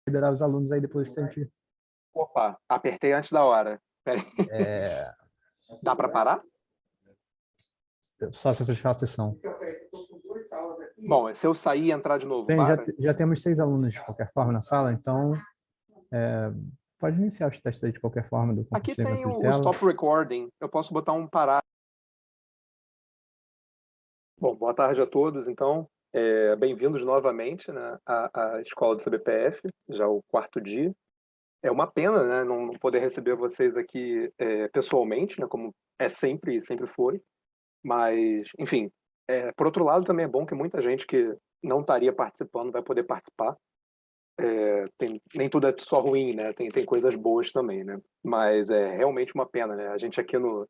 liberar os alunos aí depois que a gente... Opa, apertei antes da hora. Espera aí. É, Dá para parar? só se eu fechar a sessão. Bom, se eu sair e entrar de novo, Bem, para? já temos 6 alunos de qualquer forma na sala, então pode iniciar os testes aí de qualquer forma do Aqui tem compartilhamento de o tela. stop recording. Eu posso botar um parar. Bom, boa tarde a todos, então. Bem-vindos novamente, né, à escola do CBPF, já o quarto dia. É uma pena, né, não poder receber vocês aqui pessoalmente, né, como é sempre e sempre foi. Mas, enfim, por outro lado, também é bom que muita gente que não estaria participando vai poder participar. Nem tudo é só ruim, né? Tem coisas boas também, né? Mas é realmente uma pena, né? A gente aqui no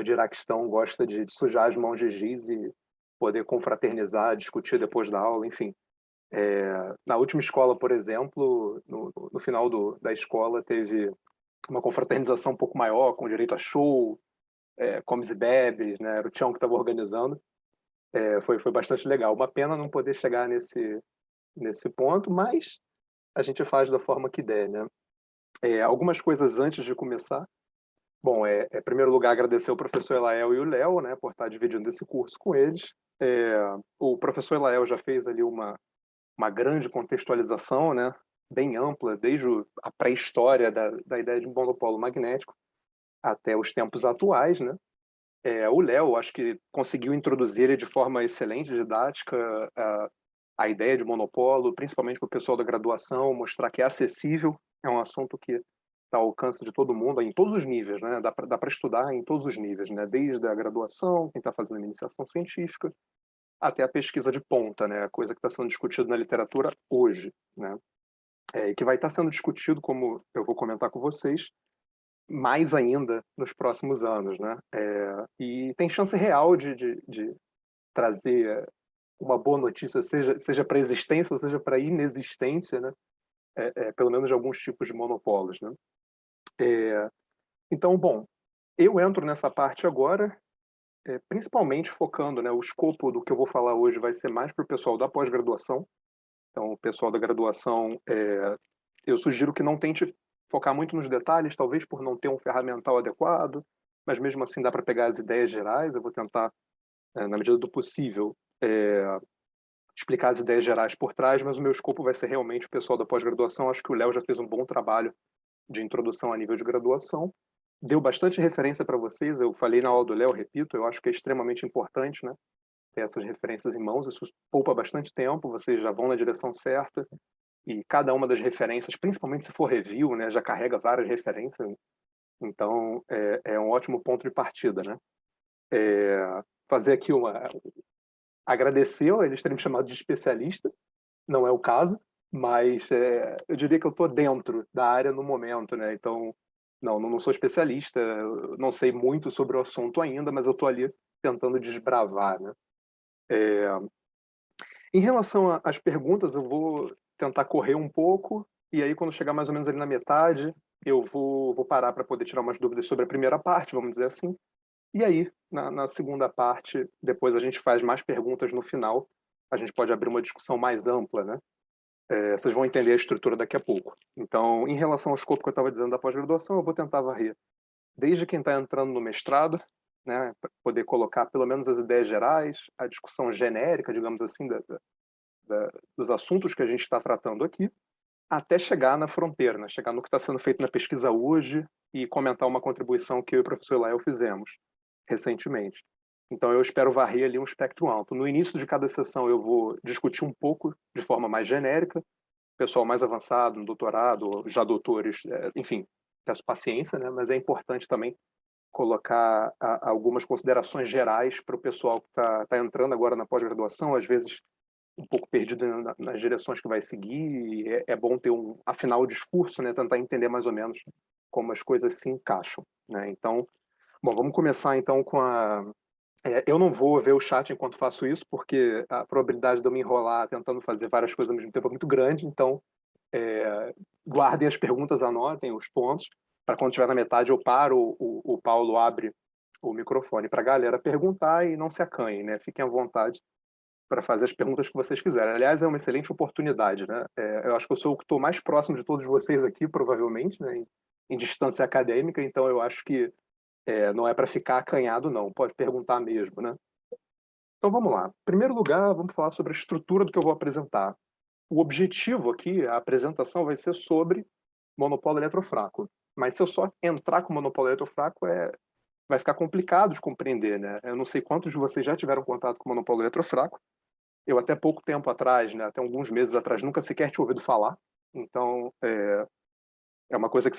Diraquistão gosta de sujar as mãos de giz e poder confraternizar, discutir depois da aula, enfim. Na última escola, por exemplo, no final da escola teve uma confraternização um pouco maior, com direito a show, comes e bebes, né? Era o Tião que estava organizando. Foi bastante legal. Uma pena não poder chegar nesse ponto, mas a gente faz da forma que der, né? Algumas coisas antes de começar. Bom, em primeiro lugar, agradecer ao professor Elael e o Léo, né, por estar dividindo esse curso com eles. O professor Elael já fez ali uma grande contextualização, né, bem ampla, desde a pré-história da ideia de um monopolo magnético até os tempos atuais, né? O Léo, acho que conseguiu introduzir ele de forma excelente, didática, a ideia de monopolo, principalmente para o pessoal da graduação, mostrar que é acessível, é um assunto que está ao alcance de todo mundo, em todos os níveis, né? Dá para estudar em todos os níveis, né? Desde a graduação, quem está fazendo iniciação científica, até a pesquisa de ponta, né? A coisa que está sendo discutida na literatura hoje, né? E que vai estar sendo discutido, como eu vou comentar com vocês, mais ainda nos próximos anos, né? E tem chance real de trazer uma boa notícia, seja para a existência ou seja para a inexistência, né? Pelo menos de alguns tipos de monopólios, né? Então, bom, eu entro nessa parte agora, principalmente focando, né? O escopo do que eu vou falar hoje vai ser mais para o pessoal da pós-graduação. Então, o pessoal da graduação, eu sugiro que não tente focar muito nos detalhes, talvez por não ter um ferramental adequado, mas mesmo assim dá para pegar as ideias gerais. Eu vou tentar, na medida do possível, explicar as ideias gerais por trás, mas o meu escopo vai ser realmente o pessoal da pós-graduação. Acho que o Léo já fez um bom trabalho de introdução a nível de graduação. Deu bastante referência para vocês, eu falei na aula do Léo, repito, eu acho que é extremamente importante, né, ter essas referências em mãos, isso poupa bastante tempo, vocês já vão na direção certa, e cada uma das referências, principalmente se for review, né, já carrega várias referências, então é um ótimo ponto de partida, né. Fazer aqui agradecer eles terem me chamado de especialista, não é o caso, mas eu diria que eu estou dentro da área no momento, né? Então, não sou especialista, eu não sei muito sobre o assunto ainda, mas eu estou ali tentando desbravar, né? Em relação às perguntas, eu vou tentar correr um pouco, e aí quando chegar mais ou menos ali na metade, eu vou parar para poder tirar umas dúvidas sobre a primeira parte, vamos dizer assim. E aí, na segunda parte, depois a gente faz mais perguntas no final, a gente pode abrir uma discussão mais ampla, né? Vocês vão entender a estrutura daqui a pouco. Então, em relação ao escopo que eu estava dizendo da pós-graduação, eu vou tentar varrer desde quem está entrando no mestrado, né, para poder colocar pelo menos as ideias gerais, a discussão genérica, digamos assim, dos assuntos que a gente está tratando aqui, até chegar na fronteira, né, chegar no que está sendo feito na pesquisa hoje e comentar uma contribuição que eu e o professor Lael fizemos recentemente. Então, eu espero varrer ali um espectro amplo. No início de cada sessão, eu vou discutir um pouco de forma mais genérica, pessoal mais avançado, no doutorado, já doutores, enfim, peço paciência, né? Mas é importante também colocar algumas considerações gerais para o pessoal que está entrando agora na pós-graduação, às vezes um pouco perdido nas direções que vai seguir, e é bom ter afinal o discurso, né? Tentar entender mais ou menos como as coisas se encaixam, né? Então, bom, vamos começar então com eu não vou ver o chat enquanto faço isso, porque a probabilidade de eu me enrolar tentando fazer várias coisas ao mesmo tempo é muito grande, então guardem as perguntas, anotem os pontos, para quando estiver na metade eu paro, o Paulo abre o microfone para a galera perguntar e não se acanhem, né? Fiquem à vontade para fazer as perguntas que vocês quiserem. Aliás, é uma excelente oportunidade, né? Eu acho que eu sou o que estou mais próximo de todos vocês aqui, provavelmente, né? Em distância acadêmica, então eu acho que não é para ficar acanhado, não. Pode perguntar mesmo, né? Então vamos lá. Em primeiro lugar, vamos falar sobre a estrutura do que eu vou apresentar. O objetivo aqui, a apresentação vai ser sobre monopólio eletrofraco. Mas se eu só entrar com monopólio eletrofraco, vai ficar complicado de compreender, né? Eu não sei quantos de vocês já tiveram contato com monopólio eletrofraco. Eu até pouco tempo atrás, né, até alguns meses atrás, nunca sequer tinha ouvido falar. Então, é uma coisa que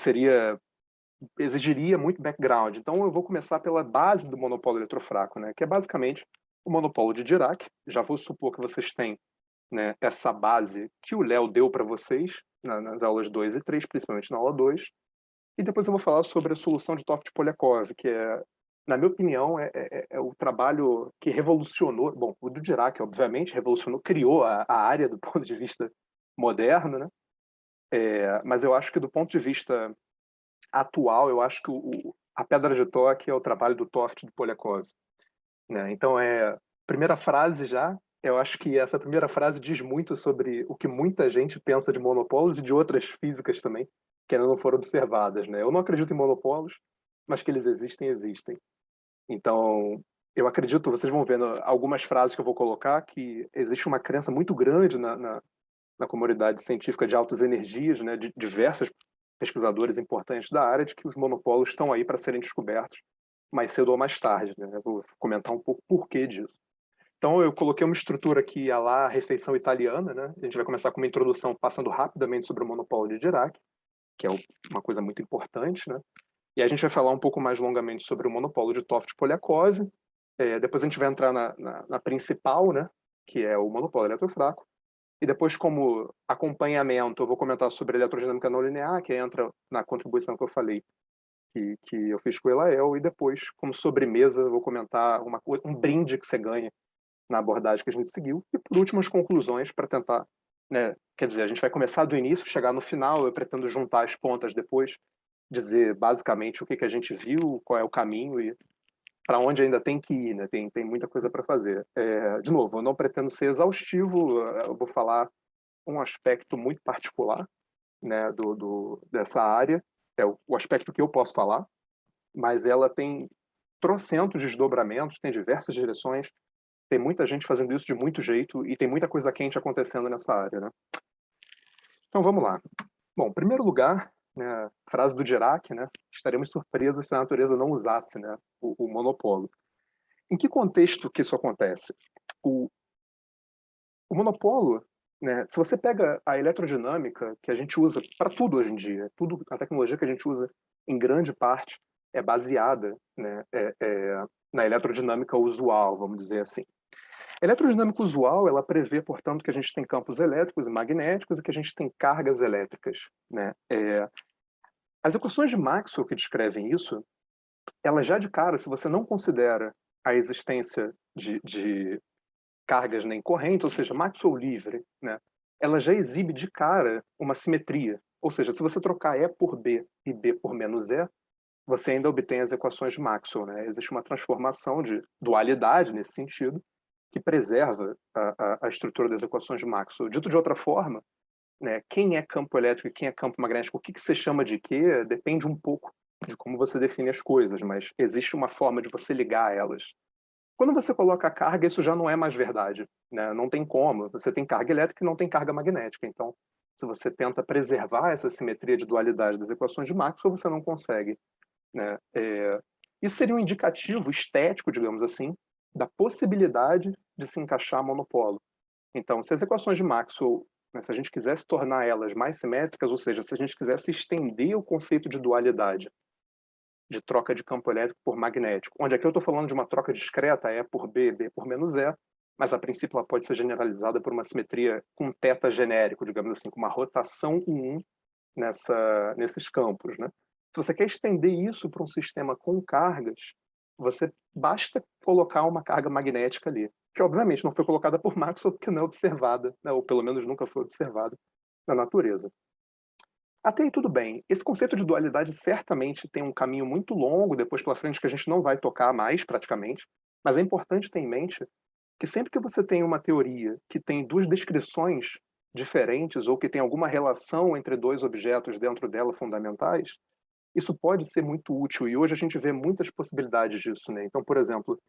exigiria muito background. Então, eu vou começar pela base do monopólio eletrofraco, né, que é basicamente o monopólio de Dirac. Já vou supor que vocês têm, né, essa base que o Léo deu para vocês nas aulas 2 e 3, principalmente na aula 2. E depois eu vou falar sobre a solução de Toft-Polyakov, que na minha opinião, é o trabalho que revolucionou, bom, o do Dirac, obviamente, revolucionou, criou a área do ponto de vista moderno, né? Mas eu acho que do ponto de vista atual, eu acho que a pedra de toque é o trabalho do Toft e do Polyakov, né? Então, primeira frase já, eu acho que essa primeira frase diz muito sobre o que muita gente pensa de monopólios e de outras físicas também, que ainda não foram observadas, né? Eu não acredito em monopólios, mas que eles existem, existem. Então, eu acredito, vocês vão vendo algumas frases que eu vou colocar, que existe uma crença muito grande na comunidade científica de altas energias, né, de diversos pesquisadores importantes da área, de que os monopólios estão aí para serem descobertos mais cedo ou mais tarde, né? Eu vou comentar um pouco o porquê disso. Então, eu coloquei uma estrutura aqui, a lá refeição italiana, né? A gente vai começar com uma introdução passando rapidamente sobre o monopólio de Dirac, que é uma coisa muito importante, né? E a gente vai falar um pouco mais longamente sobre o monopólio de Toft-Polyakov. Depois a gente vai entrar na principal, né? Que é o monopólio eletrofraco. E depois, como acompanhamento, eu vou comentar sobre a eletrodinâmica não linear, que entra na contribuição que eu falei, que eu fiz com o Elael. E depois, como sobremesa, eu vou comentar um brinde que você ganha na abordagem que a gente seguiu. E por último, as conclusões para tentar, né? Quer dizer, a gente vai começar do início, chegar no final, eu pretendo juntar as pontas depois, dizer basicamente o que a gente viu, qual é o caminho e para onde ainda tem que ir, né? Tem muita coisa para fazer. De novo, eu não pretendo ser exaustivo, eu vou falar um aspecto muito particular, né, dessa área, é o aspecto que eu posso falar, mas ela tem trocentos desdobramentos, tem diversas direções, tem muita gente fazendo isso de muito jeito e tem muita coisa quente acontecendo nessa área, né? Então vamos lá. Bom, em primeiro lugar, né, frase do Dirac, né? Estaremos surpresos se a natureza não usasse, né, o monopólio. Em que contexto que isso acontece? O monopólio, né, se você pega a eletrodinâmica que a gente usa para tudo hoje em dia, tudo a tecnologia que a gente usa em grande parte é baseada, né, na eletrodinâmica usual, vamos dizer assim. A eletrodinâmica usual, ela prevê, portanto, que a gente tem campos elétricos e magnéticos e que a gente tem cargas elétricas, né? As equações de Maxwell que descrevem isso, elas já de cara, se você não considera a existência de cargas nem correntes, ou seja, Maxwell livre, né? Ela já exibe de cara uma simetria. Ou seja, se você trocar E por B e B por menos E, você ainda obtém as equações de Maxwell, né? Existe uma transformação de dualidade nesse sentido, que preserva a estrutura das equações de Maxwell. Dito de outra forma, né, quem é campo elétrico e quem é campo magnético, o que você chama de quê, depende um pouco de como você define as coisas, mas existe uma forma de você ligar elas. Quando você coloca a carga, isso já não é mais verdade, né? Não tem como. Você tem carga elétrica e não tem carga magnética. Então, se você tenta preservar essa simetria de dualidade das equações de Maxwell, você não consegue, né? Isso seria um indicativo estético, digamos assim, da possibilidade de se encaixar monopólio. Então, se as equações de Maxwell, né, se a gente quisesse tornar elas mais simétricas, ou seja, se a gente quisesse estender o conceito de dualidade, de troca de campo elétrico por magnético, onde aqui eu estou falando de uma troca discreta, E por B, B por menos E, mas a princípio ela pode ser generalizada por uma simetria com θ genérico, digamos assim, com uma rotação em 1 nesses campos, né? Se você quer estender isso para um sistema com cargas, você basta colocar uma carga magnética ali, que obviamente não foi colocada por Maxwell porque não é observada, né? Ou pelo menos nunca foi observada na natureza. Até aí tudo bem. Esse conceito de dualidade certamente tem um caminho muito longo depois pela frente que a gente não vai tocar mais praticamente, mas é importante ter em mente que sempre que você tem uma teoria que tem duas descrições diferentes ou que tem alguma relação entre dois objetos dentro dela fundamentais, isso pode ser muito útil, e hoje a gente vê muitas possibilidades disso, né. Então, por exemplo,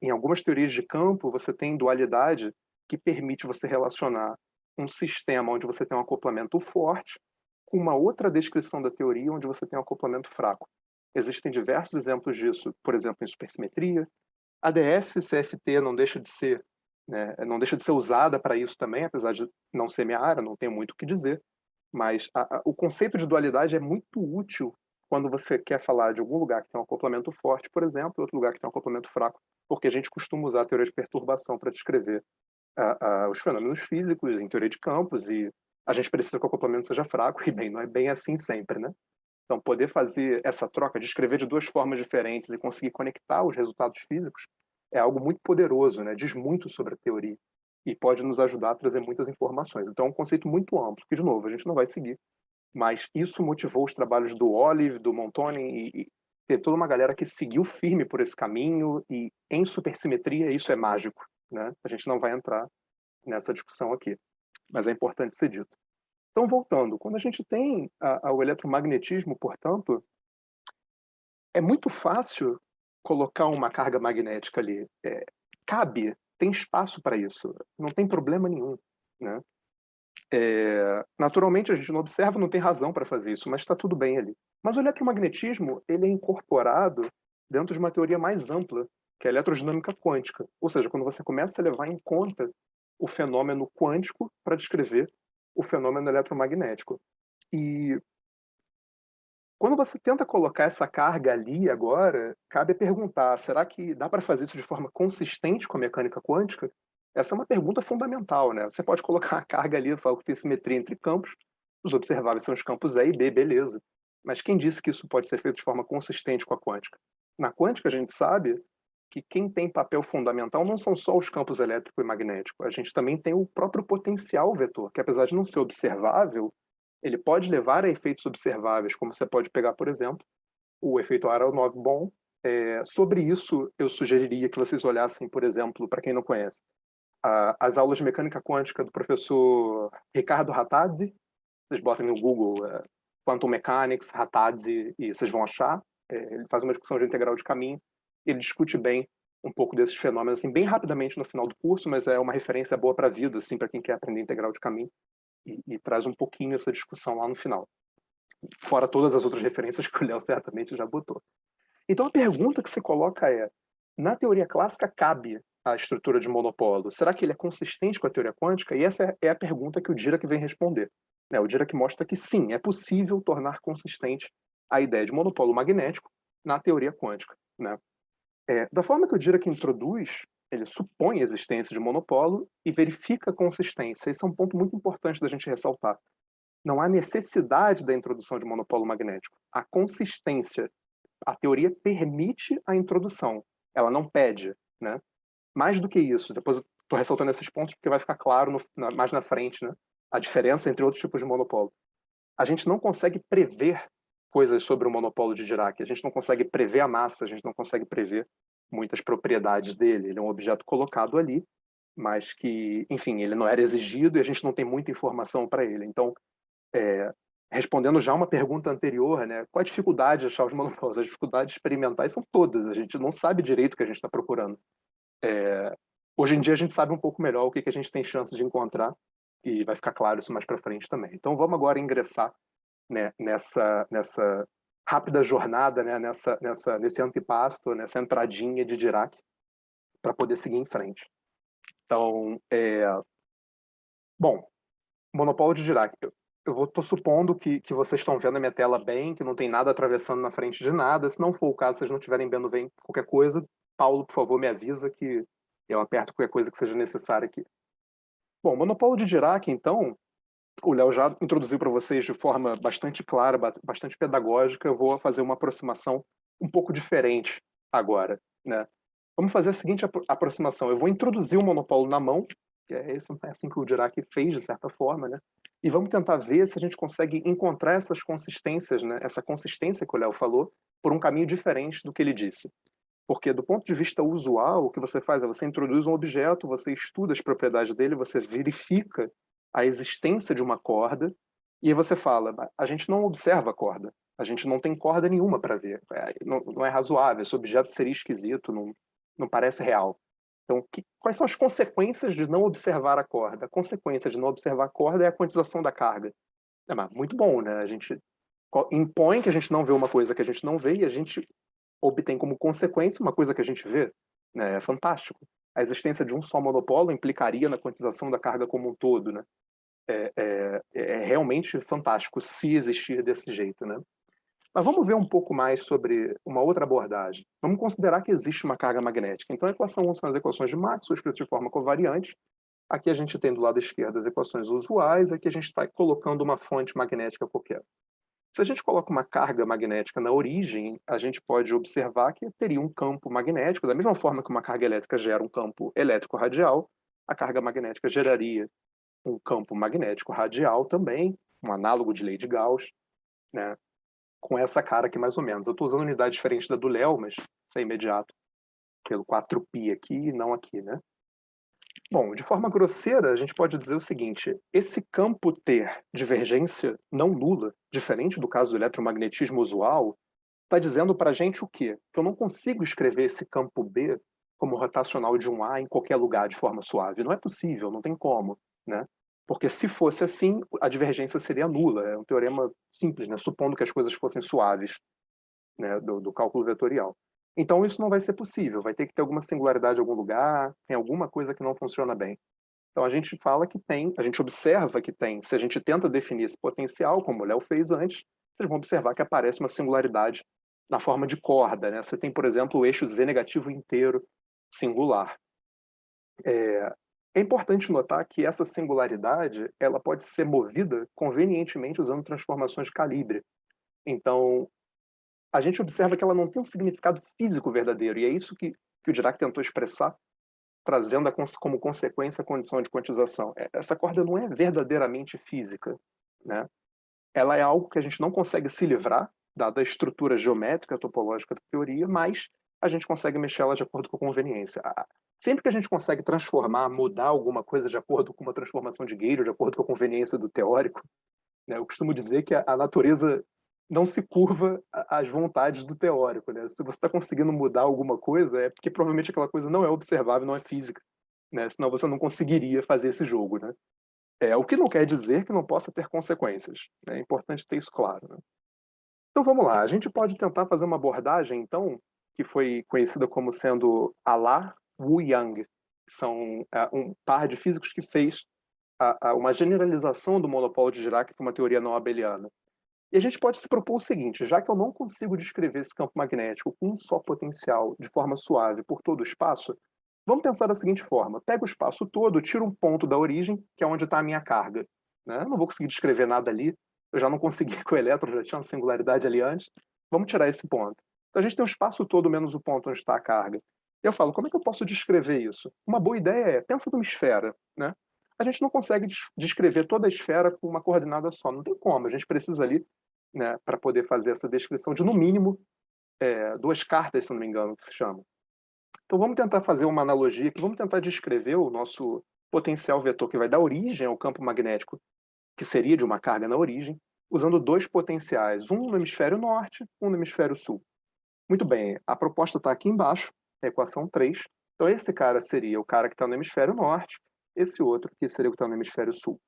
em algumas teorias de campo, você tem dualidade que permite você relacionar um sistema onde você tem um acoplamento forte com uma outra descrição da teoria onde você tem um acoplamento fraco. Existem diversos exemplos disso, por exemplo, em supersimetria. A ADS-CFT não deixa de ser, né, não deixa de ser usada para isso também, apesar de não ser minha área, não tenho muito o que dizer, mas o conceito de dualidade é muito útil quando você quer falar de algum lugar que tem um acoplamento forte, por exemplo, e outro lugar que tem um acoplamento fraco, porque a gente costuma usar a teoria de perturbação para descrever os fenômenos físicos em teoria de campos, e a gente precisa que o acoplamento seja fraco, e bem, não é bem assim sempre, né? Então, poder fazer essa troca, de escrever de duas formas diferentes e conseguir conectar os resultados físicos é algo muito poderoso, né? Diz muito sobre a teoria e pode nos ajudar a trazer muitas informações. Então, é um conceito muito amplo, que, de novo, a gente não vai seguir, mas isso motivou os trabalhos do Olive, do Montoni, e teve toda uma galera que seguiu firme por esse caminho, e em supersimetria isso é mágico, né? A gente não vai entrar nessa discussão aqui, mas é importante ser dito. Então, voltando, quando a gente tem o eletromagnetismo, portanto, é muito fácil colocar uma carga magnética ali. Cabe, tem espaço para isso, não tem problema nenhum, né? Naturalmente, a gente não observa, não tem razão para fazer isso, mas está tudo bem ali. Mas o eletromagnetismo, ele é incorporado dentro de uma teoria mais ampla, que é a eletrodinâmica quântica. Ou seja, quando você começa a levar em conta o fenômeno quântico para descrever o fenômeno eletromagnético. E quando você tenta colocar essa carga ali agora, cabe perguntar: será que dá para fazer isso de forma consistente com a mecânica quântica? Essa é uma pergunta fundamental, né? Você pode colocar a carga ali, falar que tem simetria entre campos, os observáveis são os campos A e B, beleza. Mas quem disse que isso pode ser feito de forma consistente com a quântica? Na quântica, a gente sabe que quem tem papel fundamental não são só os campos elétrico e magnético, a gente também tem o próprio potencial vetor, que apesar de não ser observável, ele pode levar a efeitos observáveis, como você pode pegar, por exemplo, o efeito Aharonov-Bohm. Sobre isso, eu sugeriria que vocês olhassem, por exemplo, para quem não conhece, as aulas de mecânica quântica do professor Ricardo Rattazzi. Vocês botam no Google Quantum Mechanics, Rattazzi, e vocês vão achar. Ele faz uma discussão de integral de caminho. Ele discute bem um pouco desses fenômenos, assim, bem rapidamente no final do curso, mas é uma referência boa para a vida, assim, para quem quer aprender integral de caminho, e traz um pouquinho essa discussão lá no final. Fora todas as outras referências que o Léo certamente já botou. Então a pergunta que você coloca é: na teoria clássica cabe a estrutura de monopolo? Será que ele é consistente com a teoria quântica? E essa é a pergunta que o Dirac vem responder, né? O Dirac mostra que sim, é possível tornar consistente a ideia de monopolo magnético na teoria quântica, né? Da forma que o Dirac introduz, ele supõe a existência de monopolo e verifica a consistência. Esse é um ponto muito importante da gente ressaltar. Não há necessidade da introdução de monopolo magnético. A consistência, a teoria permite a introdução, ela não pede, né? Mais do que isso, depois eu estou ressaltando esses pontos porque vai ficar claro mais na frente, né? A diferença entre outros tipos de monopolo. A gente não consegue prever coisas sobre o monopolo de Dirac, a gente não consegue prever a massa, a gente não consegue prever muitas propriedades dele. Ele é um objeto colocado ali, mas que, enfim, ele não era exigido e a gente não tem muita informação para ele. Então, respondendo já uma pergunta anterior, né, qual a dificuldade de achar os monopolos? As dificuldades experimentais são todas, a gente não sabe direito o que a gente está procurando. Hoje em dia a gente sabe um pouco melhor o que a gente tem chance de encontrar, e vai ficar claro isso mais para frente também. Então vamos agora ingressar, né, nessa rápida jornada, né, nesse antepasto, nessa entradinha de Dirac, para poder seguir em frente. Então, bom, monopólio de Dirac. Eu estou supondo que vocês estão vendo a minha tela bem, que não tem nada atravessando na frente de nada. Se não for o caso, se vocês não estiverem vendo bem qualquer coisa, Paulo, por favor, me avisa que eu aperto qualquer coisa que seja necessária aqui. Bom, monopólio de Dirac, então, o Léo já introduziu para vocês de forma bastante clara, bastante pedagógica. Eu vou fazer uma aproximação um pouco diferente agora, né? Vamos fazer a seguinte aproximação. Eu vou introduzir o monopólio na mão, que é assim que o Dirac fez, de certa forma, né? E vamos tentar ver se a gente consegue encontrar essas consistências, né? Essa consistência que o Léo falou, por um caminho diferente do que ele disse. Porque do ponto de vista usual, o que você faz é você introduz um objeto, você estuda as propriedades dele, você verifica a existência de uma corda, e aí você fala, a gente não observa a corda, a gente não tem corda nenhuma para ver, não é razoável, esse objeto seria esquisito, não parece real. Então, quais são as consequências de não observar a corda? A consequência de não observar a corda é a quantização da carga. Mas muito bom, né? A gente impõe que a gente não vê uma coisa que a gente não vê e a gente obtém como consequência uma coisa que a gente vê. Né? É fantástico. A existência de um só monopólio implicaria na quantização da carga como um todo. Né? É realmente fantástico se existir desse jeito. Né? Mas vamos ver um pouco mais sobre uma outra abordagem. Vamos considerar que existe uma carga magnética. Então, a equação 1 são as equações de Maxwell, escritas de forma covariante. Aqui a gente tem do lado esquerdo as equações usuais, aqui a gente está colocando uma fonte magnética qualquer. Se a gente coloca uma carga magnética na origem, a gente pode observar que teria um campo magnético, da mesma forma que uma carga elétrica gera um campo elétrico radial, a carga magnética geraria um campo magnético radial também, um análogo de lei de Gauss, né? Com essa cara aqui mais ou menos. Eu estou usando unidade diferente da do Léo, mas isso é imediato, pelo 4π aqui e não aqui, né? Bom, de forma grosseira, a gente pode dizer o seguinte: esse campo ter divergência não nula, diferente do caso do eletromagnetismo usual, está dizendo para a gente o quê? Que eu não consigo escrever esse campo B como rotacional de um A em qualquer lugar de forma suave. Não é possível, não tem como, né? Porque se fosse assim, a divergência seria nula. É um teorema simples, né? Supondo que as coisas fossem suaves, né? Do cálculo vetorial. Então isso não vai ser possível, vai ter que ter alguma singularidade em algum lugar, tem alguma coisa que não funciona bem. Então a gente fala que tem, a gente observa que tem, se a gente tenta definir esse potencial, como o Léo fez antes, vocês vão observar que aparece uma singularidade na forma de corda, né? Você tem, por exemplo, o eixo Z negativo inteiro singular. É importante notar que essa singularidade ela pode ser movida convenientemente usando transformações de calibre. Então, a gente observa que ela não tem um significado físico verdadeiro, e é isso que o Dirac tentou expressar, trazendo como consequência a condição de quantização. Essa corda não é verdadeiramente física, né? Ela é algo que a gente não consegue se livrar, dada a estrutura geométrica, topológica da teoria, mas a gente consegue mexer ela de acordo com a conveniência. Sempre que a gente consegue transformar, mudar alguma coisa de acordo com uma transformação de Gödel, de acordo com a conveniência do teórico, né? Eu costumo dizer que a natureza não se curva às vontades do teórico, né? Se você está conseguindo mudar alguma coisa, é porque provavelmente aquela coisa não é observável, não é física, né? Senão você não conseguiria fazer esse jogo, né? O que não quer dizer que não possa ter consequências, né? É importante ter isso claro, né? Então vamos lá, a gente pode tentar fazer uma abordagem, então, que foi conhecida como sendo Alá Wu Yang, que são um par de físicos que fez uma generalização do monopólio de Dirac para uma teoria não abeliana. E a gente pode se propor o seguinte: já que eu não consigo descrever esse campo magnético com um só potencial de forma suave por todo o espaço, vamos pensar da seguinte forma: pego o espaço todo, tiro um ponto da origem, que é onde está a minha carga. Né? Eu não vou conseguir descrever nada ali, eu já não consegui com o elétron, já tinha uma singularidade ali antes. Vamos tirar esse ponto. Então a gente tem o espaço todo menos o ponto onde está a carga. E eu falo, como é que eu posso descrever isso? Uma boa ideia é, pensa numa esfera, né? A gente não consegue descrever toda a esfera com uma coordenada só, não tem como, a gente precisa ali, né, para poder fazer essa descrição de, no mínimo, 2 cartas, se não me engano, que se chama. Então vamos tentar fazer uma analogia aqui, vamos tentar descrever o nosso potencial vetor que vai dar origem ao campo magnético, que seria de uma carga na origem, usando 2 potenciais, um no hemisfério norte, um no hemisfério sul. Muito bem, a proposta está aqui embaixo, a equação 3. Então esse cara seria o cara que está no hemisfério norte, esse outro que seria o que está no hemisfério sul.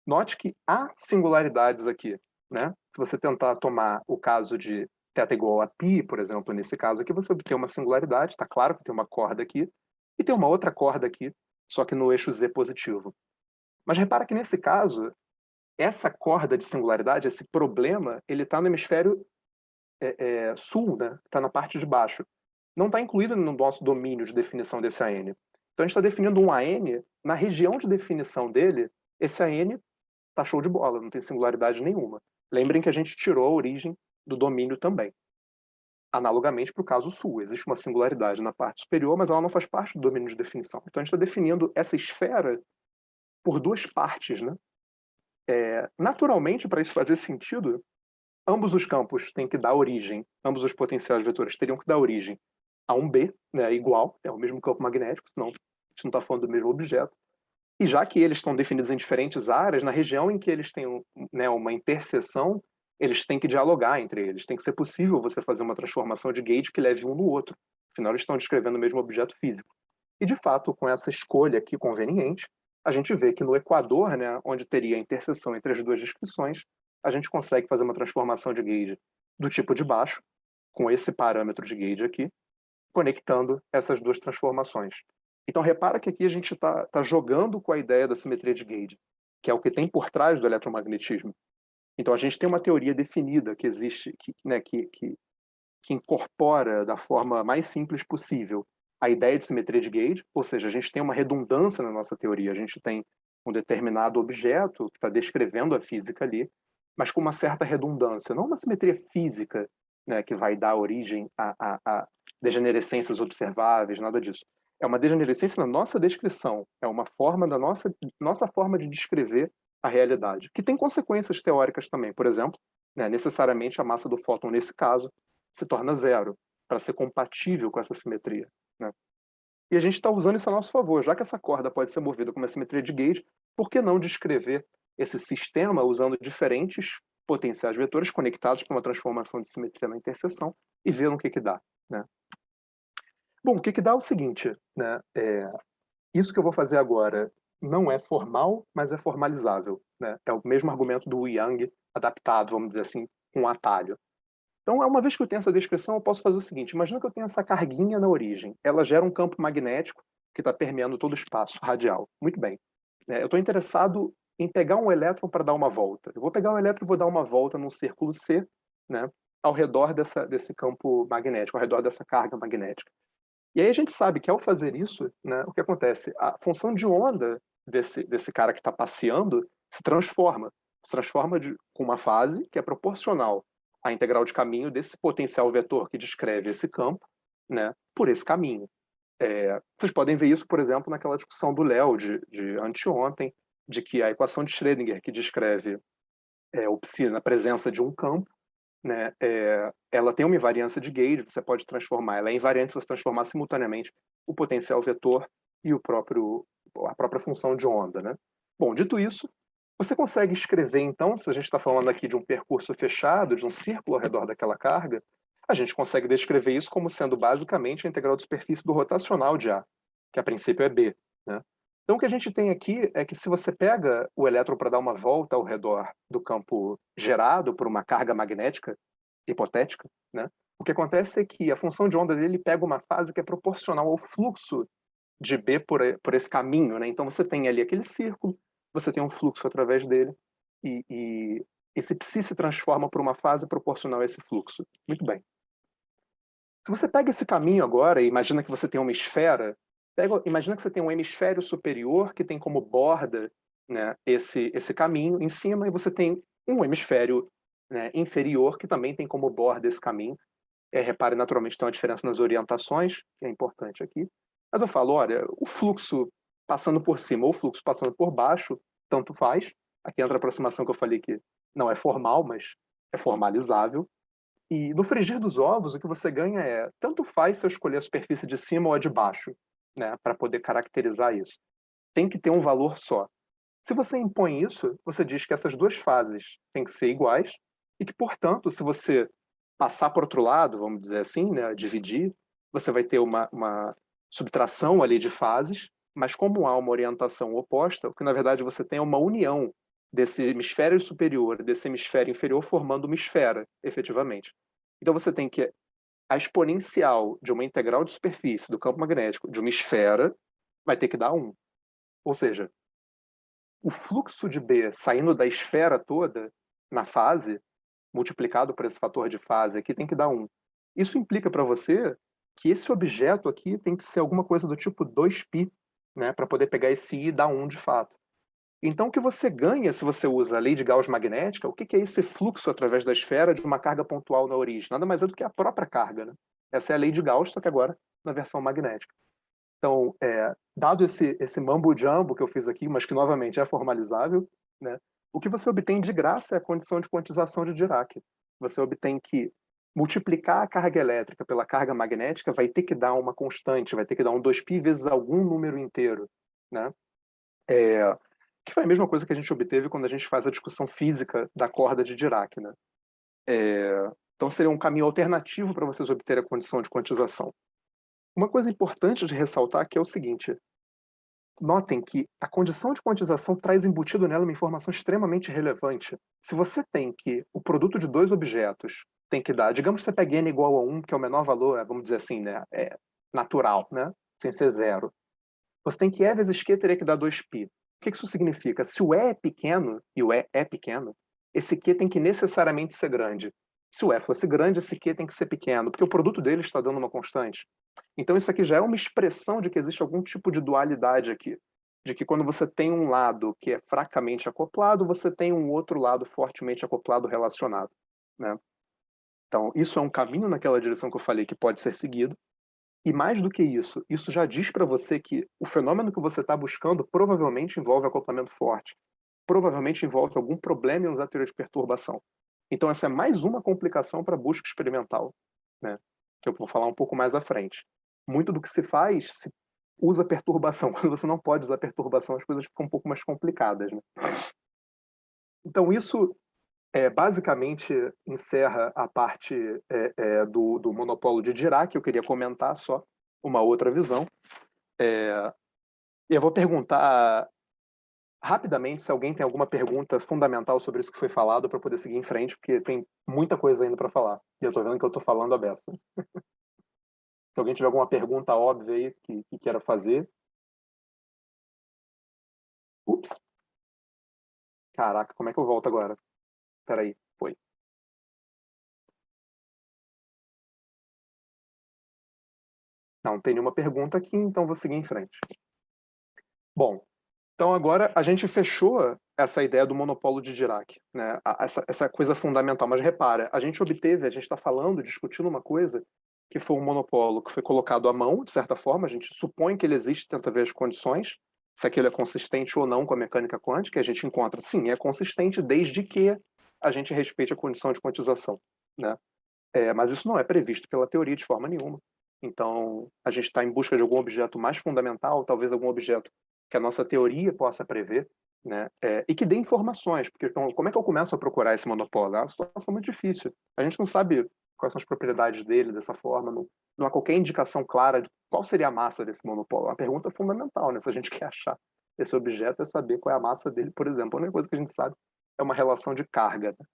Note que há singularidades aqui, né? Se você tentar tomar o caso de θ igual a π, por exemplo, nesse caso aqui, você obtém uma singularidade, está claro que tem uma corda aqui, e tem uma outra corda aqui, só que no eixo Z positivo. Mas repara que nesse caso, essa corda de singularidade, esse problema, ele está no hemisfério sul, né? Está na parte de baixo. Não está incluído no nosso domínio de definição desse AN. Então a gente está definindo um AN, na região de definição dele, esse AN está show de bola, não tem singularidade nenhuma. Lembrem que a gente tirou a origem do domínio também. Analogamente para o caso sul, existe uma singularidade na parte superior, mas ela não faz parte do domínio de definição. Então a gente está definindo essa esfera por 2 partes, né? Naturalmente, para isso fazer sentido, ambos os campos têm que dar origem, ambos os potenciais vetores teriam que dar origem a um B, né, igual, é o mesmo campo magnético, senão a gente não está falando do mesmo objeto. E já que eles estão definidos em diferentes áreas, na região em que eles têm, né, uma interseção, eles têm que dialogar entre eles. Tem que ser possível você fazer uma transformação de gauge que leve um no outro. Afinal, eles estão descrevendo o mesmo objeto físico. E, de fato, com essa escolha aqui conveniente, a gente vê que no equador, né, onde teria a interseção entre as duas descrições, a gente consegue fazer uma transformação de gauge do tipo de baixo, com esse parâmetro de gauge aqui, conectando essas duas transformações. Então, repara que aqui a gente tá jogando com a ideia da simetria de gauge, que é o que tem por trás do eletromagnetismo. Então, a gente tem uma teoria definida que existe, né, que incorpora da forma mais simples possível a ideia de simetria de gauge, ou seja, a gente tem uma redundância na nossa teoria, a gente tem um determinado objeto que está descrevendo a física ali, mas com uma certa redundância, não uma simetria física, né, que vai dar origem a degenerescências observáveis, nada disso. É uma degenerescência na nossa descrição, é uma forma da nossa forma de descrever a realidade, que tem consequências teóricas também. Por exemplo, né, necessariamente a massa do fóton, nesse caso, se torna zero, para ser compatível com essa simetria. Né? E a gente está usando isso a nosso favor. Já que essa corda pode ser movida com uma simetria de gauge, por que não descrever esse sistema usando diferentes potenciais vetores conectados para uma transformação de simetria na interseção e ver no que dá. Né? Bom, o que dá é o seguinte, né? Isso que eu vou fazer agora não é formal, mas é formalizável. Né? É o mesmo argumento do Yang adaptado, vamos dizer assim, com um atalho. Então, uma vez que eu tenho essa descrição, eu posso fazer o seguinte: imagina que eu tenho essa carguinha na origem. Ela gera um campo magnético que está permeando todo o espaço radial. Muito bem. Eu estou interessado em pegar um elétron para dar uma volta. Eu vou pegar um elétron e vou dar uma volta num círculo C, né, ao redor desse campo magnético, ao redor dessa carga magnética. E aí a gente sabe que ao fazer isso, né, o que acontece? A função de onda desse cara que está passeando se transforma. Se transforma com uma fase que é proporcional à integral de caminho desse potencial vetor que descreve esse campo, né, por esse caminho. Vocês podem ver isso, por exemplo, naquela discussão do Léo de anteontem, de que a equação de Schrödinger, que descreve o psi na presença de um campo, né, ela tem uma invariância de gauge, você pode transformar, ela é invariante se você transformar simultaneamente o potencial vetor e a própria função de onda. Né? Bom, dito isso, você consegue escrever, então, se a gente está falando aqui de um percurso fechado, de um círculo ao redor daquela carga, a gente consegue descrever isso como sendo basicamente a integral de superfície do rotacional de A, que a princípio é B. Né? Então, o que a gente tem aqui é que se você pega o elétron para dar uma volta ao redor do campo gerado por uma carga magnética hipotética, né, o que acontece é que a função de onda dele pega uma fase que é proporcional ao fluxo de B por esse caminho. Né? Então, você tem ali aquele círculo, você tem um fluxo através dele, e esse psi se transforma por uma fase proporcional a esse fluxo. Muito bem. Se você pega esse caminho agora e imagina que você tem uma esfera, imagina que você tem um hemisfério superior que tem como borda, né, esse caminho em cima, e você tem um hemisfério, né, inferior que também tem como borda esse caminho. Repare, naturalmente, tem uma diferença nas orientações, que é importante aqui. Mas eu falo, olha, o fluxo passando por cima ou o fluxo passando por baixo, tanto faz. Aqui entra a aproximação que eu falei que não é formal, mas é formalizável. E no frigir dos ovos, o que você ganha tanto faz se eu escolher a superfície de cima ou a de baixo, né, para poder caracterizar isso. Tem que ter um valor só. Se você impõe isso, você diz que essas duas fases têm que ser iguais e que, portanto, se você passar para o outro lado, vamos dizer assim, né, dividir, você vai ter uma subtração ali de fases, mas como há uma orientação oposta, o que na verdade você tem é uma união desse hemisfério superior e desse hemisfério inferior formando uma esfera, efetivamente. Então você tem que a exponencial de uma integral de superfície do campo magnético de uma esfera vai ter que dar 1. Ou seja, o fluxo de B saindo da esfera toda na fase, multiplicado por esse fator de fase aqui, tem que dar 1. Isso implica para você que esse objeto aqui tem que ser alguma coisa do tipo 2π, né, para poder pegar esse I e dar 1 de fato. Então, o que você ganha se você usa a lei de Gauss magnética, o que é esse fluxo através da esfera de uma carga pontual na origem? Nada mais é do que a própria carga. Né? Essa é a lei de Gauss, só que agora na versão magnética. Então, dado esse mambo-jumbo que eu fiz aqui, mas que novamente é formalizável, né, o que você obtém de graça é a condição de quantização de Dirac. Você obtém que multiplicar a carga elétrica pela carga magnética vai ter que dar uma constante, vai ter que dar um 2π vezes algum número inteiro, né? Que foi a mesma coisa que a gente obteve quando a gente faz a discussão física da corda de Dirac, né? Então seria um caminho alternativo para vocês obterem a condição de quantização. Uma coisa importante de ressaltar que é o seguinte: notem que a condição de quantização traz embutido nela uma informação extremamente relevante. Se você tem que o produto de dois objetos tem que dar, digamos que você pega n igual a 1, que é o menor valor, vamos dizer assim, né, natural, né, sem ser zero. Você tem que E vezes Q teria que dar 2π. O que isso significa? Se o E é pequeno, e o E é pequeno, esse Q tem que necessariamente ser grande. Se o E fosse grande, esse Q tem que ser pequeno, porque o produto dele está dando uma constante. Então isso aqui já é uma expressão de que existe algum tipo de dualidade aqui. De que quando você tem um lado que é fracamente acoplado, você tem um outro lado fortemente acoplado relacionado, né? Então isso é um caminho naquela direção que eu falei que pode ser seguido. E mais do que isso já diz para você que o fenômeno que você está buscando provavelmente envolve acoplamento forte, provavelmente envolve algum problema em um zateiro de perturbação. Então essa é mais uma complicação para a busca experimental, né? Que eu vou falar um pouco mais à frente. Muito do que se faz se usa perturbação. Quando você não pode usar perturbação, as coisas ficam um pouco mais complicadas, né? Então isso basicamente encerra a parte do monopólio de Dirac. Eu queria comentar só uma outra visão. E eu vou perguntar rapidamente se alguém tem alguma pergunta fundamental sobre isso que foi falado para poder seguir em frente, porque tem muita coisa ainda para falar. E eu estou vendo que eu estou falando a beça. Se alguém tiver alguma pergunta óbvia aí que queira fazer. Ups. Caraca, como é que eu volto agora? Espera aí, foi. Não tem nenhuma pergunta aqui, então vou seguir em frente. Bom, então agora a gente fechou essa ideia do monopólio de Dirac, né? Essa coisa fundamental. Mas repara, a gente está falando, discutindo uma coisa que foi um monopólio que foi colocado à mão, de certa forma, a gente supõe que ele existe, tenta ver as condições, se aquilo é consistente ou não com a mecânica quântica, e a gente encontra, sim, é consistente desde que a gente respeite a condição de quantização, né? Mas isso não é previsto pela teoria de forma nenhuma. Então, a gente está em busca de algum objeto mais fundamental, talvez algum objeto que a nossa teoria possa prever, né? E que dê informações, porque então, como é que eu começo a procurar esse monopólio? É uma situação muito difícil. A gente não sabe quais são as propriedades dele dessa forma, não há qualquer indicação clara de qual seria a massa desse monopólio. É uma pergunta fundamental, né? Se a gente quer achar esse objeto, é saber qual é a massa dele, por exemplo. A única coisa que a gente sabe é uma relação de carga, né?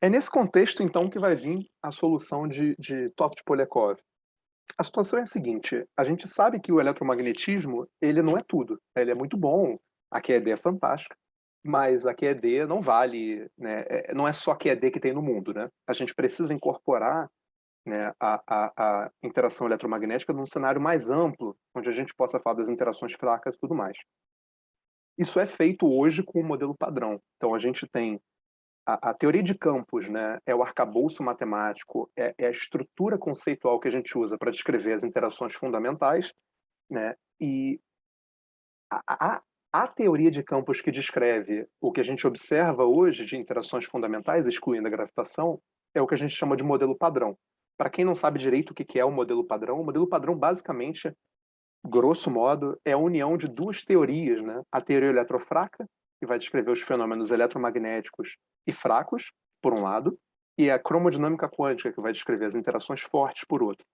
É nesse contexto, então, que vai vir a solução de Toft-Polyakov. A situação é a seguinte: a gente sabe que o eletromagnetismo ele não é tudo. Ele é muito bom, a QED é fantástica, mas a QED não vale, né? Não é só a QED que tem no mundo, né? A gente precisa incorporar, né, a interação eletromagnética num cenário mais amplo, onde a gente possa falar das interações fracas e tudo mais. Isso é feito hoje com o modelo padrão. Então a gente tem a teoria de campos, né, é o arcabouço matemático, é a estrutura conceitual que a gente usa para descrever as interações fundamentais, né, e a teoria de campos que descreve o que a gente observa hoje de interações fundamentais, excluindo a gravitação, é o que a gente chama de modelo padrão. Para quem não sabe direito o que é o modelo padrão basicamente, grosso modo, é a união de duas teorias, né? A teoria eletrofraca, que vai descrever os fenômenos eletromagnéticos e fracos, por um lado, e a cromodinâmica quântica, que vai descrever as interações fortes, por outro.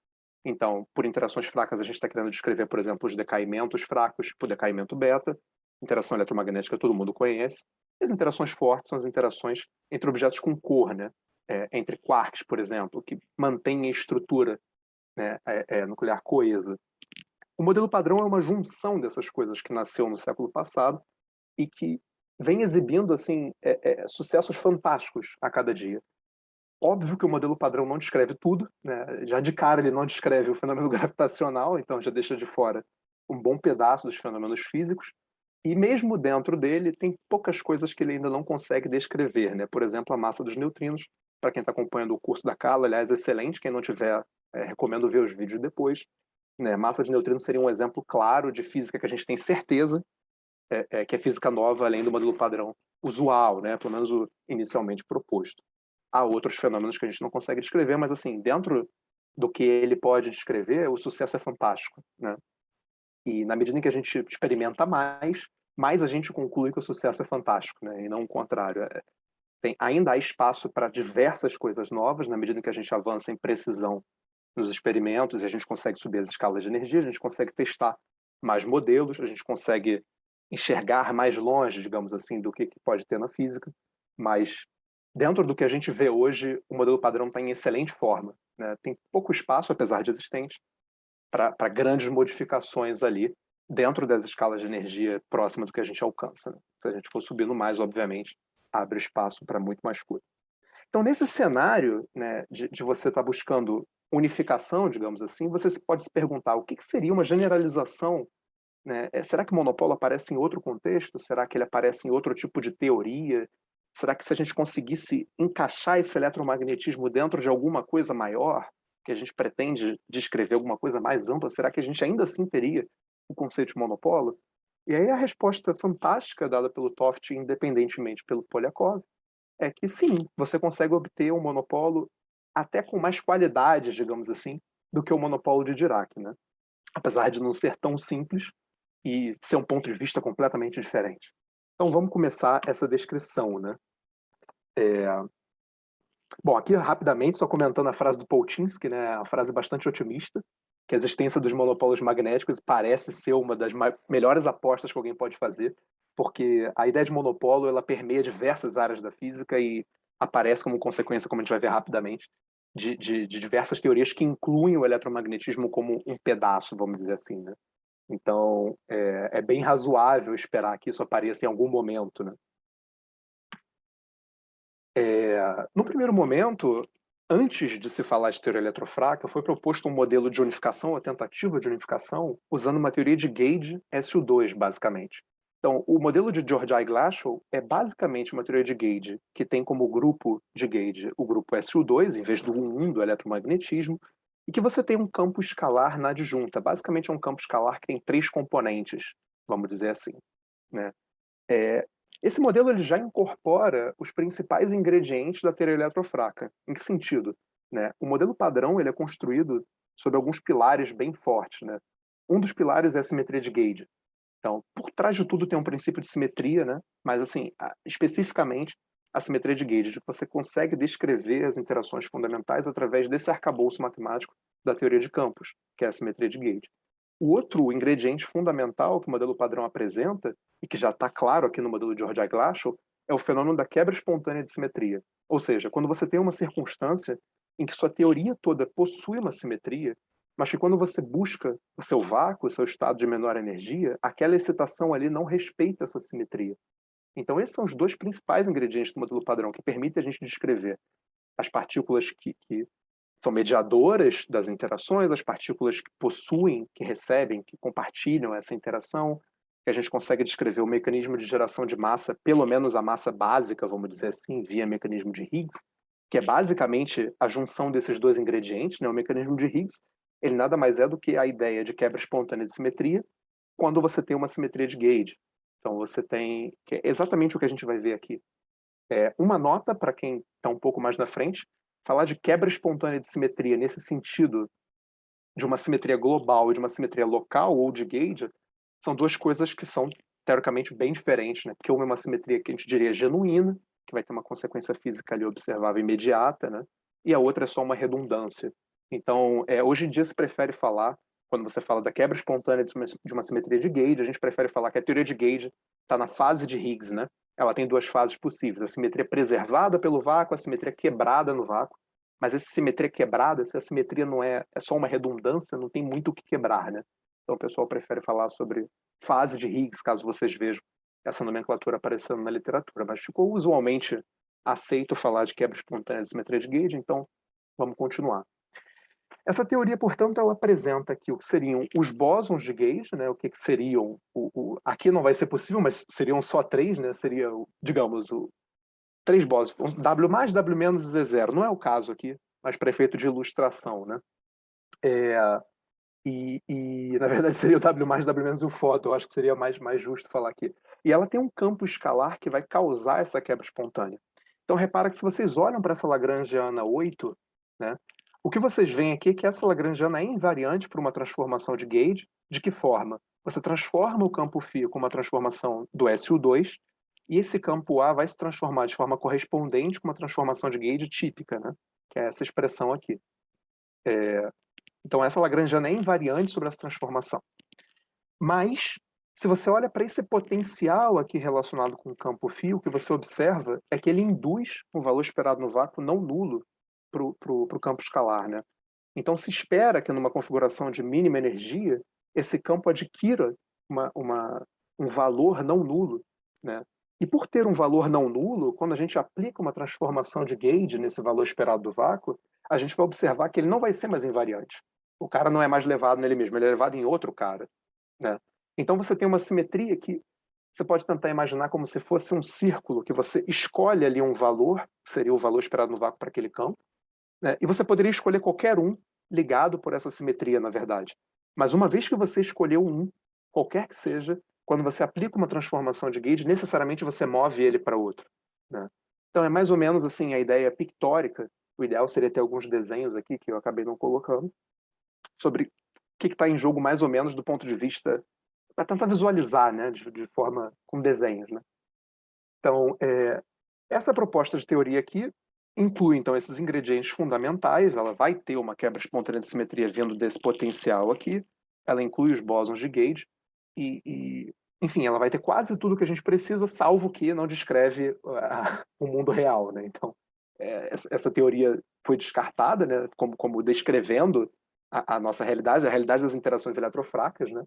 Então, por interações fracas, a gente está querendo descrever, por exemplo, os decaimentos fracos, tipo o decaimento beta, interação eletromagnética todo mundo conhece. E as interações fortes são as interações entre objetos com cor, né? Entre quarks, por exemplo, que mantêm a estrutura, né, nuclear coesa. O modelo padrão é uma junção dessas coisas que nasceu no século passado e que vem exibindo assim sucessos fantásticos a cada dia. Óbvio que o modelo padrão não descreve tudo, né? Já de cara ele não descreve o fenômeno gravitacional, então já deixa de fora um bom pedaço dos fenômenos físicos. E mesmo dentro dele tem poucas coisas que ele ainda não consegue descrever, né? Por exemplo, a massa dos neutrinos. Para quem está acompanhando o curso da Carla, aliás, excelente. Quem não tiver, recomendo ver os vídeos depois. Né? Massa de neutrinos seria um exemplo claro de física que a gente tem certeza que é física nova, além do modelo padrão, usual, né? Pelo menos o inicialmente proposto. Há outros fenômenos que a gente não consegue descrever, mas assim, dentro do que ele pode descrever, o sucesso é fantástico, né? E na medida em que a gente experimenta mais a gente conclui que o sucesso é fantástico, né? E não o contrário. Ainda há espaço para diversas coisas novas, na medida em que a gente avança em precisão nos experimentos, e a gente consegue subir as escalas de energia, a gente consegue testar mais modelos, a gente consegue enxergar mais longe, digamos assim, do que pode ter na física, mas dentro do que a gente vê hoje, o modelo padrão está em excelente forma, né? Tem pouco espaço, apesar de existente, para grandes modificações ali dentro das escalas de energia próxima do que a gente alcança, né? Se a gente for subindo mais, obviamente, abre espaço para muito mais coisa. Então, nesse cenário, né, de você estar buscando unificação, digamos assim, você pode se perguntar o que seria uma generalização, né? Será que o monopólio aparece em outro contexto? Será que ele aparece em outro tipo de teoria? Será que se a gente conseguisse encaixar esse eletromagnetismo dentro de alguma coisa maior, que a gente pretende descrever alguma coisa mais ampla, será que a gente ainda assim teria o conceito de monopólio? E aí a resposta fantástica dada pelo Toft, independentemente pelo Polyakov, é que sim, você consegue obter um monopólio até com mais qualidade, digamos assim, do que o monopólio de Dirac, né? Apesar de não ser tão simples e ser um ponto de vista completamente diferente. Então vamos começar essa descrição, né? Bom, aqui rapidamente, só comentando a frase do Polchinski, né? Uma frase bastante otimista, que a existência dos monopólios magnéticos parece ser uma das melhores apostas que alguém pode fazer, porque a ideia de monopólio ela permeia diversas áreas da física e aparece como consequência, como a gente vai ver rapidamente, de diversas teorias que incluem o eletromagnetismo como um pedaço, vamos dizer assim, né? Então, é bem razoável esperar que isso apareça em algum momento, né? No primeiro momento, antes de se falar de teoria eletrofraca, foi proposto um modelo de unificação, ou tentativa de unificação, usando uma teoria de gauge SU2, basicamente. Então, o modelo de George I. Glashow é basicamente uma teoria de gauge que tem como grupo de gauge o grupo SU2, em vez do 1 do eletromagnetismo, e que você tem um campo escalar na adjunta. Basicamente é um campo escalar que tem 3 componentes, vamos dizer assim, né? Esse modelo ele já incorpora os principais ingredientes da teoria eletrofraca. Em que sentido? Né? O modelo padrão ele é construído sobre alguns pilares bem fortes. Né? Um dos pilares é a simetria de gauge. Então, por trás de tudo tem um princípio de simetria, né? Mas assim, especificamente a simetria de gauge, de que você consegue descrever as interações fundamentais através desse arcabouço matemático da teoria de campos, que é a simetria de gauge. O outro ingrediente fundamental que o modelo padrão apresenta, e que já está claro aqui no modelo de George I. Glashow, é o fenômeno da quebra espontânea de simetria. Ou seja, quando você tem uma circunstância em que sua teoria toda possui uma simetria, mas que quando você busca o seu vácuo, o seu estado de menor energia, aquela excitação ali não respeita essa simetria. Então esses são os dois principais ingredientes do modelo padrão que permitem a gente descrever as partículas que são mediadoras das interações, as partículas que possuem, que recebem, que compartilham essa interação, que a gente consegue descrever o mecanismo de geração de massa, pelo menos a massa básica, vamos dizer assim, via mecanismo de Higgs, que é basicamente a junção desses dois ingredientes, né? O mecanismo de Higgs, ele nada mais é do que a ideia de quebra espontânea de simetria quando você tem uma simetria de gauge. Então você tem, que é exatamente o que a gente vai ver aqui. Uma nota para quem está um pouco mais na frente, falar de quebra espontânea de simetria nesse sentido de uma simetria global e de uma simetria local ou de gauge são duas coisas que são teoricamente bem diferentes, né? Porque uma é uma simetria que a gente diria genuína, que vai ter uma consequência física ali observável imediata, né? E a outra é só uma redundância. Então, hoje em dia se prefere falar, quando você fala da quebra espontânea de uma simetria de gauge, a gente prefere falar que a teoria de gauge está na fase de Higgs, né? Ela tem duas fases possíveis, a simetria preservada pelo vácuo, a simetria quebrada no vácuo. Mas essa simetria quebrada, se a simetria não é só uma redundância, não tem muito o que quebrar, né? Então o pessoal prefere falar sobre fase de Higgs, caso vocês vejam essa nomenclatura aparecendo na literatura, mas ficou usualmente aceito falar de quebra espontânea de simetria de gauge, então vamos continuar. Essa teoria, portanto, ela apresenta aqui o que seriam os bósons de gauge, né? O que seriam, aqui não vai ser possível, mas seriam só 3, né? Seria, digamos, 3 bósons, W mais, W menos e Z0. Não é o caso aqui, mas para efeito de ilustração, né? na verdade, seria o W mais W menos o fóton, eu acho que seria mais justo falar aqui. E ela tem um campo escalar que vai causar essa quebra espontânea. Então, repara que se vocês olham para essa Lagrangiana 8, né, o que vocês veem aqui é que essa Lagrangiana é invariante para uma transformação de Gauge. De que forma? Você transforma o campo φ com uma transformação do SU2, e esse campo A vai se transformar de forma correspondente com uma transformação de Gauge típica, né, que é essa expressão aqui. Então, essa Lagrangiana é invariante sobre essa transformação. Mas, se você olha para esse potencial aqui relacionado com o campo φ, o que você observa é que ele induz um valor esperado no vácuo não nulo para o campo escalar, né? Então, se espera que numa configuração de mínima energia, esse campo adquira um valor não nulo, né? E por ter um valor não nulo, quando a gente aplica uma transformação de Gauge nesse valor esperado do vácuo, a gente vai observar que ele não vai ser mais invariante. O cara não é mais levado nele mesmo, ele é levado em outro cara, né? Então você tem uma simetria que você pode tentar imaginar como se fosse um círculo, que você escolhe ali um valor, que seria o valor esperado no vácuo para aquele campo, né? E você poderia escolher qualquer um ligado por essa simetria, na verdade. Mas uma vez que você escolheu um, qualquer que seja, quando você aplica uma transformação de Gauge, necessariamente você move ele para outro, né? Então é mais ou menos assim a ideia pictórica. O ideal seria ter alguns desenhos aqui, que eu acabei não colocando, sobre o que está em jogo mais ou menos do ponto de vista, para tentar visualizar, né, de forma com desenhos, né? Então, essa proposta de teoria aqui inclui, então, esses ingredientes fundamentais. Ela vai ter uma quebra espontânea de simetria vindo desse potencial aqui. Ela inclui os bósons de Gauge enfim, ela vai ter quase tudo que a gente precisa, salvo que não descreve o mundo real, né? Então, essa teoria foi descartada, né, como descrevendo a nossa realidade, a realidade das interações eletrofracas, né?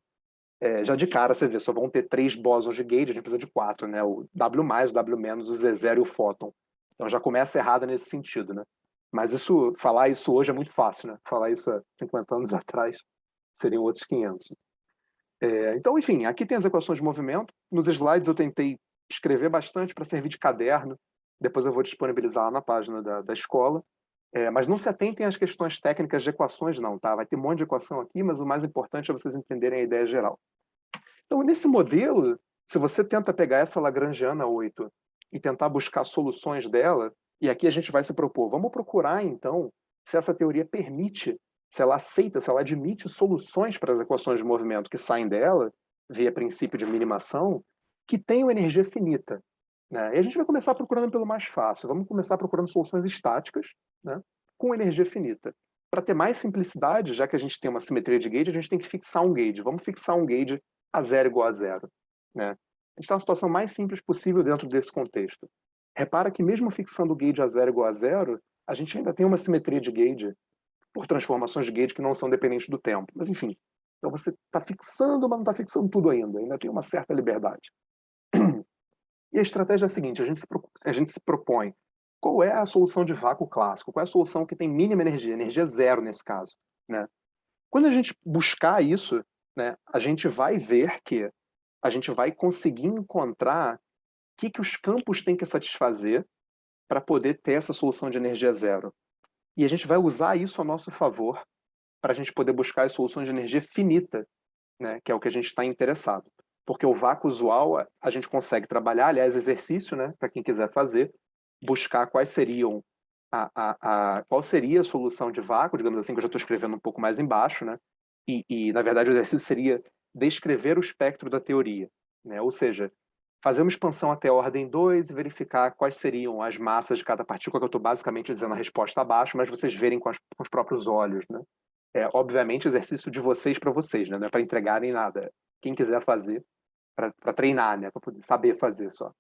Já de cara você vê, só vão ter 3 bósons de Gauge, a gente precisa de 4, né? O W+, o W-, o Z0 e o fóton. Então já começa errada nesse sentido, né? Mas falar isso hoje é muito fácil, né? Falar isso há 50 anos atrás seriam outros 500. Então, enfim, aqui tem as equações de movimento. Nos slides eu tentei escrever bastante para servir de caderno. Depois eu vou disponibilizar lá na página da escola. Mas não se atentem às questões técnicas de equações, não, tá? Vai ter um monte de equação aqui, mas o mais importante é vocês entenderem a ideia geral. Então, nesse modelo, se você tenta pegar essa Lagrangiana 8 e tentar buscar soluções dela, e aqui a gente vai se propor, vamos procurar, então, se essa teoria permite, se ela aceita, se ela admite soluções para as equações de movimento que saem dela, via princípio de minimação, que tenham energia finita, né? E a gente vai começar procurando pelo mais fácil. Vamos começar procurando soluções estáticas, né, com energia finita. Para ter mais simplicidade, já que a gente tem uma simetria de Gauge, a gente tem que fixar um Gauge. Vamos fixar um Gauge a 0 igual a 0, né? A gente está na situação mais simples possível dentro desse contexto. Repara que mesmo fixando o Gauge a 0 igual a 0, a gente ainda tem uma simetria de Gauge por transformações de Gauge que não são dependentes do tempo. Mas, enfim, então você está fixando, mas não está fixando tudo ainda tem uma certa liberdade. E a estratégia é a seguinte, a gente se propõe qual é a solução de vácuo clássico, qual é a solução que tem mínima energia zero nesse caso, né? Quando a gente buscar isso, né, a gente vai ver que a gente vai conseguir encontrar o que os campos têm que satisfazer para poder ter essa solução de energia zero. E a gente vai usar isso a nosso favor para a gente poder buscar as soluções de energia finita, né, que é o que a gente está interessado. Porque o vácuo usual a gente consegue trabalhar, aliás, exercício, né, para quem quiser fazer, buscar quais seriam qual seria a solução de vácuo, digamos assim, que eu já estou escrevendo um pouco mais embaixo, né? Na verdade, o exercício seria descrever o espectro da teoria, né? Ou seja, fazer uma expansão até a ordem 2 e verificar quais seriam as massas de cada partícula, que eu estou basicamente dizendo a resposta abaixo, mas vocês verem com os próprios olhos, né? Obviamente, exercício de vocês para vocês, né? Não é para entregarem nada. Quem quiser fazer, para treinar, né? Para poder saber fazer só.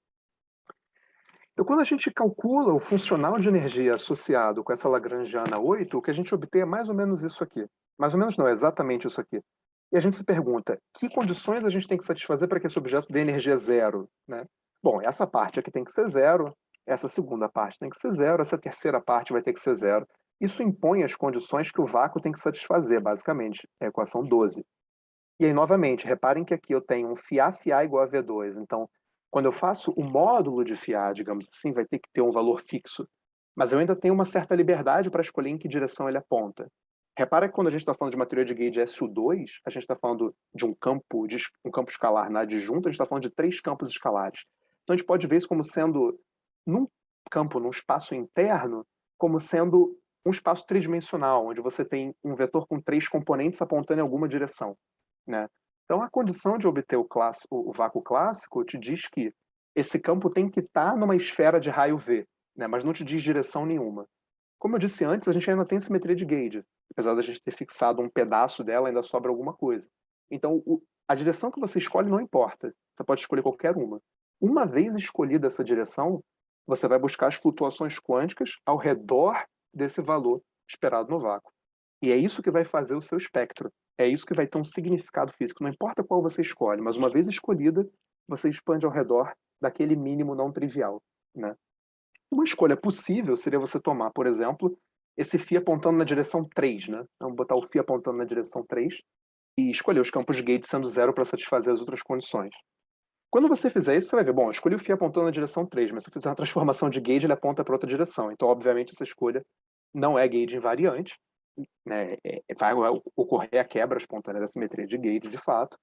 Então, quando a gente calcula o funcional de energia associado com essa Lagrangiana 8, o que a gente obtém é mais ou menos isso aqui. Mais ou menos não, é exatamente isso aqui. E a gente se pergunta, que condições a gente tem que satisfazer para que esse objeto dê energia zero, né? Bom, essa parte aqui tem que ser zero, essa segunda parte tem que ser zero, essa terceira parte vai ter que ser zero. Isso impõe as condições que o vácuo tem que satisfazer, basicamente. É a equação 12. E aí, novamente, reparem que aqui eu tenho um φA igual a V2. Então, quando eu faço o módulo de φA, digamos assim, vai ter que ter um valor fixo. Mas eu ainda tenho uma certa liberdade para escolher em que direção ele aponta. Repara que quando a gente está falando de uma teoria de gauge SU2, a gente está falando de um campo escalar na adjunta, a gente está falando de 3 campos escalares. Então a gente pode ver isso como sendo, num campo, num espaço interno, como sendo um espaço tridimensional, onde você tem um vetor com 3 componentes apontando em alguma direção, né? Então a condição de obter o vácuo clássico te diz que esse campo tem que estar numa esfera de raio V, né? Mas não te diz direção nenhuma. Como eu disse antes, a gente ainda tem simetria de gauge. Apesar da gente ter fixado um pedaço dela, ainda sobra alguma coisa. Então, a direção que você escolhe não importa. Você pode escolher qualquer uma. Uma vez escolhida essa direção, você vai buscar as flutuações quânticas ao redor desse valor esperado no vácuo. E é isso que vai fazer o seu espectro. É isso que vai ter um significado físico. Não importa qual você escolhe, mas uma vez escolhida, você expande ao redor daquele mínimo não trivial, né? Uma escolha possível seria você tomar, por exemplo, esse φ apontando na direção 3, né? Vamos botar o φ apontando na direção 3 e escolher os campos de gauge sendo zero para satisfazer as outras condições. Quando você fizer isso, você vai ver, bom, eu escolhi o φ apontando na direção 3, mas se eu fizer uma transformação de gauge, ele aponta para outra direção. Então, obviamente, essa escolha não é gauge invariante, né? Vai ocorrer a quebra espontânea da simetria de gauge, de fato.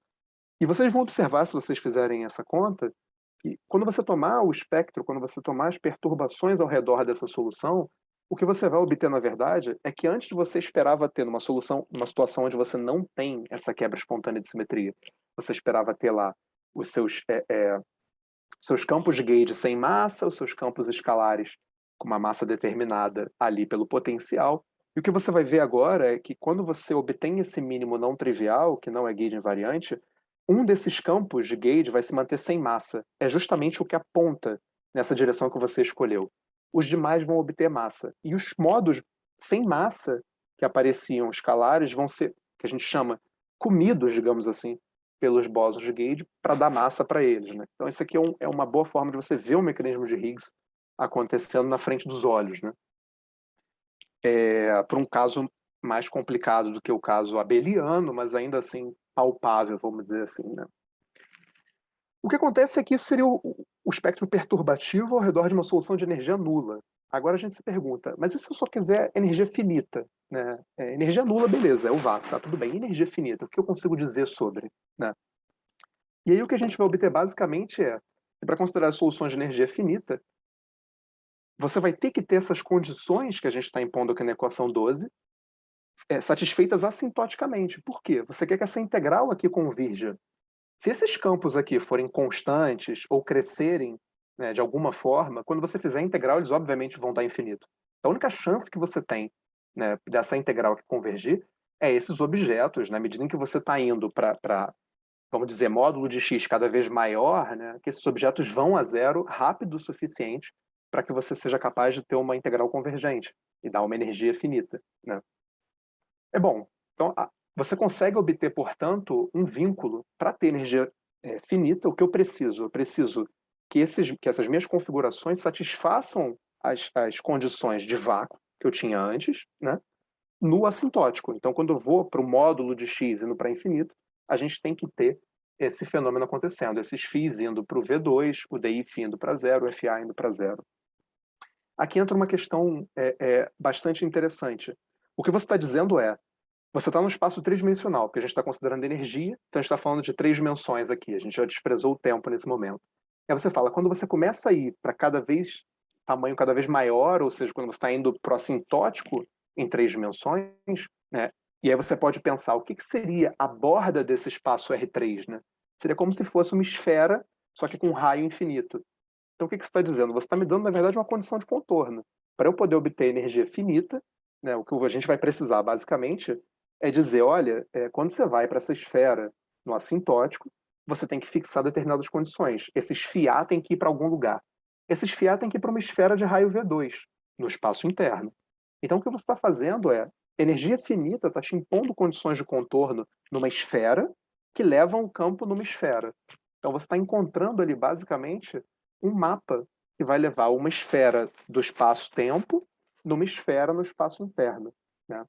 E vocês vão observar, se vocês fizerem essa conta, que quando você tomar o espectro, quando você tomar as perturbações ao redor dessa solução, o que você vai obter, na verdade, é que antes você esperava ter numa solução, numa situação onde você não tem essa quebra espontânea de simetria, você esperava ter lá os seus campos de gauge sem massa, os seus campos escalares com uma massa determinada ali pelo potencial. E o que você vai ver agora é que quando você obtém esse mínimo não trivial, que não é gauge invariante, um desses campos de gauge vai se manter sem massa. É justamente o que aponta nessa direção que você escolheu. Os demais vão obter massa. E os modos sem massa que apareciam escalares vão ser, que a gente chama, comidos, digamos assim, pelos bósons de gauge para dar massa para eles, né? Então, isso aqui é uma boa forma de você ver o mecanismo de Higgs acontecendo na frente dos olhos, né? Para um caso mais complicado do que o caso abeliano, mas ainda assim palpável, vamos dizer assim, né? O que acontece é que isso seria o espectro perturbativo ao redor de uma solução de energia nula. Agora a gente se pergunta, mas e se eu só quiser energia finita? Né? Energia nula, beleza, é o vácuo, tá tudo bem. E energia finita, o que eu consigo dizer sobre? Né? E aí o que a gente vai obter basicamente é, para considerar soluções de energia finita, você vai ter que ter essas condições que a gente está impondo aqui na equação 12, satisfeitas assintoticamente. Por quê? Você quer que essa integral aqui convirja. Se esses campos aqui forem constantes ou crescerem, né, de alguma forma, quando você fizer a integral, eles obviamente vão dar infinito. A única chance que você tem, né, dessa integral que convergir é esses objetos, na medida em que você está indo para, vamos dizer, módulo de x cada vez maior, né, que esses objetos vão a zero rápido o suficiente para que você seja capaz de ter uma integral convergente e dar uma energia finita, né? É bom. Então, você consegue obter, portanto, um vínculo para ter energia finita. O que eu preciso? Eu preciso que essas minhas configurações satisfaçam as condições de vácuo que eu tinha antes, né, no assintótico. Então, quando eu vou para o módulo de x indo para infinito, a gente tem que ter esse fenômeno acontecendo, esses φs indo para o V2, o DIF indo para zero, o FA indo para zero. Aqui entra uma questão bastante interessante. O que você está dizendo é, você está num espaço tridimensional, porque a gente está considerando energia, então a gente está falando de 3 dimensões aqui, a gente já desprezou o tempo nesse momento. Aí você fala, quando você começa a ir para tamanho cada vez maior, ou seja, quando você está indo para o assintótico em 3 dimensões, né? E aí você pode pensar, o que seria a borda desse espaço R3, né? Seria como se fosse uma esfera, só que com um raio infinito. Então o que você está dizendo? Você está me dando, na verdade, uma condição de contorno. Para eu poder obter energia finita, né, o que a gente vai precisar, basicamente, é dizer, olha, quando você vai para essa esfera no assintótico, você tem que fixar determinadas condições. Esses φ têm que ir para algum lugar. Esses φ têm que ir para uma esfera de raio V2, no espaço interno. Então, o que você está fazendo é, energia finita está te impondo condições de contorno numa esfera que levam o campo numa esfera. Então, você está encontrando ali, basicamente, um mapa que vai levar uma esfera do espaço-tempo numa esfera no espaço interno, né?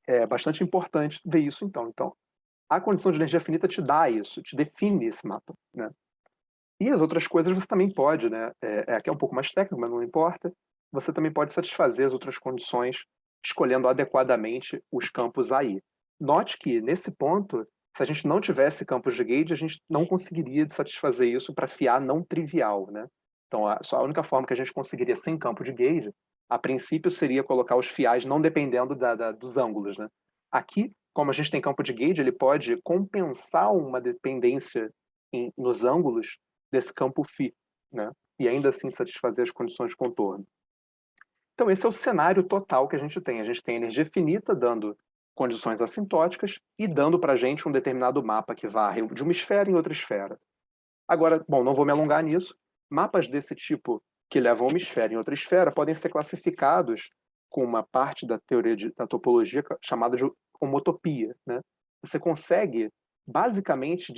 É bastante importante ver isso, então. Então, a condição de energia finita te dá isso, te define esse mapa, né? E as outras coisas você também pode, né? Aqui é um pouco mais técnico, mas não importa. Você também pode satisfazer as outras condições escolhendo adequadamente os campos aí. Note que, nesse ponto, se a gente não tivesse campos de gauge, a gente não conseguiria satisfazer isso para fiar não trivial, né? Então, só a única forma que a gente conseguiria sem campo de gauge, a princípio, seria colocar os fiais não dependendo dos ângulos, né? Aqui, como a gente tem campo de gauge, ele pode compensar uma dependência nos ângulos desse campo φ, né? E ainda assim satisfazer as condições de contorno. Então, esse é o cenário total que a gente tem. A gente tem energia finita dando condições assintóticas e dando para a gente um determinado mapa que varre de uma esfera em outra esfera. Agora, bom, não vou me alongar nisso. Mapas desse tipo que levam uma esfera em outra esfera podem ser classificados com uma parte da teoria da topologia chamada de homotopia, né? Você consegue, basicamente,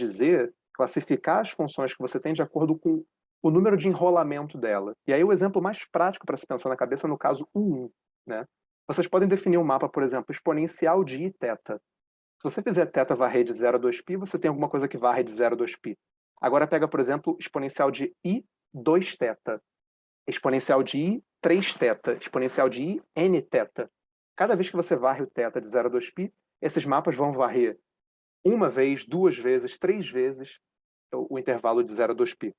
classificar as funções que você tem de acordo com o número de enrolamento dela. E aí o exemplo mais prático para se pensar na cabeça é no caso U1, né? Vocês podem definir um mapa, por exemplo, exponencial de I θ. Se você fizer θ varrer de 0 a 2π, você tem alguma coisa que varre de 0 a 2π. Agora pega, por exemplo, exponencial de I 2θ, exponencial de I 3θ, exponencial de I nθ. Cada vez que você varre o θ de 0 a 2π, esses mapas vão varrer uma vez, duas vezes, três vezes o intervalo de 0 a 2π.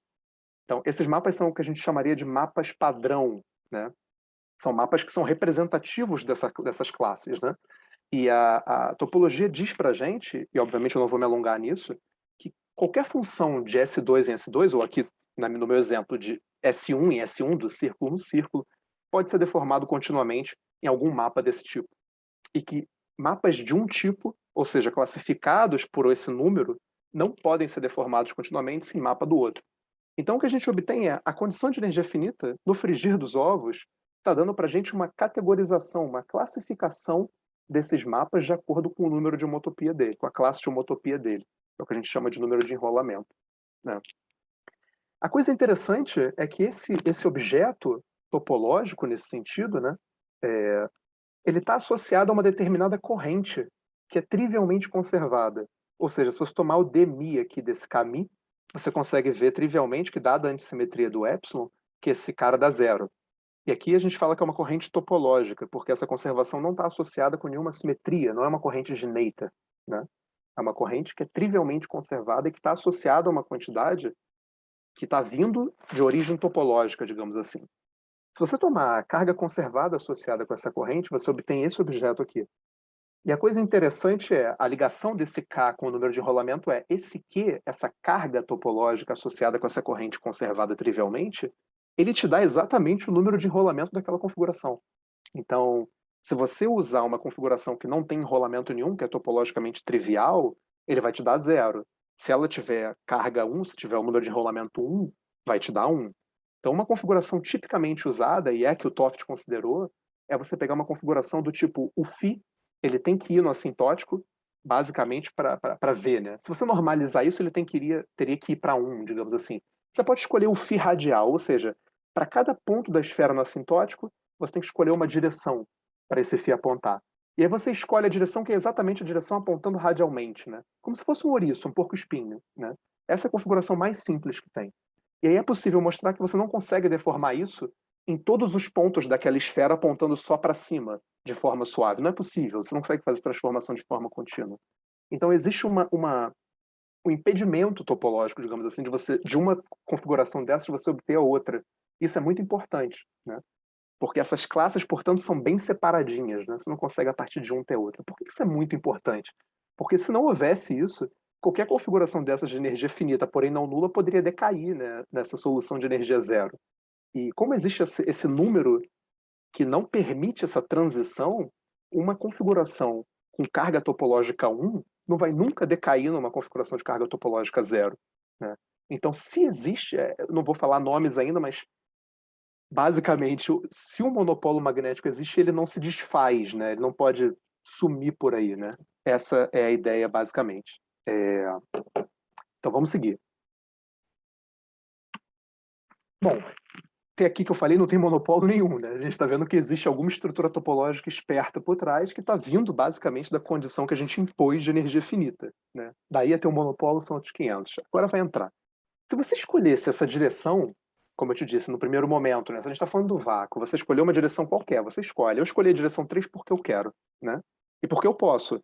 Então, esses mapas são o que a gente chamaria de mapas padrão, né? São mapas que são representativos dessas classes, né? E a topologia diz para a gente, e obviamente eu não vou me alongar nisso, que qualquer função de S2 em S2, ou aqui no meu exemplo de S1 em S1, do círculo no círculo, pode ser deformado continuamente em algum mapa desse tipo. E que mapas de um tipo, ou seja, classificados por esse número, não podem ser deformados continuamente sem mapa do outro. Então, o que a gente obtém é a condição de energia finita, no frigir dos ovos, está dando para a gente uma categorização, uma classificação desses mapas de acordo com o número de homotopia dele, com a classe de homotopia dele. É o que a gente chama de número de enrolamento, né? A coisa interessante é que esse objeto topológico, nesse sentido, né, ele está associado a uma determinada corrente que é trivialmente conservada. Ou seja, se você tomar o dmi aqui desse caminho, você consegue ver trivialmente que, dada a antissimetria do epsilon, que esse cara dá zero. E aqui a gente fala que é uma corrente topológica, porque essa conservação não está associada com nenhuma simetria, não é uma corrente gineita, né? É uma corrente que é trivialmente conservada e que está associada a uma quantidade que está vindo de origem topológica, digamos assim. Se você tomar a carga conservada associada com essa corrente, você obtém esse objeto aqui. E a coisa interessante é, a ligação desse K com o número de enrolamento é esse Q, essa carga topológica associada com essa corrente conservada trivialmente, ele te dá exatamente o número de enrolamento daquela configuração. Então, se você usar uma configuração que não tem enrolamento nenhum, que é topologicamente trivial, ele vai te dar zero. Se ela tiver carga 1, se tiver o número de enrolamento 1, vai te dar 1. Então, uma configuração tipicamente usada, e é que o Toft considerou, é você pegar uma configuração do tipo o φ, ele tem que ir no assintótico, basicamente para V, né? Se você normalizar isso, ele teria que ir para 1, digamos assim. Você pode escolher o φ radial, ou seja, para cada ponto da esfera no assintótico, você tem que escolher uma direção para esse φ apontar. E aí você escolhe a direção que é exatamente a direção apontando radialmente, né? Como se fosse um ouriço, um porco-espinho, né? Essa é a configuração mais simples que tem. E aí é possível mostrar que você não consegue deformar isso em todos os pontos daquela esfera apontando só para cima, de forma suave. Não é possível, você não consegue fazer transformação de forma contínua. Então existe um impedimento topológico, digamos assim, de uma configuração dessa de você obter a outra. Isso é muito importante, né? Porque essas classes, portanto, são bem separadinhas, né? Você não consegue a partir de um ter outra. Por que isso é muito importante? Porque se não houvesse isso, qualquer configuração dessas de energia finita, porém não nula, poderia decair, né, nessa solução de energia zero. E como existe esse número que não permite essa transição, uma configuração com carga topológica 1 não vai nunca decair numa configuração de carga topológica 0, né? Então, se existe, não vou falar nomes ainda, mas basicamente, se um monopolo magnético existe, ele não se desfaz, né? Ele não pode sumir por aí, né? Essa é a ideia, basicamente. Então, vamos seguir. Bom, até aqui que eu falei, não tem monopólio nenhum, né? A gente está vendo que existe alguma estrutura topológica esperta por trás que está vindo, basicamente, da condição que a gente impôs de energia finita, né? Daí a ter um monopólio são outros 500. Agora vai entrar. Se você escolhesse essa direção, como eu te disse, no primeiro momento, né? Se a gente está falando do vácuo, você escolheu uma direção qualquer, você escolhe. Eu escolhi a direção 3 porque eu quero, né? E porque eu posso.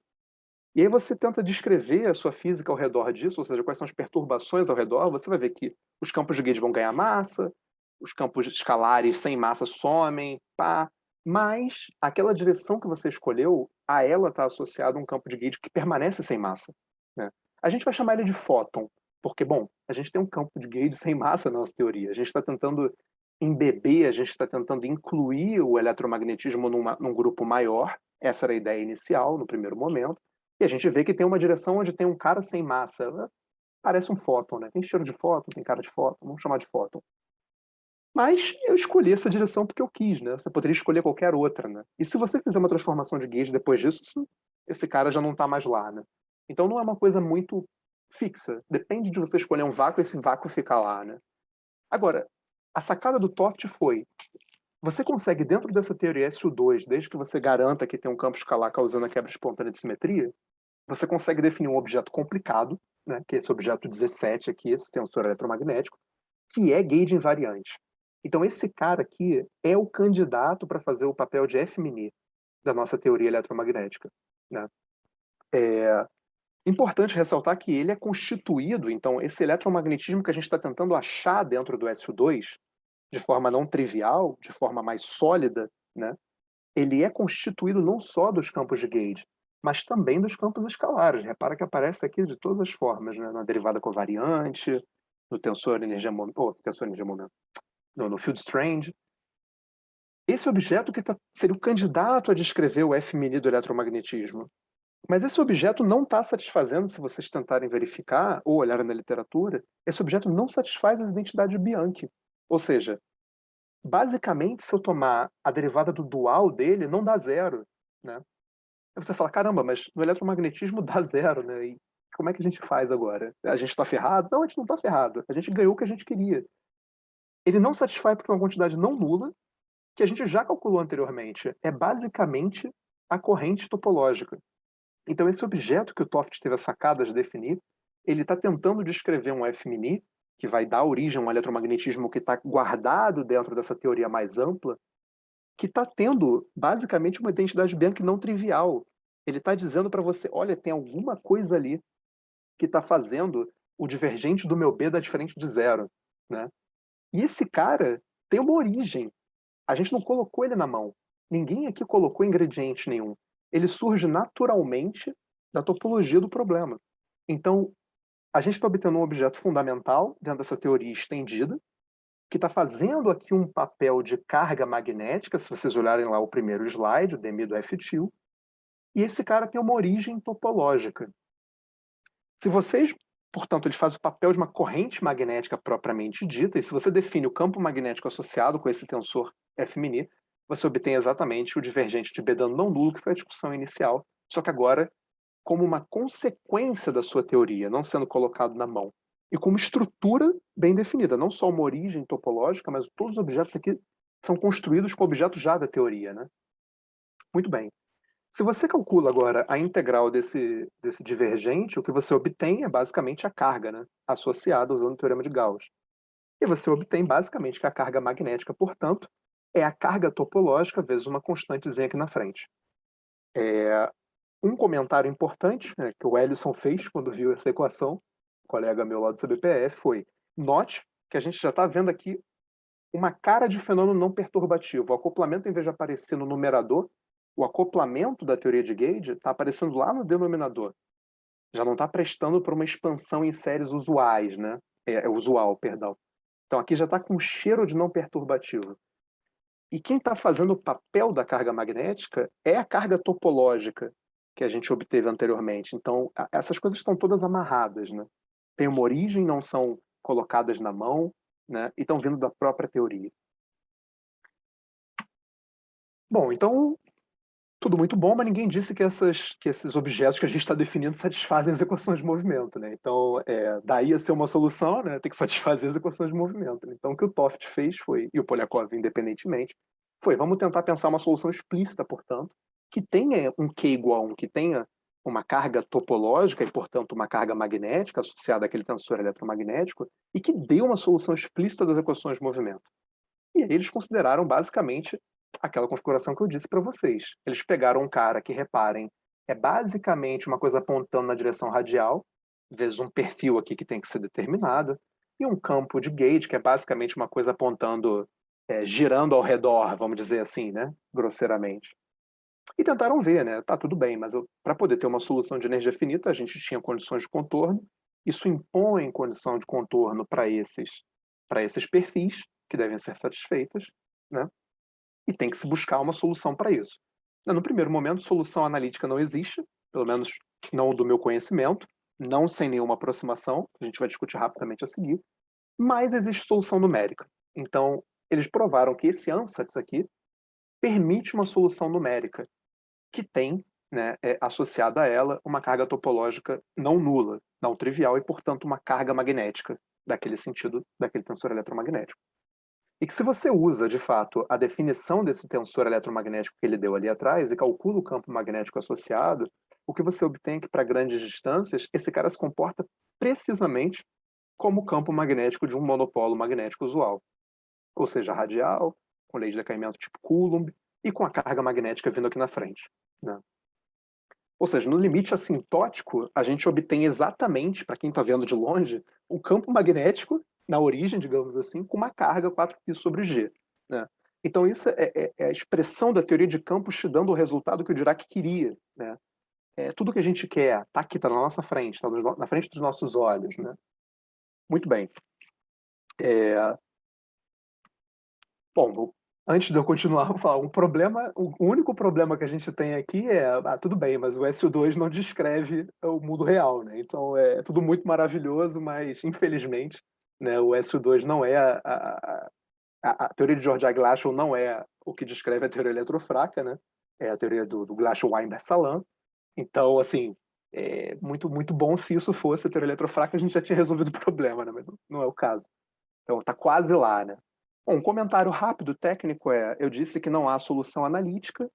E aí você tenta descrever a sua física ao redor disso, ou seja, quais são as perturbações ao redor, você vai ver que os campos de gauge vão ganhar massa, os campos escalares sem massa somem, pá. Mas aquela direção que você escolheu, a ela está associado um campo de gauge que permanece sem massa, né? A gente vai chamar ele de fóton, porque, bom, a gente tem um campo de gauge sem massa na nossa teoria. A gente está tentando embeber, a gente está tentando incluir o eletromagnetismo num grupo maior. Essa era a ideia inicial, no primeiro momento. E a gente vê que tem uma direção onde tem um cara sem massa. Parece um fóton, né? Tem cheiro de fóton, tem cara de fóton, vamos chamar de fóton. Mas eu escolhi essa direção porque eu quis, né? Você poderia escolher qualquer outra, né? E se você fizer uma transformação de gauge depois disso, esse cara já não está mais lá, né? Então não é uma coisa muito fixa. Depende de você escolher um vácuo, esse vácuo fica lá, né? Agora, a sacada do Toft foi: você consegue, dentro dessa teoria SU2, desde que você garanta que tem um campo escalar causando a quebra espontânea de simetria, você consegue definir um objeto complicado, né, que é esse objeto 17 aqui, esse tensor eletromagnético, que é gauge invariante. Então esse cara aqui é o candidato para fazer o papel de F-mini da nossa teoria eletromagnética, né? É importante ressaltar que ele é constituído, então esse eletromagnetismo que a gente está tentando achar dentro do SU2, de forma não trivial, de forma mais sólida, né? Ele é constituído não só dos campos de gauge, mas também dos campos escalares. Repara que aparece aqui de todas as formas, né? Na derivada covariante, no tensor energia-momento, no field strange. Esse objeto que seria o candidato a descrever o F-mini do eletromagnetismo. Mas esse objeto não está satisfazendo, se vocês tentarem verificar ou olharem na literatura, esse objeto não satisfaz as identidades de Bianchi. Ou seja, basicamente, se eu tomar a derivada do dual dele, não dá zero, né? Aí você fala, caramba, mas no eletromagnetismo dá zero, né? E como é que a gente faz agora? A gente está ferrado? Não, a gente não está ferrado. A gente ganhou o que a gente queria. Ele não satisfaz porque é uma quantidade não nula, que a gente já calculou anteriormente. É basicamente a corrente topológica. Então, esse objeto que o Toft teve a sacada de definir, ele está tentando descrever um F-mini, que vai dar origem a um eletromagnetismo que está guardado dentro dessa teoria mais ampla, que está tendo, basicamente, uma identidade Bianchi não trivial. Ele está dizendo para você, olha, tem alguma coisa ali que está fazendo o divergente do meu B dar diferente de zero, né? E esse cara tem uma origem. A gente não colocou ele na mão. Ninguém aqui colocou ingrediente nenhum. Ele surge naturalmente da topologia do problema. Então, a gente está obtendo um objeto fundamental dentro dessa teoria estendida, que está fazendo aqui um papel de carga magnética, se vocês olharem lá o primeiro slide, o dmi do F-til, e esse cara tem uma origem topológica. Se vocês, portanto, ele faz o papel de uma corrente magnética propriamente dita, e se você define o campo magnético associado com esse tensor F-mini, você obtém exatamente o divergente de B dano não nulo, que foi a discussão inicial, só que agora como uma consequência da sua teoria, não sendo colocado na mão. E com uma estrutura bem definida, não só uma origem topológica, mas todos os objetos aqui são construídos com objetos já da teoria, né? Muito bem. Se você calcula agora a integral desse divergente, o que você obtém é basicamente a carga, né, associada usando o teorema de Gauss. E você obtém basicamente que a carga magnética, portanto, é a carga topológica vezes uma constantezinha aqui na frente. Um comentário importante, né, que o Ellison fez quando viu essa equação, um colega meu lá do CBPF, foi: note que a gente já está vendo aqui uma cara de fenômeno não perturbativo. O acoplamento, em vez de aparecer no numerador, o acoplamento da teoria de Gauge está aparecendo lá no denominador. Já não está prestando para uma expansão em séries usuais, né? Usual, perdão. Então aqui já está com cheiro de não perturbativo. E quem está fazendo o papel da carga magnética é a carga topológica que a gente obteve anteriormente. Então essas coisas estão todas amarradas, né? Tem uma origem, não são colocadas na mão, né? E estão vindo da própria teoria. Bom, então tudo muito bom, mas ninguém disse que esses objetos que a gente está definindo satisfazem as equações de movimento, né? Então, daí a ser uma solução, né? Tem que satisfazer as equações de movimento. Então, o que o Toft fez foi, e o Polyakov independentemente, foi: vamos tentar pensar uma solução explícita, portanto, que tenha um Q igual a 1, que tenha uma carga topológica e, portanto, uma carga magnética associada àquele tensor eletromagnético e que dê uma solução explícita das equações de movimento. E aí eles consideraram basicamente aquela configuração que eu disse para vocês. Eles pegaram um cara que, reparem, é basicamente uma coisa apontando na direção radial, vezes um perfil aqui que tem que ser determinado, e um campo de gauge, que é basicamente uma coisa apontando, girando ao redor, vamos dizer assim, né, grosseiramente. E tentaram ver, né, tá tudo bem, mas para poder ter uma solução de energia finita, a gente tinha condições de contorno, isso impõe condição de contorno para esses perfis, que devem ser satisfeitas, né? E tem que se buscar uma solução para isso. No primeiro momento, solução analítica não existe, pelo menos não do meu conhecimento, não sem nenhuma aproximação, a gente vai discutir rapidamente a seguir, mas existe solução numérica. Então, eles provaram que esse ansatz aqui permite uma solução numérica que tem, né, associada a ela uma carga topológica não nula, não trivial e, portanto, uma carga magnética, daquele sentido, daquele tensor eletromagnético. E que se você usa, de fato, a definição desse tensor eletromagnético que ele deu ali atrás e calcula o campo magnético associado, o que você obtém é que, para grandes distâncias, esse cara se comporta precisamente como o campo magnético de um monopolo magnético usual. Ou seja, radial, com lei de decaimento tipo Coulomb, e com a carga magnética vindo aqui na frente, né? Ou seja, no limite assintótico, a gente obtém exatamente, para quem está vendo de longe, um campo magnético na origem, digamos assim, com uma carga 4π sobre G, né? Então isso é a expressão da teoria de campos te dando o resultado que o Dirac queria, né? Tudo que a gente quer está aqui, está na nossa frente, está na frente dos nossos olhos, né? Muito bem. Bom, antes de eu continuar, vou falar, o único problema que a gente tem aqui tudo bem, mas o SO2 não descreve o mundo real, né? Então é tudo muito maravilhoso, mas infelizmente, né, o SO2 não é a teoria de George Glashow não é o que descreve a teoria eletrofraca, né? É a teoria do Glashow-Weinberg-Salam. Então, assim, é muito bom se isso fosse a teoria eletrofraca, a gente já tinha resolvido o problema, né? Mas não é o caso. Então, tá quase lá, né? Bom, um comentário rápido técnico eu disse que não há solução analítica,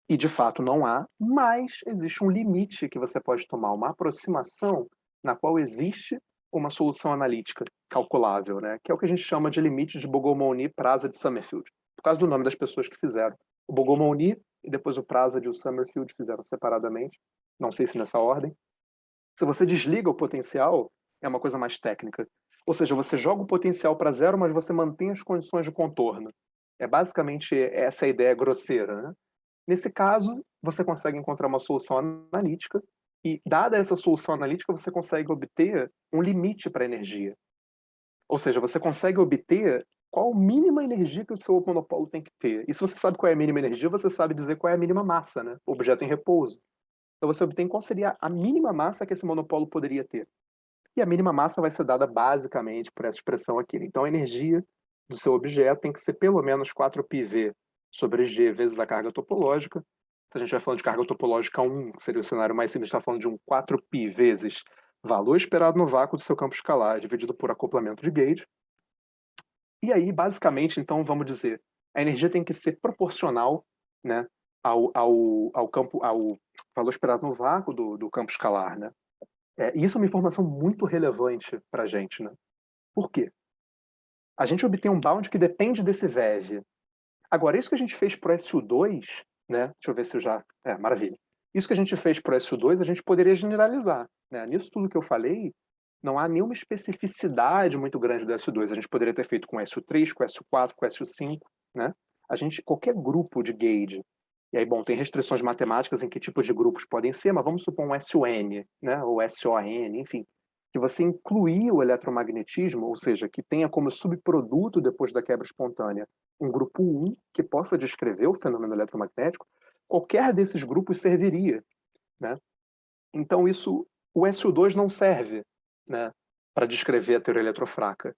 e de fato não há, mas existe um limite que você pode tomar, uma aproximação na qual existe uma solução analítica calculável, né? Que é o que a gente chama de limite de Bogomolny-Prasad de Summerfield, por causa do nome das pessoas que fizeram. O Bogomolny e depois o Prasad e o Summerfield fizeram separadamente, não sei se nessa ordem. Se você desliga o potencial, é uma coisa mais técnica. Ou seja, você joga o potencial para zero, mas você mantém as condições de contorno. É basicamente essa a ideia grosseira, né? Nesse caso, você consegue encontrar uma solução analítica e, dada essa solução analítica, você consegue obter um limite para a energia. Ou seja, você consegue obter qual a mínima energia que o seu monopólio tem que ter. E se você sabe qual é a mínima energia, você sabe dizer qual é a mínima massa, né? O objeto em repouso. Então você obtém qual seria a mínima massa que esse monopólio poderia ter. E a mínima massa vai ser dada basicamente por essa expressão aqui. Então a energia do seu objeto tem que ser pelo menos 4πv sobre G vezes a carga topológica. Se a gente vai falando de carga topológica 1, que seria o cenário mais simples, está falando de um 4π vezes valor esperado no vácuo do seu campo escalar, dividido por acoplamento de gauge. E aí, basicamente, então, vamos dizer, a energia tem que ser proporcional, né, ao campo, ao valor esperado no vácuo do campo escalar, né? E isso é uma informação muito relevante para a gente, né? Por quê? A gente obtém um bound que depende desse VEV. Agora, isso que a gente fez para o SU2, né? Deixa eu ver se eu já... maravilha. Isso que a gente fez para o SU2, a gente poderia generalizar, né? Nisso tudo que eu falei, não há nenhuma especificidade muito grande do SU2. A gente poderia ter feito com SU3, com SU4, com SU5, né? Qualquer grupo de gauge, e aí, bom, tem restrições matemáticas em que tipos de grupos podem ser, mas vamos supor um SUN, né? Ou SON, enfim, que você incluir o eletromagnetismo, ou seja, que tenha como subproduto, depois da quebra espontânea, um grupo 1 que possa descrever o fenômeno eletromagnético, qualquer desses grupos serviria, né? Então o SU2 não serve, né, para descrever a teoria eletrofraca,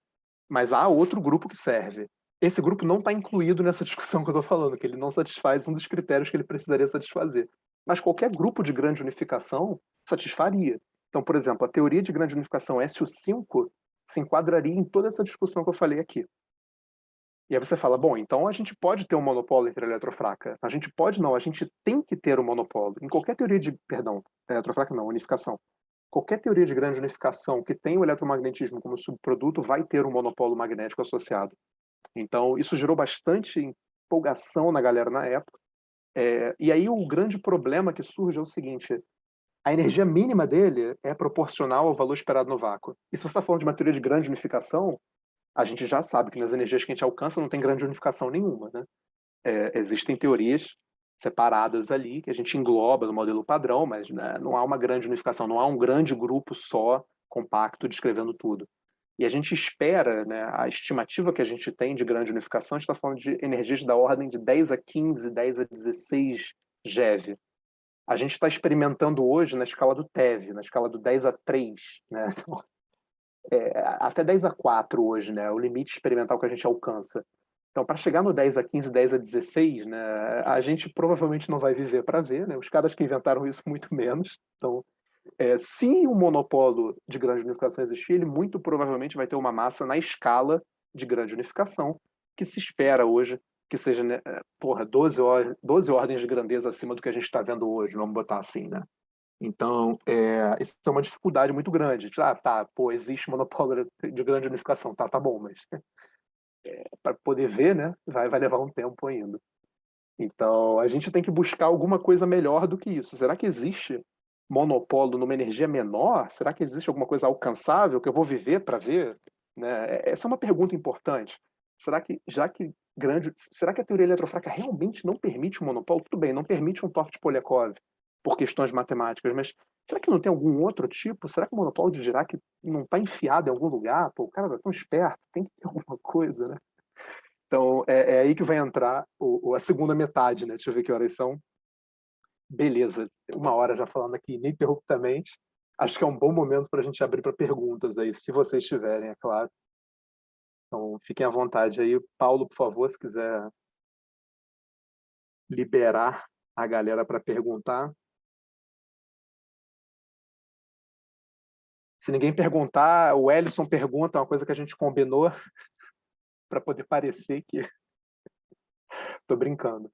mas há outro grupo que serve. Esse grupo não está incluído nessa discussão que eu estou falando, que ele não satisfaz um dos critérios que ele precisaria satisfazer. Mas qualquer grupo de grande unificação satisfaria. Então, por exemplo, a teoria de grande unificação SU5 se enquadraria em toda essa discussão que eu falei aqui. E aí você fala, bom, então a gente pode ter um monopólio entre a eletrofraca. A gente pode não, a gente tem que ter um monopólio. Em qualquer teoria de, perdão, eletrofraca não, unificação. Qualquer teoria de grande unificação que tenha o eletromagnetismo como subproduto vai ter um monopólio magnético associado. Então, isso gerou bastante empolgação na galera na época. E aí o grande problema que surge é o seguinte: a energia mínima dele é proporcional ao valor esperado no vácuo. E se você está falando de uma teoria de grande unificação, a gente já sabe que nas energias que a gente alcança não tem grande unificação nenhuma, né? Existem teorias separadas ali que a gente engloba no modelo padrão, mas, né, não há uma grande unificação, não há um grande grupo só compacto descrevendo tudo. E a gente espera, né, a estimativa que a gente tem de grande unificação, a gente está falando de energias da ordem de 10 a 15, 10 a 16 GeV. A gente está experimentando hoje na escala do TeV, na escala do 10 a 3, né? Então, até 10 a 4 hoje, né? O limite experimental que a gente alcança. Então, para chegar no 10 a 15, 10 a 16, né, a gente provavelmente não vai viver para ver, né? Os caras que inventaram isso, muito menos. Então, se o monopólio de grande unificação existir, ele muito provavelmente vai ter uma massa na escala de grande unificação, que se espera hoje que seja, né, 12 ordens de grandeza acima do que a gente está vendo hoje, vamos botar assim, né? Então, isso é uma dificuldade muito grande. Existe monopólio de grande unificação, tá bom, mas para poder ver, né, vai levar um tempo ainda. Então, a gente tem que buscar alguma coisa melhor do que isso. Será que existe monopólio numa energia menor? Será que existe alguma coisa alcançável que eu vou viver para ver? Né? Essa é uma pergunta importante. Será que a teoria eletrofraca realmente não permite um monopólio? Tudo bem, não permite um Toft-Polyakov por questões matemáticas, mas será que não tem algum outro tipo? Será que o monopólio de Dirac não está enfiado em algum lugar? Pô, o cara é tão esperto, tem que ter alguma coisa, né? Então, é aí que vai entrar a segunda metade, né? Deixa eu ver que horas são. Beleza, 1 hora já falando aqui ininterruptamente. Acho que é um bom momento para a gente abrir para perguntas aí, se vocês tiverem, é claro. Então, fiquem à vontade aí. Paulo, por favor, se quiser liberar a galera para perguntar. Se ninguém perguntar, o Ellison pergunta, uma coisa que a gente combinou para poder parecer que... Tô brincando.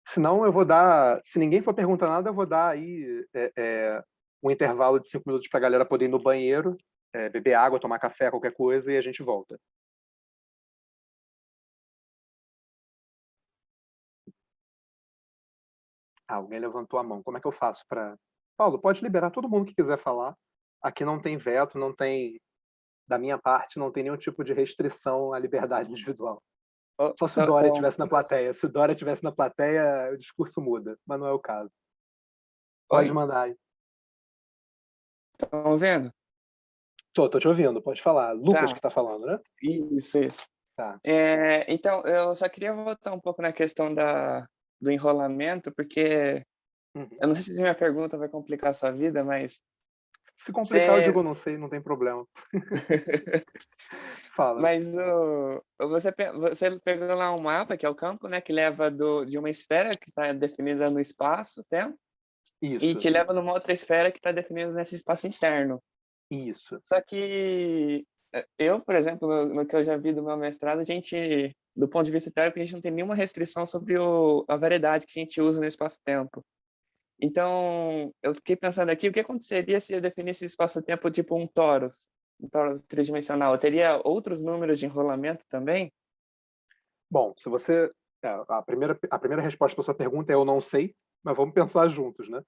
Senão eu vou dar... Se ninguém for perguntar nada, eu vou dar aí um intervalo de 5 minutos para a galera poder ir no banheiro, beber água, tomar café, qualquer coisa, e a gente volta. Alguém levantou a mão. Como é que eu faço para... Paulo, pode liberar todo mundo que quiser falar. Aqui não tem veto, não tem... Da minha parte, não tem nenhum tipo de restrição à liberdade individual. Só se o Dória estivesse na plateia. Se o Dória estivesse na plateia, o discurso muda, mas não é o caso. Pode Oi, mandar aí. estão ouvindo? Tô te ouvindo, pode falar. Lucas Tá, que está falando, né? isso. Tá. Então, eu só queria voltar um pouco na questão do enrolamento, porque Uhum. eu não sei se minha pergunta vai complicar a sua vida, mas Se complicar, eu você, digo não sei, não tem problema. Fala. mas você pegou lá um mapa, que é o campo, né, que leva de uma esfera que está definida no espaço-tempo, e Isso, te leva numa outra esfera que está definida nesse espaço interno. isso. Só que eu, por exemplo, no que eu já vi do meu mestrado, a gente, do ponto de vista teórico, a gente não tem nenhuma restrição sobre a variedade que a gente usa no espaço-tempo. Então, eu fiquei pensando aqui, o que aconteceria se eu definisse espaço-tempo tipo um torus tridimensional? Eu teria outros números de enrolamento também? Bom, se você... a primeira resposta para sua pergunta é eu não sei, mas vamos pensar juntos, né?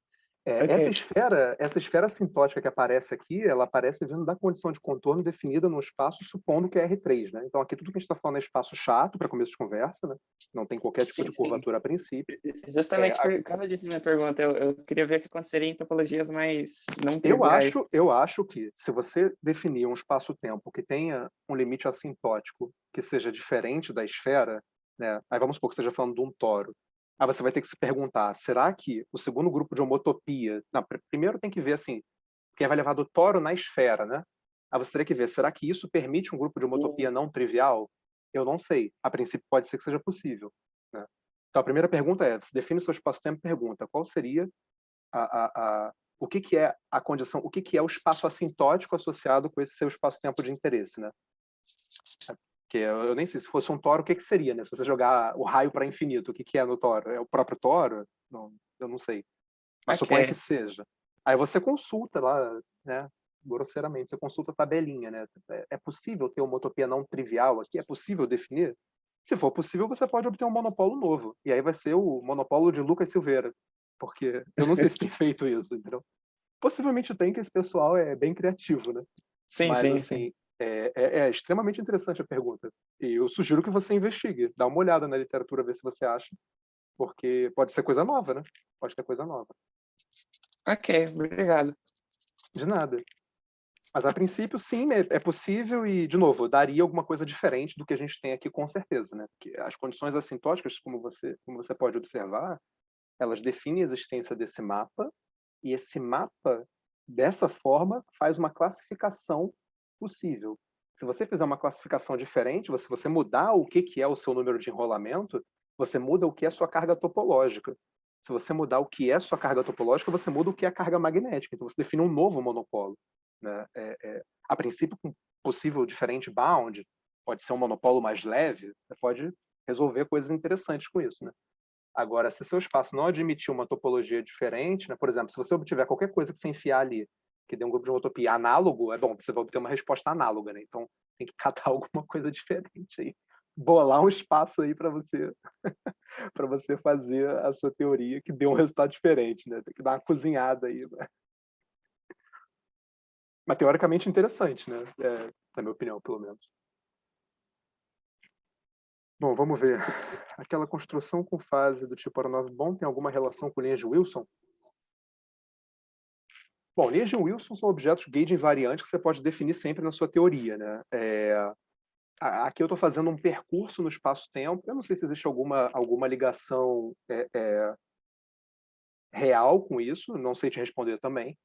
Essa Ok. esfera assintótica que aparece aqui, ela aparece vindo da condição de contorno definida no espaço, supondo que é R3, né? Então, aqui tudo que a gente está falando é espaço chato, para começo de conversa, né? Não tem qualquer tipo Sim, de sim. curvatura a princípio. Justamente por causa disso, minha pergunta, eu queria ver o que aconteceria em topologias mais não Eu triviais. acho, eu acho que se você definir um espaço-tempo que tenha um limite assintótico que seja diferente da esfera, né? Aí vamos supor que você esteja falando de um toro. Aí você vai ter que se perguntar, será que o segundo grupo de homotopia... Não, primeiro tem que ver assim, quem vai levar do toro na esfera, né? Aí você teria que ver, será que isso permite um grupo de homotopia não trivial? Eu não sei. A princípio pode ser que seja possível, né? Então a primeira pergunta é, você define o seu espaço-tempo e pergunta, qual seria o que é a condição, o que é o espaço assintótico associado com esse seu espaço-tempo de interesse, né? Porque eu nem sei, se fosse um toro, o que seria, né? Se você jogar o raio para infinito, o que é no toro? É o próprio toro? Não, eu não sei. Mas suponha que Ok. seja. Aí você consulta lá, né? Grosseiramente, você consulta a tabelinha, né? É possível ter uma utopia não trivial aqui? É possível definir? Se for possível, você pode obter um monopólio novo. E aí vai ser o monopólio de Lucas Silveira. Porque eu não sei se tem feito isso, entendeu? Possivelmente tem, que esse pessoal é bem criativo, né? Sim, Mas, sim, sim. assim, é extremamente interessante a pergunta. E eu sugiro que você investigue. Dá uma olhada na literatura, ver se você acha. Porque pode ser coisa nova, né? Pode ter coisa nova. Ok, obrigado. De nada. Mas, a princípio, sim, é possível e, de novo, daria alguma coisa diferente do que a gente tem aqui, com certeza, né? Porque as condições assintóticas, como você pode observar, elas definem a existência desse mapa, e esse mapa, dessa forma, faz uma classificação possível. Se você fizer uma classificação diferente, se você mudar o que é o seu número de enrolamento, você muda o que é a sua carga topológica. Se você mudar o que é a sua carga topológica, você muda o que é a carga magnética. Então, você define um novo monopolo, né? A princípio, com possível diferente bound, pode ser um monopolo mais leve, você pode resolver coisas interessantes com isso, né? Agora, se seu espaço não admitir uma topologia diferente, né? Por exemplo, se você obtiver qualquer coisa que você enfiar ali, que dê um grupo de homotopia análogo, é bom, você vai obter uma resposta análoga, né? Então, tem que catar alguma coisa diferente aí. Bolar um espaço aí para você para você fazer a sua teoria que dê um resultado diferente, né? Tem que dar uma cozinhada aí, né? Mas teoricamente interessante, né? Na minha opinião, pelo menos. Bom, vamos ver. Aquela construção com fase do tipo Aronoff-Bohm tem alguma relação com linhas de Wilson? Bom, linhas de Wilson são objetos gauge invariantes que você pode definir sempre na sua teoria, né? Aqui eu estou fazendo um percurso no espaço-tempo. Eu não sei se existe alguma ligação real com isso, não sei te responder também.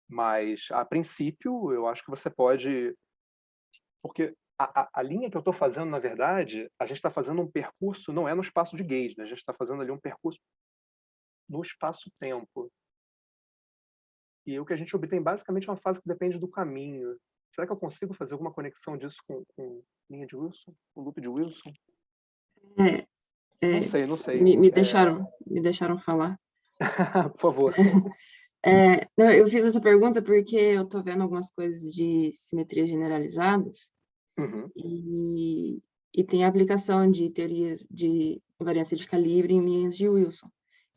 Mas, a princípio, eu acho que você pode... Porque a linha que eu estou fazendo, na verdade, a gente está fazendo um percurso, não é no espaço de gauge, né? A gente está fazendo ali um percurso no espaço-tempo. E o que a gente obtém basicamente é uma fase que depende do caminho. Será que eu consigo fazer alguma conexão disso com linha de Wilson? Com loop de Wilson? É, Não é, sei, não sei. me deixaram falar. Por favor. Não, eu fiz essa pergunta porque eu estou vendo algumas coisas de simetrias generalizadas Uhum. e tem a aplicação de teorias de invariância de calibre em linhas de Wilson.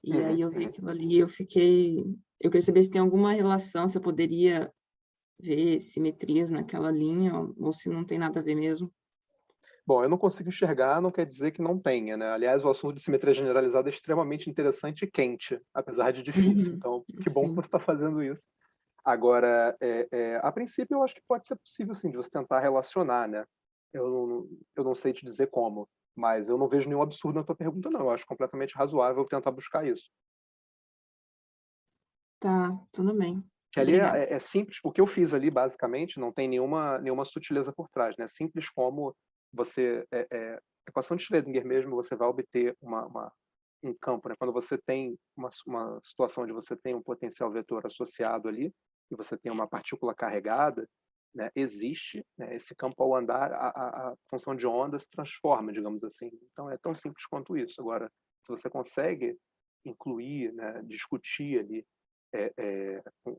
E aí eu vi aquilo ali e eu queria saber se tem alguma relação, se eu poderia ver simetrias naquela linha ou se não tem nada a ver mesmo. Bom, eu não consigo enxergar, não quer dizer que não tenha, né? Aliás, o assunto de simetria generalizada é extremamente interessante e quente, apesar de difícil. Então, que bom que Sim. você está fazendo isso. Agora, a princípio, eu acho que pode ser possível, sim, de você tentar relacionar, né? Eu não sei te dizer como, mas eu não vejo nenhum absurdo na tua pergunta, não. Eu acho completamente razoável tentar buscar isso. Tá, tudo bem. Que ali Obrigada. é simples. O que eu fiz ali, basicamente, não tem nenhuma sutileza por trás, né? Simples como você... equação de Schrödinger mesmo, você vai obter um campo, né? Quando você tem uma situação onde você tem um potencial vetor associado ali, e você tem uma partícula carregada, né? Existe, né? Esse campo, ao andar, a função de onda se transforma, digamos assim. Então, é tão simples quanto isso. Agora, se você consegue incluir, né? Discutir ali,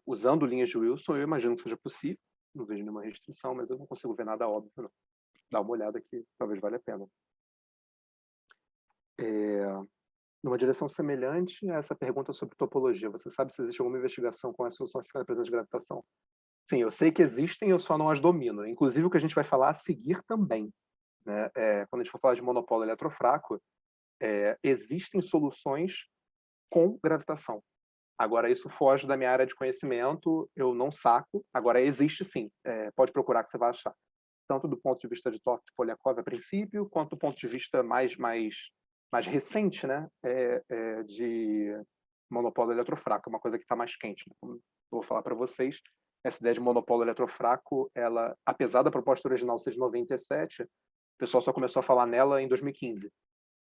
usando linhas de Wilson, eu imagino que seja possível. Não vejo nenhuma restrição, mas eu não consigo ver nada óbvio, não. Dá uma olhada que talvez valha a pena. Numa direção semelhante a essa pergunta sobre topologia, você sabe se existe alguma investigação com as soluções de presença de gravitação? Sim, eu sei que existem, eu só não as domino. Inclusive, o que a gente vai falar a seguir também, né? Quando a gente for falar de monopólio eletrofraco, existem soluções com gravitação. Agora, isso foge da minha área de conhecimento, eu não saco. Agora, existe sim, pode procurar que você vai achar. Tanto do ponto de vista de Toft e Polyakov a princípio, quanto do ponto de vista mais recente, né? De monopólio eletrofraco, uma coisa que está mais quente, né? Como eu vou falar para vocês, essa ideia de monopólio eletrofraco, ela, apesar da proposta original ser de 97, o pessoal só começou a falar nela em 2015.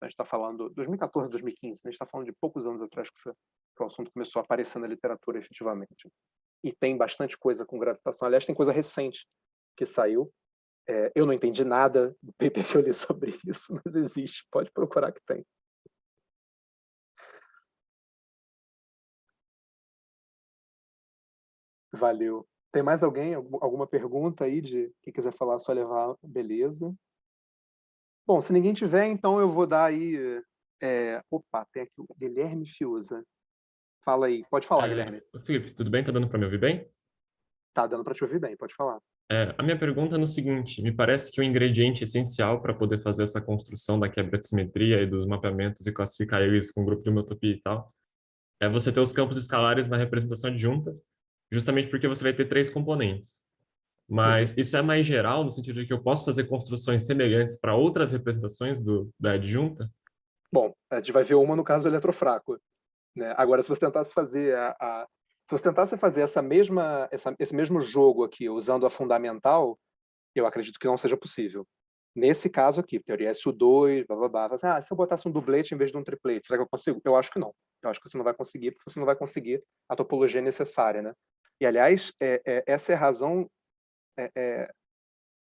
A gente está falando 2014, 2015, a gente está falando de poucos anos atrás que o assunto começou a aparecer na literatura efetivamente. E tem bastante coisa com gravitação. Aliás, tem coisa recente que saiu, Eu não entendi nada do paper que eu li sobre isso, mas existe. Pode procurar que tem. Valeu. Tem mais alguém? Alguma pergunta aí de quem quiser falar, só levar, beleza. Bom, se ninguém tiver, então eu vou dar aí. Opa, tem aqui o Guilherme Fiuza. Fala aí. Pode falar, Guilherme. Felipe, tudo bem? Tá dando para me ouvir bem? Tá dando para te ouvir bem, pode falar. A minha pergunta é no seguinte: me parece que o ingrediente essencial para poder fazer essa construção da quebra de simetria e dos mapeamentos e classificar eles com um grupo de homotopia e tal, é você ter os campos escalares na representação adjunta, justamente porque você vai ter três componentes. Mas isso é mais geral, no sentido de que eu posso fazer construções semelhantes para outras representações da adjunta? Bom, a gente vai ver uma no caso do eletrofraco, né? Agora, se você tentasse fazer se você tentasse fazer esse mesmo jogo aqui usando a fundamental, eu acredito que não seja possível. Nesse caso aqui, teoria SU2, blá blá blá, assim, se eu botasse um dublete em vez de um triplete, será que eu consigo? Eu acho que não. Eu acho que você não vai conseguir, porque você não vai conseguir a topologia necessária, né? E, aliás, essa é a razão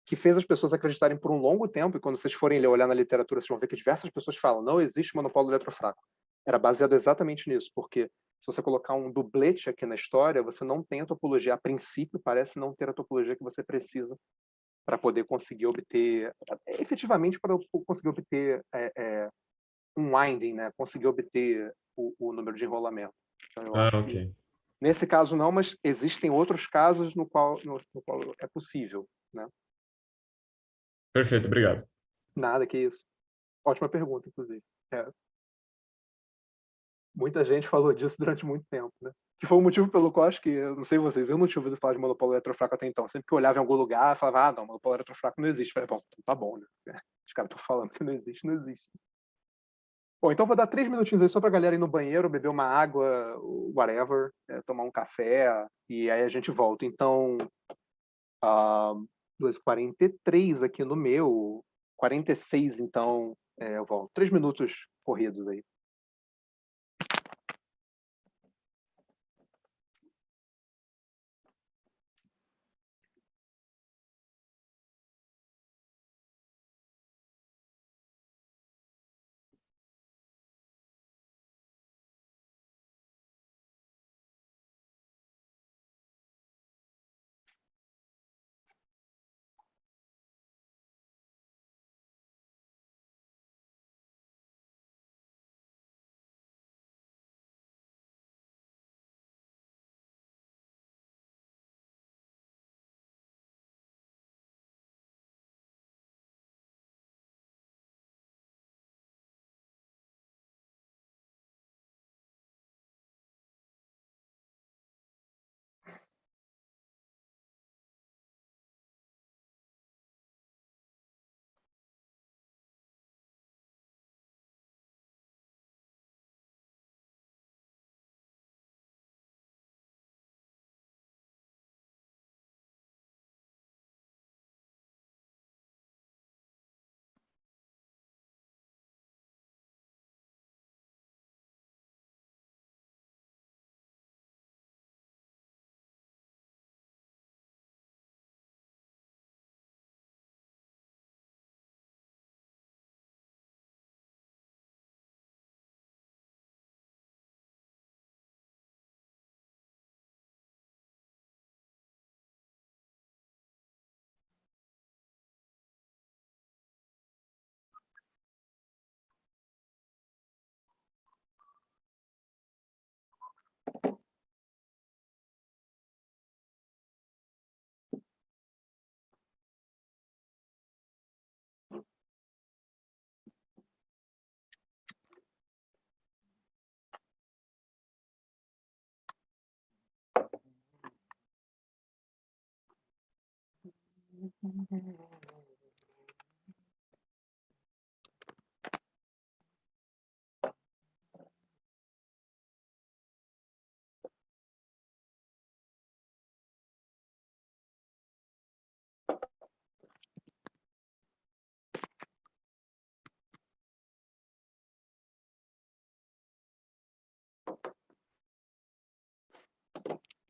que fez as pessoas acreditarem por um longo tempo, e quando vocês forem olhar na literatura, vocês vão ver que diversas pessoas falam, não existe monopólio eletrofraco. Era baseado exatamente nisso, porque se você colocar um dublete aqui na história, você não tem a topologia, a princípio parece não ter a topologia que você precisa para poder conseguir obter, efetivamente para conseguir obter um winding, né? Conseguir obter o número de enrolamento. Então, eu acho que Ok. nesse caso não, mas existem outros casos no qual é possível, né? Perfeito, obrigado. Nada, que isso. Ótima pergunta, inclusive. Muita gente falou disso durante muito tempo, né? Que foi o motivo pelo qual acho que, eu não sei vocês, eu não tinha ouvido falar de monopólio eletrofraco até então. Sempre que eu olhava em algum lugar, eu falava, não, monopólio eletrofraco não existe. Eu falei, bom, tá bom, né? Os caras estão falando que não existe, não existe. Bom, então vou dar 3 minutinhos aí só pra galera ir no banheiro, beber uma água, whatever, tomar um café, e aí a gente volta. Então, 2h43 aqui no meu, 46, então, eu volto. 3 minutos corridos aí.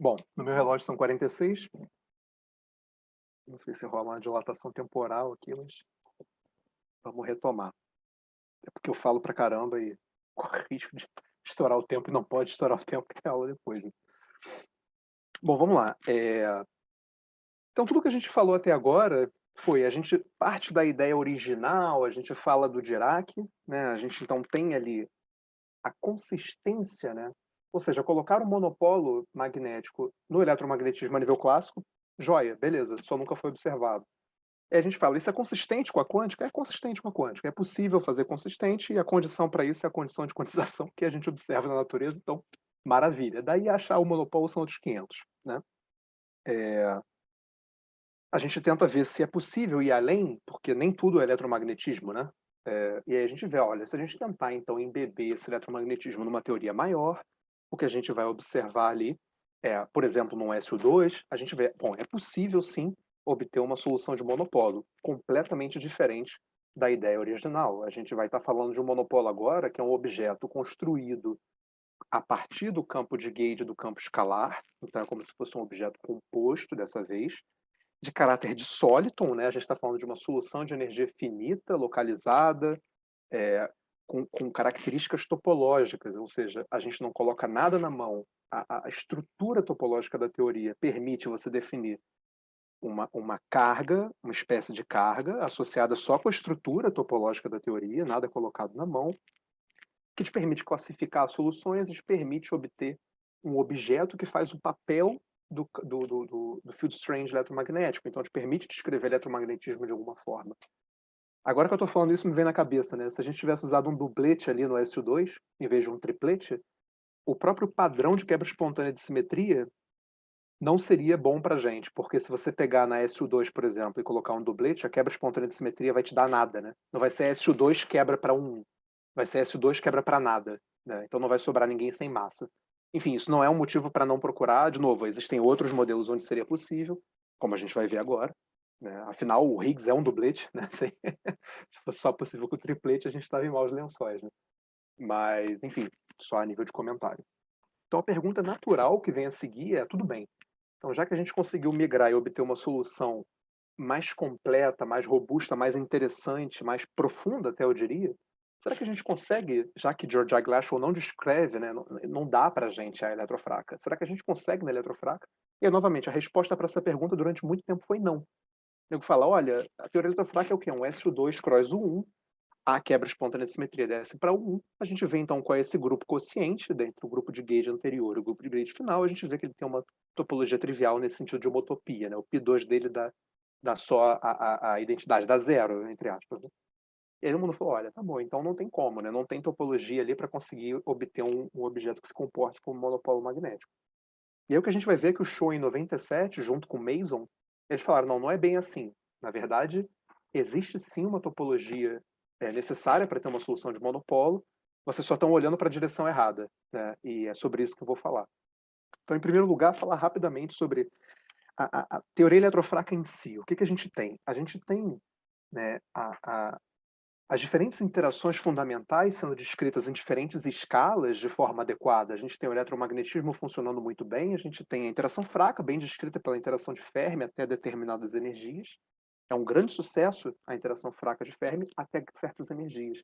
Bom, no meu relógio são 46. Não sei se rola uma dilatação temporal aqui, mas vamos retomar. É porque eu falo pra caramba e corre risco de estourar o tempo e não pode estourar o tempo que tem aula depois, né? Bom, vamos lá. Então, tudo que a gente falou até agora a gente parte da ideia original, a gente fala do Dirac, né? A gente então tem ali a consistência, né? Ou seja, colocar um monopolo magnético no eletromagnetismo a nível clássico, joia, beleza, só nunca foi observado. E a gente fala, isso é consistente com a quântica? É consistente com a quântica. É possível fazer consistente e a condição para isso é a condição de quantização que a gente observa na natureza, então, maravilha. Daí achar o monopolo são outros 500, né? A gente tenta ver se é possível ir além, porque nem tudo é eletromagnetismo, né? E aí a gente vê, olha, se a gente tentar, então, embeber esse eletromagnetismo numa teoria maior, o que a gente vai observar ali por exemplo, no SU2, a gente vê, bom, é possível, sim, obter uma solução de monopolo completamente diferente da ideia original. A gente vai estar falando de um monopolo agora, que é um objeto construído a partir do campo de Gauge do campo escalar, então é como se fosse um objeto composto dessa vez, de caráter de Soliton, né? A gente está falando de uma solução de energia finita, localizada, com características topológicas, ou seja, a gente não coloca nada na mão. A estrutura topológica da teoria permite você definir uma carga, uma espécie de carga, associada só com a estrutura topológica da teoria, nada colocado na mão, que te permite classificar as soluções e te permite obter um objeto que faz o papel do field strange eletromagnético. Então, te permite descrever eletromagnetismo de alguma forma. Agora que eu estou falando isso, me vem na cabeça, né? Se a gente tivesse usado um duplete ali no SU2, em vez de um triplete, o próprio padrão de quebra espontânea de simetria não seria bom para a gente, porque se você pegar na SU2, por exemplo, e colocar um duplete, a quebra espontânea de simetria vai te dar nada, né? Não vai ser SU2 quebra para 1, vai ser SU2 quebra para nada, né? Então não vai sobrar ninguém sem massa. Enfim, isso não é um motivo para não procurar. De novo, existem outros modelos onde seria possível, como a gente vai ver agora, né? Afinal, o Higgs é um duplete, né? Se fosse só possível com o triplete, a gente estava em maus lençóis, né? Mas, enfim, só a nível de comentário. Então a pergunta natural que vem a seguir é, tudo bem, então já que a gente conseguiu migrar e obter uma solução mais completa, mais robusta, mais interessante, mais profunda até eu diria, será que a gente consegue, já que George Glashow não descreve, né, não dá para a gente a eletrofraca, será que a gente consegue na eletrofraca? E, novamente, a resposta para essa pergunta durante muito tempo foi não. O nego fala, olha, a teoria eletrofraca é o quê? Um SU2 cross U1, a quebra espontânea de simetria desce para U1, a gente vê então qual é esse grupo quociente dentro do grupo de Gauge anterior e o grupo de Gauge final, a gente vê que ele tem uma topologia trivial nesse sentido de homotopia, né? O P2 dele dá só a identidade, dá zero, entre aspas. Né? E aí todo mundo falou, olha, tá bom, então não tem como, né? Não tem topologia ali para conseguir obter um objeto que se comporte como um monopolo magnético. E aí o que a gente vai ver é que o Shou, em 97, junto com o Mason, eles falaram, não é bem assim. Na verdade, existe sim uma topologia necessária para ter uma solução de monopolo, vocês só estão olhando para a direção errada, né? E é sobre isso que eu vou falar. Então, em primeiro lugar, falar rapidamente sobre a teoria eletrofraca em si. O que a gente tem? A gente tem, né, as diferentes interações fundamentais sendo descritas em diferentes escalas de forma adequada. A gente tem o eletromagnetismo funcionando muito bem, a gente tem a interação fraca, bem descrita pela interação de Fermi até determinadas energias. É um grande sucesso a interação fraca de Fermi até certas energias.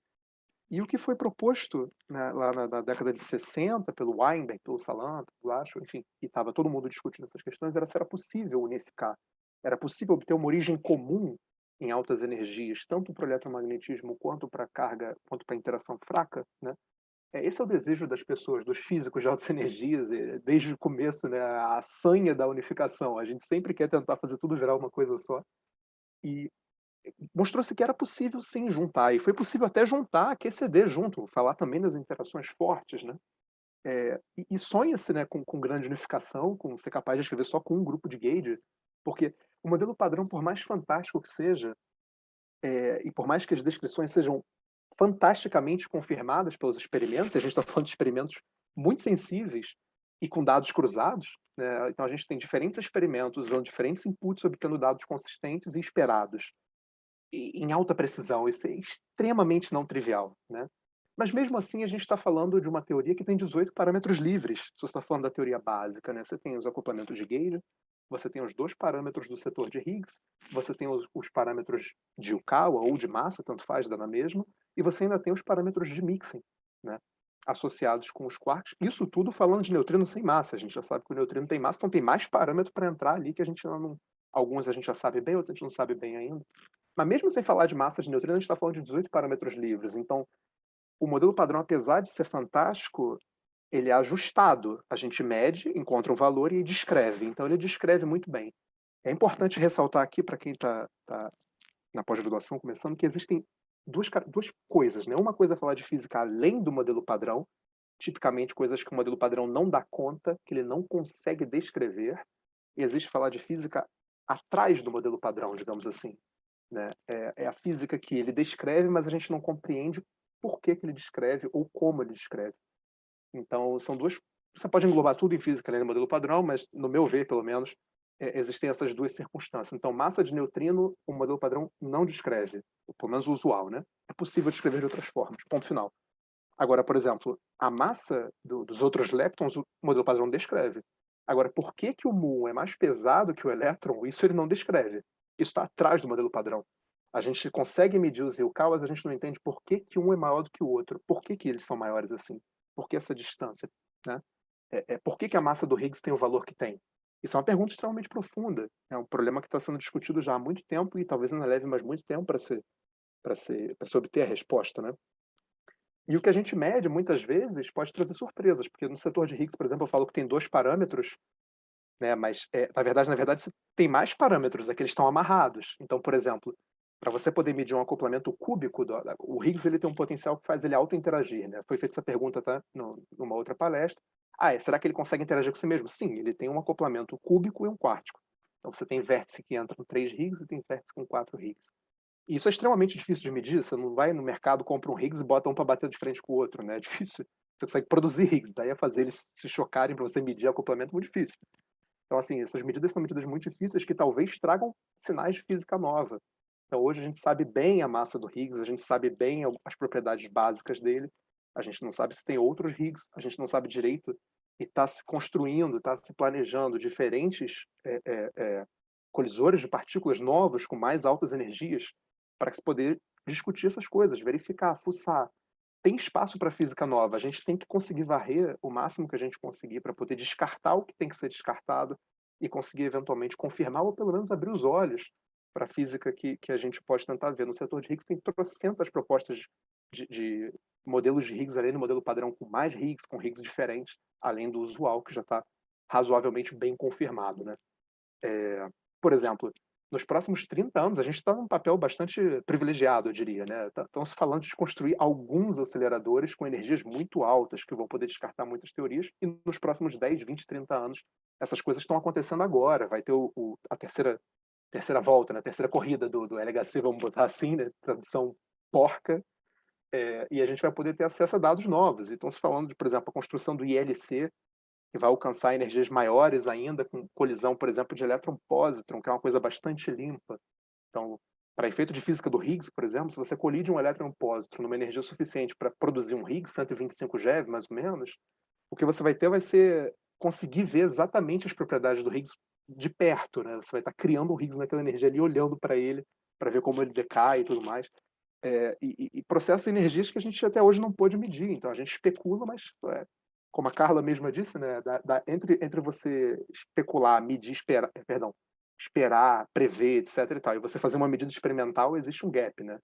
E o que foi proposto, né, lá na década de 60 pelo Weinberg, pelo Salant, pelo Glashow, enfim, e estava todo mundo discutindo essas questões, era se era possível unificar, era possível obter uma origem comum em altas energias, tanto para o eletromagnetismo quanto para a carga, quanto para a interação fraca, né? Esse é o desejo das pessoas, dos físicos de altas energias, desde o começo, né, a sanha da unificação. A gente sempre quer tentar fazer tudo virar uma coisa só. E mostrou-se que era possível sim juntar, e foi possível até juntar a QCD junto, falar também das interações fortes, né? E sonha-se, né, com grande unificação, com ser capaz de escrever só com um grupo de Gauge, porque o modelo padrão, por mais fantástico que seja, e por mais que as descrições sejam fantasticamente confirmadas pelos experimentos, e a gente está falando de experimentos muito sensíveis e com dados cruzados, né? Então a gente tem diferentes experimentos usando diferentes inputs, obtendo dados consistentes e esperados em alta precisão. Isso é extremamente não trivial, né? Mas mesmo assim a gente está falando de uma teoria que tem 18 parâmetros livres. Se você está falando da teoria básica, né? Você tem os acoplamentos de Gauge, você tem os dois parâmetros do setor de Higgs, você tem os parâmetros de Yukawa ou de massa, tanto faz, dá na mesma, e você ainda tem os parâmetros de mixing, né, associados com os quarks. Isso tudo falando de neutrino sem massa. A gente já sabe que o neutrino tem massa, então tem mais parâmetro para entrar ali que a gente não... Alguns a gente já sabe bem, outros a gente não sabe bem ainda. Mas mesmo sem falar de massa de neutrino, a gente está falando de 18 parâmetros livres. Então, o modelo padrão, apesar de ser fantástico, ele é ajustado. A gente mede, encontra um valor e descreve. Então, ele descreve muito bem. É importante ressaltar aqui, para quem está na pós-graduação começando, que existem duas coisas, né? Uma coisa é falar de física além do modelo padrão, tipicamente coisas que o modelo padrão não dá conta, que ele não consegue descrever. E existe falar de física atrás do modelo padrão, digamos assim, né? É a física que ele descreve, mas a gente não compreende por que ele descreve ou como ele descreve. Então, são duas... Você pode englobar tudo em física, né, no modelo padrão, mas, no meu ver, pelo menos, existem essas duas circunstâncias. Então, massa de neutrino, o modelo padrão não descreve, pelo menos o usual, né? É possível descrever de outras formas, ponto final. Agora, por exemplo, a massa dos outros leptons, o modelo padrão descreve. Agora, por que o muon é mais pesado que o elétron, isso ele não descreve. Isso está atrás do modelo padrão. A gente consegue medir os Yukawas, a gente não entende por que um é maior do que o outro. Por que eles são maiores assim? Por que essa distância? Né? Por que a massa do Higgs tem o valor que tem? Isso é uma pergunta extremamente profunda. É um problema que está sendo discutido já há muito tempo e talvez ainda leve mais muito tempo para se obter a resposta, né? E o que a gente mede, muitas vezes, pode trazer surpresas, porque no setor de Higgs, por exemplo, eu falo que tem 2 parâmetros, né? Mas, na verdade, tem mais parâmetros, é que eles estão amarrados. Então, por exemplo, para você poder medir um acoplamento cúbico, o Higgs ele tem um potencial que faz ele auto-interagir, né? Foi feita essa pergunta, tá? Numa outra palestra. Será que ele consegue interagir com si mesmo? Sim, ele tem um acoplamento cúbico e um quártico. Então você tem vértice que entra com 3 Higgs e tem vértice com 4 Higgs. E isso é extremamente difícil de medir. Você não vai no mercado, compra um Higgs e bota um para bater de frente com o outro, né? É difícil. Você consegue produzir Higgs, daí a fazer eles se chocarem para você medir acoplamento é muito difícil. Então, assim, essas medidas são medidas muito difíceis que talvez tragam sinais de física nova. Então, hoje a gente sabe bem a massa do Higgs, a gente sabe bem as propriedades básicas dele, a gente não sabe se tem outros Higgs, a gente não sabe direito, e está se construindo, está se planejando diferentes colisores de partículas novos com mais altas energias para se poder discutir essas coisas, verificar, fuçar. Tem espaço para física nova, a gente tem que conseguir varrer o máximo que a gente conseguir para poder descartar o que tem que ser descartado e conseguir eventualmente confirmar ou pelo menos abrir os olhos para a física que a gente pode tentar ver. No setor de Higgs tem trocentas propostas de modelos de Higgs além do modelo padrão com mais Higgs, com Higgs diferentes, além do usual que já está razoavelmente bem confirmado, né? Por exemplo, nos próximos 30 anos, a gente está num papel bastante privilegiado, eu diria, né? Estão se falando de construir alguns aceleradores com energias muito altas, que vão poder descartar muitas teorias, e nos próximos 10, 20, 30 anos, essas coisas estão acontecendo agora. Vai ter a terceira volta, né? A terceira corrida do LHC, vamos botar assim, né? Tradução porca, e a gente vai poder ter acesso a dados novos. E estão se falando de, por exemplo, a construção do ILC, que vai alcançar energias maiores ainda, com colisão, por exemplo, de elétron-pósitron, que é uma coisa bastante limpa. Então, para efeito de física do Higgs, por exemplo, se você colide um elétron-pósitron numa energia suficiente para produzir um Higgs, 125 GeV, mais ou menos, o que você vai ter vai ser conseguir ver exatamente as propriedades do Higgs de perto, né? Você vai estar criando um Higgs naquela energia ali, olhando para ele, para ver como ele decai e tudo mais. E processa energias que a gente até hoje não pôde medir. Então, a gente especula, mas... como a Carla mesma disse, né, entre você especular, medir, esperar, prever, etc. e tal, e você fazer uma medida experimental, existe um gap, né?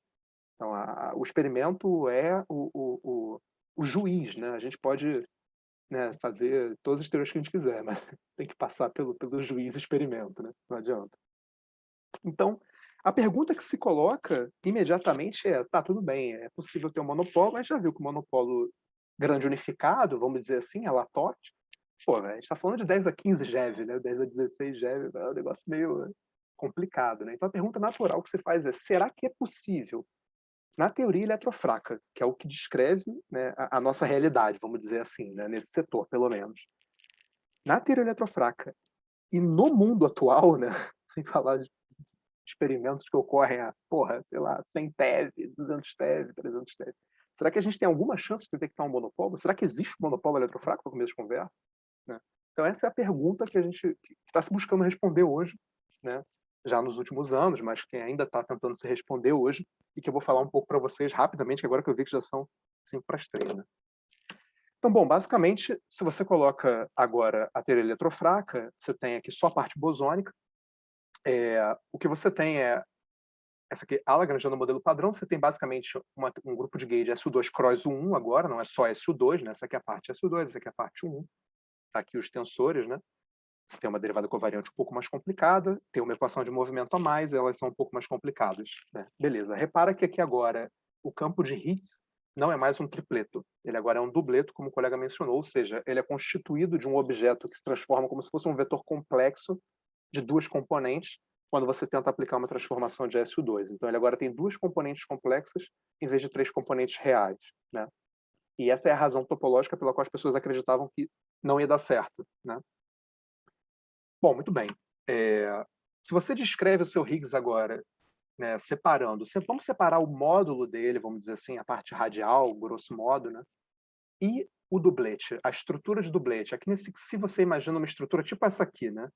Então, o experimento é o juiz, né? A gente pode, né, fazer todas as teorias que a gente quiser, mas tem que passar pelo juiz experimento, né? Não adianta. Então, a pergunta que se coloca imediatamente tá, tudo bem, é possível ter um monopólio, mas já viu que o monopólio grande unificado, vamos dizer assim, a LaToF, a gente está falando de 10 a 15 GeV, né? 10 a 16 GeV, é um negócio meio complicado, né? Então a pergunta natural que você faz é, será que é possível, na teoria eletrofraca, que é o que descreve, né, a nossa realidade, vamos dizer assim, né, nesse setor, pelo menos, na teoria eletrofraca e no mundo atual, né, sem falar de experimentos que ocorrem a, sei lá, 100 TeV, 200 TeV, 300 TeV. Será que a gente tem alguma chance de detectar um monopólio? Será que existe um monopólio eletrofraco para começo de conversa? Né? Então, essa é a pergunta que a gente está se buscando responder hoje, né? Já nos últimos anos, mas que ainda está tentando se responder hoje, e que eu vou falar um pouco para vocês rapidamente, que agora que eu vi que já são 5:03, né? Então, bom, basicamente, se você coloca agora a teoria eletrofraca, você tem aqui só a parte bosônica. O que você tem é essa aqui, a Lagrangiana no modelo padrão, você tem basicamente um grupo de gauge SU2 cross 1 agora, não é só SU2, né? Essa aqui é a parte SU2, essa aqui é a parte 1. Tá aqui os tensores, né? Você tem uma derivada covariante um pouco mais complicada, tem uma equação de movimento a mais, elas são um pouco mais complicadas, né? Beleza. Repara que aqui agora o campo de Higgs não é mais um tripleto, ele agora é um dubleto, como o colega mencionou, ou seja, ele é constituído de um objeto que se transforma como se fosse um vetor complexo de duas componentes, quando você tenta aplicar uma transformação de SU2. Então, ele agora tem duas componentes complexas em vez de três componentes reais, né? E essa é a razão topológica pela qual as pessoas acreditavam que não ia dar certo, né? Bom, muito bem. Se você descreve o seu Higgs agora, né, separando, vamos separar o módulo dele, vamos dizer assim, a parte radial, grosso modo, né? E o dublete, a estrutura de dublete. Aqui se você imagina uma estrutura tipo essa aqui, né?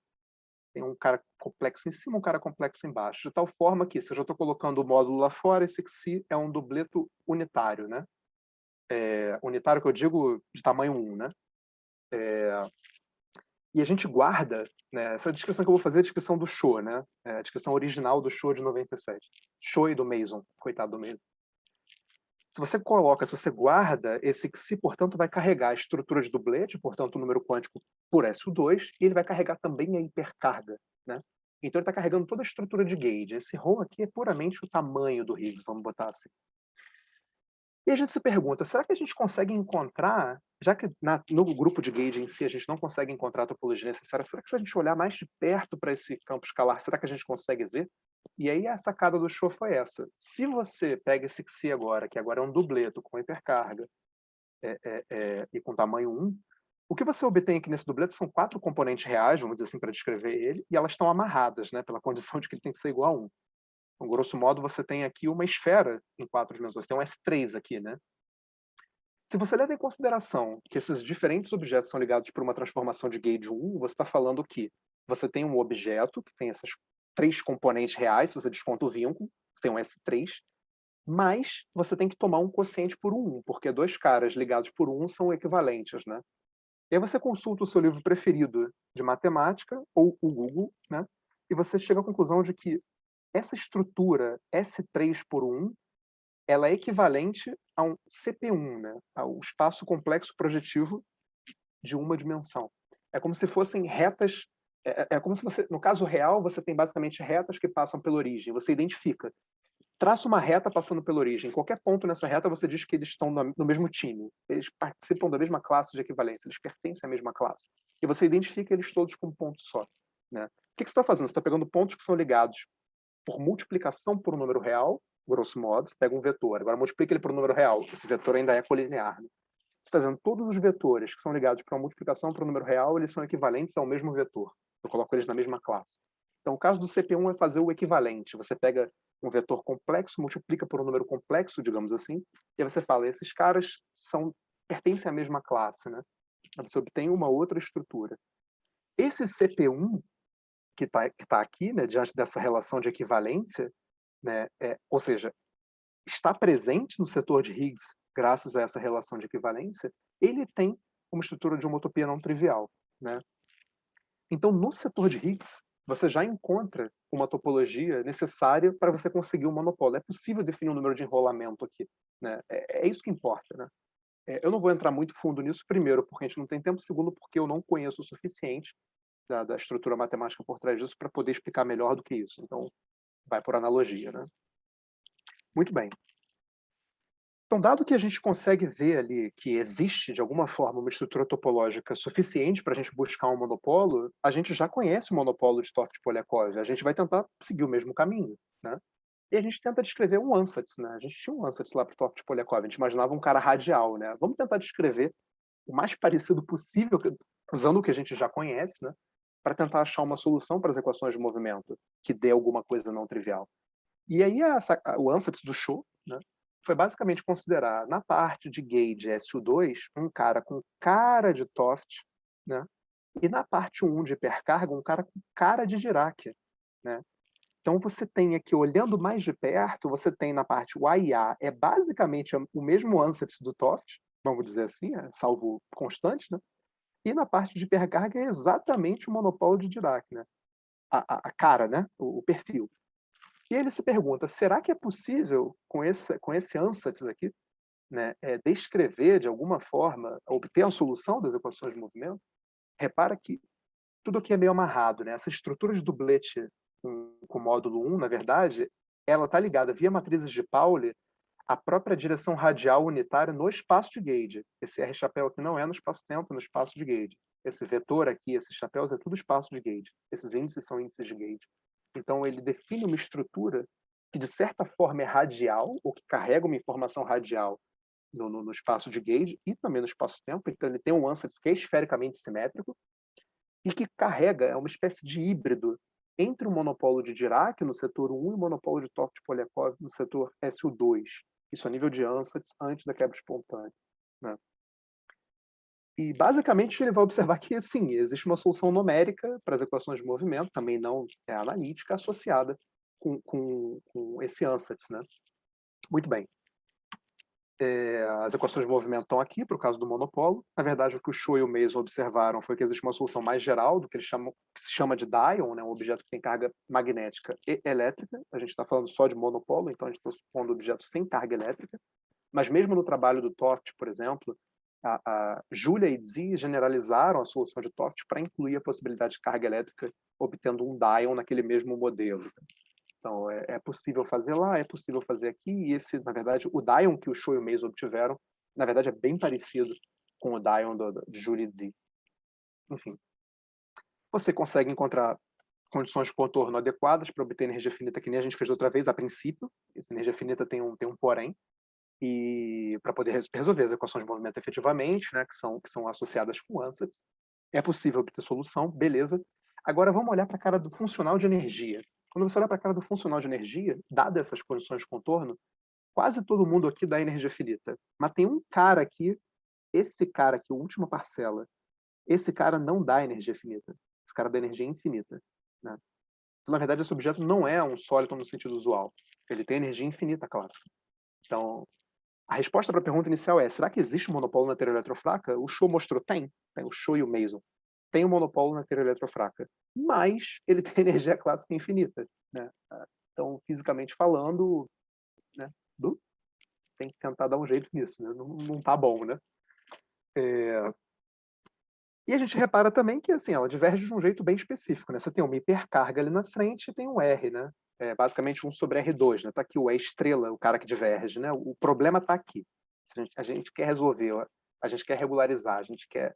Tem um cara complexo em cima, um cara complexo embaixo, de tal forma que, se eu já estou colocando o módulo lá fora, esse XI é um dubleto unitário, né? Unitário que eu digo de tamanho 1, né? E a gente guarda, né, essa descrição que eu vou fazer é a descrição do Shor, né? A descrição original do Shor de 97. Shor e do Mason, coitado do Mason. Se você guarda, esse XI, portanto, vai carregar a estrutura de dublete, portanto, o número quântico por SU2, e ele vai carregar também a hipercarga, né? Então, ele está carregando toda a estrutura de gauge. Esse ρ aqui é puramente o tamanho do Higgs, vamos botar assim. E a gente se pergunta, será que a gente consegue encontrar, já que no grupo de gauge em si a gente não consegue encontrar a topologia necessária, será que se a gente olhar mais de perto para esse campo escalar, será que a gente consegue ver? E aí a sacada do Shor foi essa. Se você pega esse XI agora, que agora é um dubleto com hipercarga e com tamanho 1, o que você obtém aqui nesse dubleto são 4 componentes reais, vamos dizer assim, para descrever ele, e elas estão amarradas, né, pela condição de que ele tem que ser igual a 1. Então, grosso modo, você tem aqui uma esfera em 4 dimensões. Você tem um S3 aqui, né? Se você leva em consideração que esses diferentes objetos são ligados por uma transformação de gauge 1, você está falando que você tem um objeto que tem essas 3 componentes reais, se você desconta o vínculo, você tem um S3, mas você tem que tomar um quociente por 1, porque 2 caras ligados por 1 são equivalentes, né? E aí você consulta o seu livro preferido de matemática, ou o Google, né? E você chega à conclusão de que essa estrutura S3 por 1, ela é equivalente a um CP1, né? Ao espaço complexo projetivo de uma dimensão. É como se fossem retas, é como se você, no caso real, você tem basicamente retas que passam pela origem, você identifica. Traça uma reta passando pela origem. Em qualquer ponto nessa reta, você diz que eles estão no mesmo time. Eles participam da mesma classe de equivalência, eles pertencem à mesma classe. E você identifica eles todos como um ponto só, né? O que você está fazendo? Você está pegando pontos que são ligados por multiplicação por um número real, grosso modo, você pega um vetor, agora multiplica ele por um número real, esse vetor ainda é colinear, né? Você está dizendo todos os vetores que são ligados para uma multiplicação por um número real, eles são equivalentes ao mesmo vetor. Eu coloco eles na mesma classe. Então, o caso do CP1 é fazer o equivalente. Você pega um vetor complexo, multiplica por um número complexo, digamos assim, e aí você fala, esses caras pertencem à mesma classe, né? Você obtém uma outra estrutura. Esse CP1, que tá aqui, né, diante dessa relação de equivalência, né, ou seja, está presente no setor de Higgs graças a essa relação de equivalência, ele tem uma estrutura de homotopia não trivial, né? Então, no setor de Higgs, você já encontra uma topologia necessária para você conseguir um monopólio. É possível definir um número de enrolamento aqui, né? É isso que importa, né? Eu não vou entrar muito fundo nisso, primeiro, porque a gente não tem tempo, segundo, porque eu não conheço o suficiente da estrutura matemática por trás disso para poder explicar melhor do que isso. Então, vai por analogia, né? Muito bem. Então, dado que a gente consegue ver ali que existe, de alguma forma, uma estrutura topológica suficiente para a gente buscar um monopolo, a gente já conhece o monopolo de Toft-Polyakov. A gente vai tentar seguir o mesmo caminho, né? E a gente tenta descrever um ansatz, né? A gente tinha um ansatz lá para o Toft-Polyakov. A gente imaginava um cara radial, né? Vamos tentar descrever o mais parecido possível, usando o que a gente já conhece, né? Para tentar achar uma solução para as equações de movimento que dê alguma coisa não trivial. E aí o ansatz do Shor, né, foi basicamente considerar, na parte de gauge SU2, um cara com cara de Toft, né, E na parte 1 de hipercarga, um cara com cara de Dirac, né? Então você tem aqui, olhando mais de perto, você tem na parte o AIA, é basicamente o mesmo ansatz do Toft, vamos dizer assim, salvo constantes, né? E na parte de hipercarga é exatamente o monopólio de Dirac, né? A cara, né? O perfil. E ele se pergunta, será que é possível, com esse ansatz aqui, né, descrever de alguma forma, obter a solução das equações de movimento? Repara que tudo aqui é meio amarrado, né? Essa estrutura de doublet com o módulo 1, na verdade, ela está ligada via matrizes de Pauli à própria direção radial unitária no espaço de Gauge. Esse R-chapéu aqui não é no espaço-tempo, é no espaço de Gauge. Esse vetor aqui, esses chapéus, é tudo espaço de Gauge. Esses índices são índices de Gauge. Então, ele define uma estrutura que, de certa forma, é radial, ou que carrega uma informação radial no espaço de Gauge e também no espaço-tempo. Então, ele tem um ansatz que é esfericamente simétrico e que carrega, é uma espécie de híbrido entre o monopólio de Dirac no setor 1 e o monopólio de Toft-Polyakov no setor SU2. Isso a nível de ansatz antes da quebra espontânea, né? E, basicamente, ele vai observar que, sim, existe uma solução numérica para as equações de movimento, também não é analítica, associada com esse ansatz, né? Muito bem. As equações de movimento estão aqui, para o caso do monopólio. Na verdade, o que o Shou e o Mason observaram foi que existe uma solução mais geral do que eles chamam, que se chama de dion, né? Um objeto que tem carga magnética e elétrica. A gente está falando só de monopólio, então a gente está supondo objetos sem carga elétrica. Mas mesmo no trabalho do Toft, por exemplo, a Julia e Zi generalizaram a solução de Toft para incluir a possibilidade de carga elétrica, obtendo um dion naquele mesmo modelo. Então, é possível fazer lá, é possível fazer aqui, e esse, na verdade, o dion que o Shou e o Mason obtiveram, na verdade, é bem parecido com o dion de Julia e Zi. Enfim, você consegue encontrar condições de contorno adequadas para obter energia finita, que nem a gente fez da outra vez, a princípio. Essa energia finita tem um porém, e para poder resolver as equações de movimento efetivamente, né, que são associadas com ansatz, é possível obter solução, beleza. Agora vamos olhar para a cara do funcional de energia. Quando você olha para a cara do funcional de energia, dadas essas condições de contorno, quase todo mundo aqui dá energia finita. Mas tem um cara aqui, esse cara aqui, a última parcela, esse cara não dá energia finita. Esse cara dá energia infinita, né? Então, na verdade, esse objeto não é um sólido no sentido usual. Ele tem energia infinita clássica. Então, a resposta para a pergunta inicial é: será que existe um monopólio na teoria eletrofraca? O Shou mostrou, tem o Shou e o Mason. Tem um monopólio na teoria eletrofraca, mas ele tem energia clássica infinita, né? Então, fisicamente falando, né, tem que tentar dar um jeito nisso, né? Não tá bom, né? E a gente repara também que, assim, ela diverge de um jeito bem específico, né? Você tem uma hipercarga ali na frente e tem um R, né? Basicamente 1 sobre R2, né? Tá aqui o E estrela, o cara que diverge, né? O problema está aqui. A gente quer resolver, a gente quer regularizar, a gente quer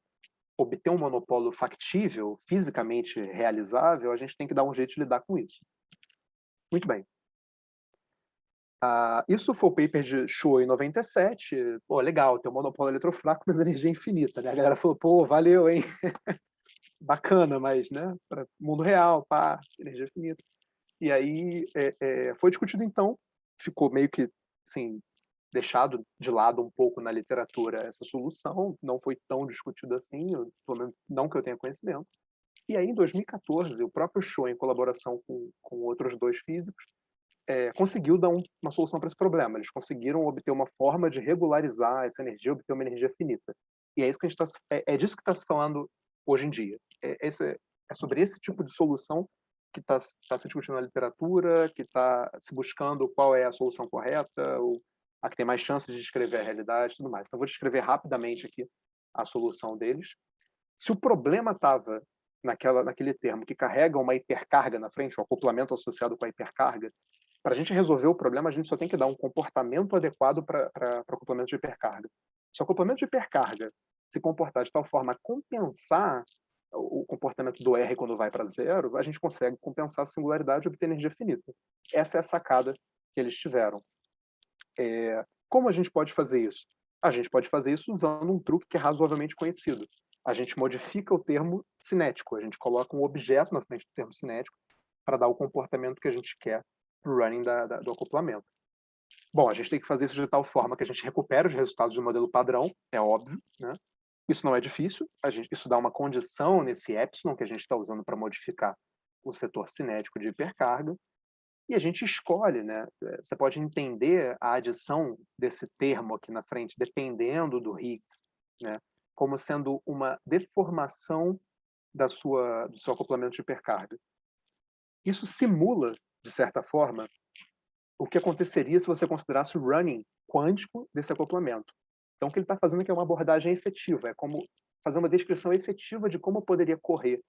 obter um monopólio factível, fisicamente realizável, a gente tem que dar um jeito de lidar com isso. Muito bem. Isso foi o paper de Shou em 97. Pô, legal, tem um monopólio eletrofraco, mas energia infinita, né? A galera falou, pô, valeu, hein? Bacana, mas, né? Para mundo real, pá, energia infinita. E aí foi discutido, então, ficou meio que, assim, deixado de lado um pouco na literatura essa solução, não foi tão discutido assim, pelo menos não que eu tenha conhecimento. E aí, em 2014, o próprio Shou, em colaboração com outros dois físicos, conseguiu dar uma solução para esse problema. Eles conseguiram obter uma forma de regularizar essa energia, obter uma energia finita. E é isso que a gente disso que está se falando hoje em dia. É sobre esse tipo de solução que está se discutindo na literatura, que está se buscando qual é a solução correta, ou a que tem mais chances de descrever a realidade e tudo mais. Então, vou descrever rapidamente aqui a solução deles. Se o problema estava naquele termo que carrega uma hipercarga na frente, um acoplamento associado com a hipercarga, para a gente resolver o problema, a gente só tem que dar um comportamento adequado para o acoplamento de hipercarga. Se o acoplamento de hipercarga se comportar de tal forma a compensar o comportamento do R quando vai para zero, a gente consegue compensar a singularidade e obter energia finita. Essa é a sacada que eles tiveram. Como a gente pode fazer isso? A gente pode fazer isso usando um truque que é razoavelmente conhecido. A gente modifica o termo cinético, a gente coloca um objeto na frente do termo cinético para dar o comportamento que a gente quer para o running do acoplamento. Bom, a gente tem que fazer isso de tal forma que a gente recupera os resultados do modelo padrão, é óbvio, né? Isso não é difícil, isso dá uma condição nesse epsilon que a gente está usando para modificar o setor cinético de hipercarga, e a gente escolhe, né? Você pode entender a adição desse termo aqui na frente, dependendo do Higgs, né? Como sendo uma deformação do seu acoplamento de hipercarga. Isso simula, de certa forma, o que aconteceria se você considerasse o running quântico desse acoplamento. Então, o que ele está fazendo aqui é uma abordagem efetiva, é como fazer uma descrição efetiva de como poderia correr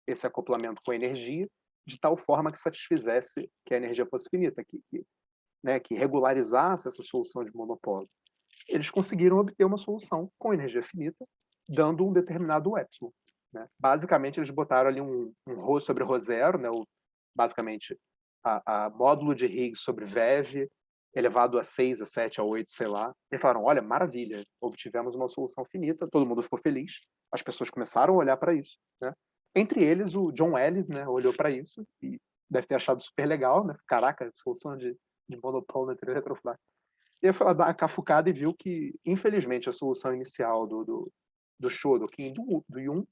esse acoplamento com a energia, de tal forma que satisfizesse que a energia fosse finita, que regularizasse essa solução de monopolo. Eles conseguiram obter uma solução com energia finita, dando um determinado epsilon. Né? Basicamente, eles botaram ali um ρ sobre ρ0, né? Basicamente, a módulo de Higgs sobre VeV, elevado a 6, a 7, a 8, sei lá. E falaram, olha, maravilha, obtivemos uma solução finita, todo mundo ficou feliz, as pessoas começaram a olhar para isso. Né? Entre eles, o John Ellis, né, olhou para isso e deve ter achado super legal, né? Caraca, solução de monopolo na teoria retrofrágil. E ele foi lá dar uma cafucada e viu que, infelizmente, a solução inicial do Shodokin, do Yun,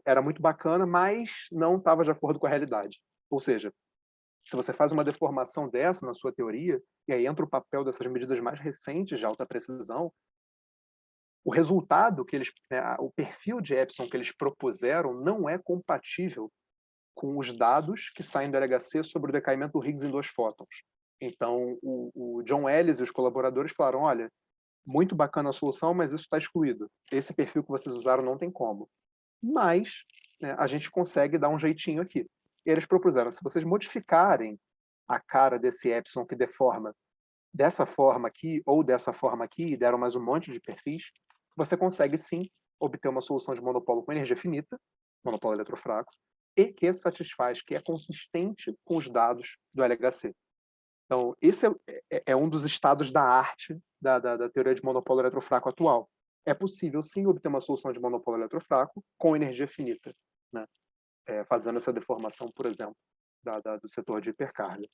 era muito bacana, mas não estava de acordo com a realidade. Ou seja, se você faz uma deformação dessa na sua teoria, e aí entra o papel dessas medidas mais recentes de alta precisão, o resultado o perfil de epsilon que eles propuseram não é compatível com os dados que saem do LHC sobre o decaimento do Higgs em 2 fótons. Então, o John Ellis e os colaboradores falaram, olha, muito bacana a solução, mas isso está excluído. Esse perfil que vocês usaram não tem como. Mas, né, a gente consegue dar um jeitinho aqui. E eles propuseram, se vocês modificarem a cara desse epsilon que deforma dessa forma aqui ou dessa forma aqui, e deram mais um monte de perfis, você consegue sim obter uma solução de monopolo com energia finita, monopolo eletrofraco, e que satisfaz, que é consistente com os dados do LHC. Então, esse é um dos estados da arte da teoria de monopolo eletrofraco atual. É possível, sim, obter uma solução de monopolo eletrofraco com energia finita, né? Fazendo essa deformação, por exemplo, do setor de hipercarga.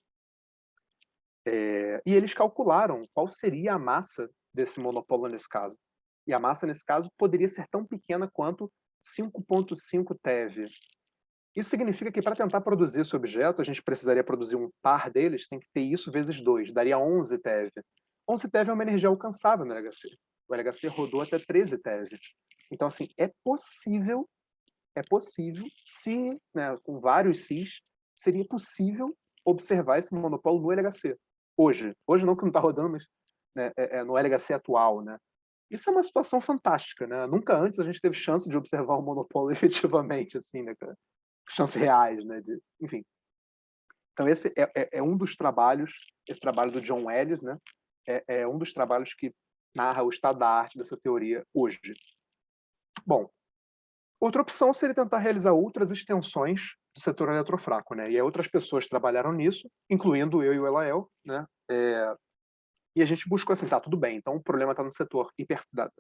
E eles calcularam qual seria a massa desse monopolo nesse caso. E a massa, nesse caso, poderia ser tão pequena quanto 5,5 TeV. Isso significa que, para tentar produzir esse objeto, a gente precisaria produzir um par deles, tem que ter isso vezes 2, daria 11 TeV. 11 TeV é uma energia alcançável no LHC. O LHC rodou até 13 TeV. Então, assim, é possível, se, né, com vários Cs, seria possível observar esse monopolo no LHC. Hoje não que não está rodando, mas né, no LHC atual, né? Isso é uma situação fantástica, né? Nunca antes a gente teve chance de observar um monopolo efetivamente, assim, né, cara? Chances reais, né? Enfim. Então esse é um dos trabalhos, esse trabalho do John Ellis, né? É um dos trabalhos que narra o estado da arte dessa teoria hoje. Bom, outra opção seria tentar realizar outras extensões do setor eletrofraco, né? E aí outras pessoas trabalharam nisso, incluindo eu e o Elael, né? E a gente buscou assim, tá, tudo bem, então o problema está no setor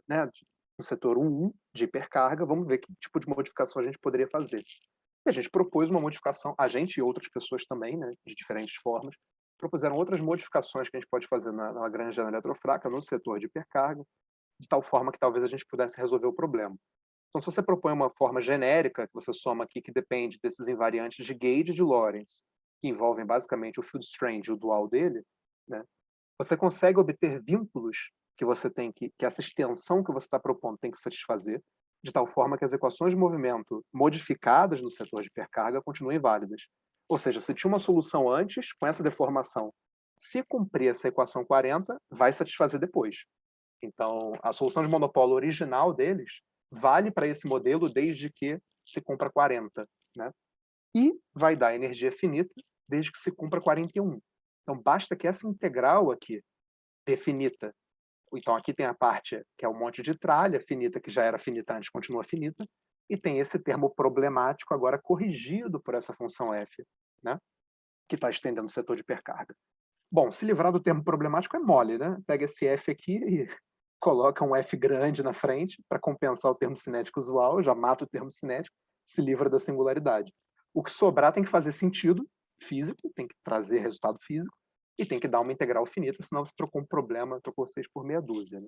né? No setor 1 de hipercarga, vamos ver que tipo de modificação a gente poderia fazer. E a gente propôs uma modificação, a gente e outras pessoas também, né, de diferentes formas, propuseram outras modificações que a gente pode fazer na Lagrange eletrofraca, no setor de hipercarga, de tal forma que talvez a gente pudesse resolver o problema. Então, se você propõe uma forma genérica, que você soma aqui, que depende desses invariantes de Gauge e de Lorentz, que envolvem basicamente o field strength e o dual dele, né, você consegue obter vínculos que você tem que essa extensão que você está propondo tem que satisfazer, de tal forma que as equações de movimento modificadas no setor de hipercarga continuem válidas. Ou seja, se tinha uma solução antes, com essa deformação, se cumprir essa equação 40, vai satisfazer depois. Então, a solução de monopolo original deles vale para esse modelo desde que se cumpra 40, né? E vai dar energia finita desde que se cumpra 41. Então, basta que essa integral aqui, definita, então aqui tem a parte que é um monte de tralha, finita, que já era finita antes, continua finita, e tem esse termo problemático agora corrigido por essa função f, né? Que está estendendo o setor de hipercarga. Bom, se livrar do termo problemático é mole, né? Pega esse f aqui e coloca um f grande na frente para compensar o termo cinético usual, já mata o termo cinético, se livra da singularidade. O que sobrar tem que fazer sentido físico, tem que trazer resultado físico, e tem que dar uma integral finita, senão você trocou um problema, trocou 6 por meia dúzia. Né?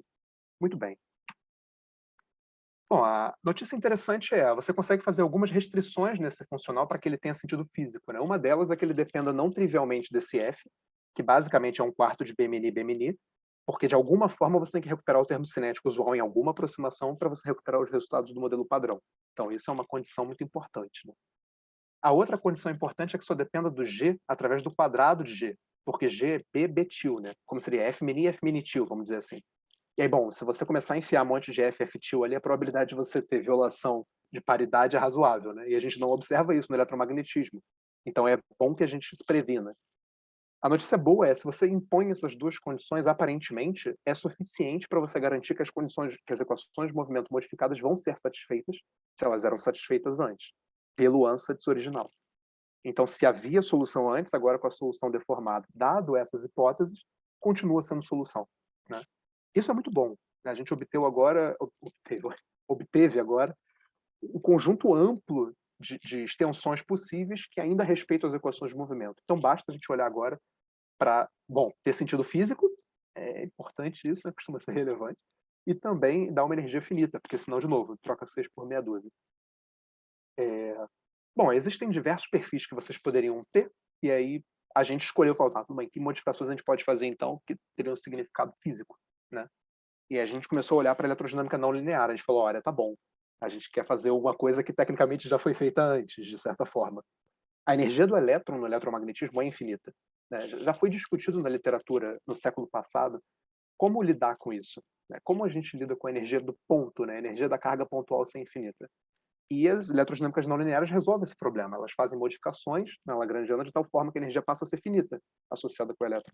Muito bem. Bom, a notícia interessante você consegue fazer algumas restrições nesse funcional para que ele tenha sentido físico, né? Uma delas é que ele dependa não trivialmente desse F, que basicamente é um quarto de Bmini, porque de alguma forma você tem que recuperar o termo cinético usual em alguma aproximação para você recuperar os resultados do modelo padrão. Então, isso é uma condição muito importante, né? A outra condição importante é que só dependa do G através do quadrado de G, porque G é B betil, né? Como seria F-mini e F-minitil, vamos dizer assim. E aí, bom, se você começar a enfiar um monte de F, F-til ali, a probabilidade de você ter violação de paridade é razoável, né? E a gente não observa isso no eletromagnetismo. Então é bom que a gente se previna. A notícia boa é, se você impõe essas duas condições, aparentemente, é suficiente para você garantir que as equações de movimento modificadas vão ser satisfeitas, se elas eram satisfeitas antes, pelo ANSATS original. Então, se havia solução antes, agora com a solução deformada, dado essas hipóteses, continua sendo solução, né? Isso é muito bom, né? A gente obteve agora um conjunto amplo de extensões possíveis que ainda respeitam as equações de movimento. Então, basta a gente olhar agora para, bom, ter sentido físico, é importante isso, né? Costuma ser relevante, e também dar uma energia finita, porque senão, de novo, troca 6 por meia dúzia. Bom, existem diversos perfis que vocês poderiam ter, e aí a gente escolheu falar, tudo bem, que modificações a gente pode fazer, então, que teriam um significado físico, né? E a gente começou a olhar para a eletrodinâmica não linear. A gente falou, olha, tá bom, a gente quer fazer alguma coisa que tecnicamente já foi feita antes, de certa forma. A energia do elétron no eletromagnetismo é infinita, né? Já foi discutido na literatura no século passado como lidar com isso, né? Como a gente lida com a energia do ponto, né? A energia da carga pontual ser infinita. E as eletrodinâmicas não lineares resolvem esse problema. Elas fazem modificações na Lagrangiana de tal forma que a energia passa a ser finita, associada com o elétron.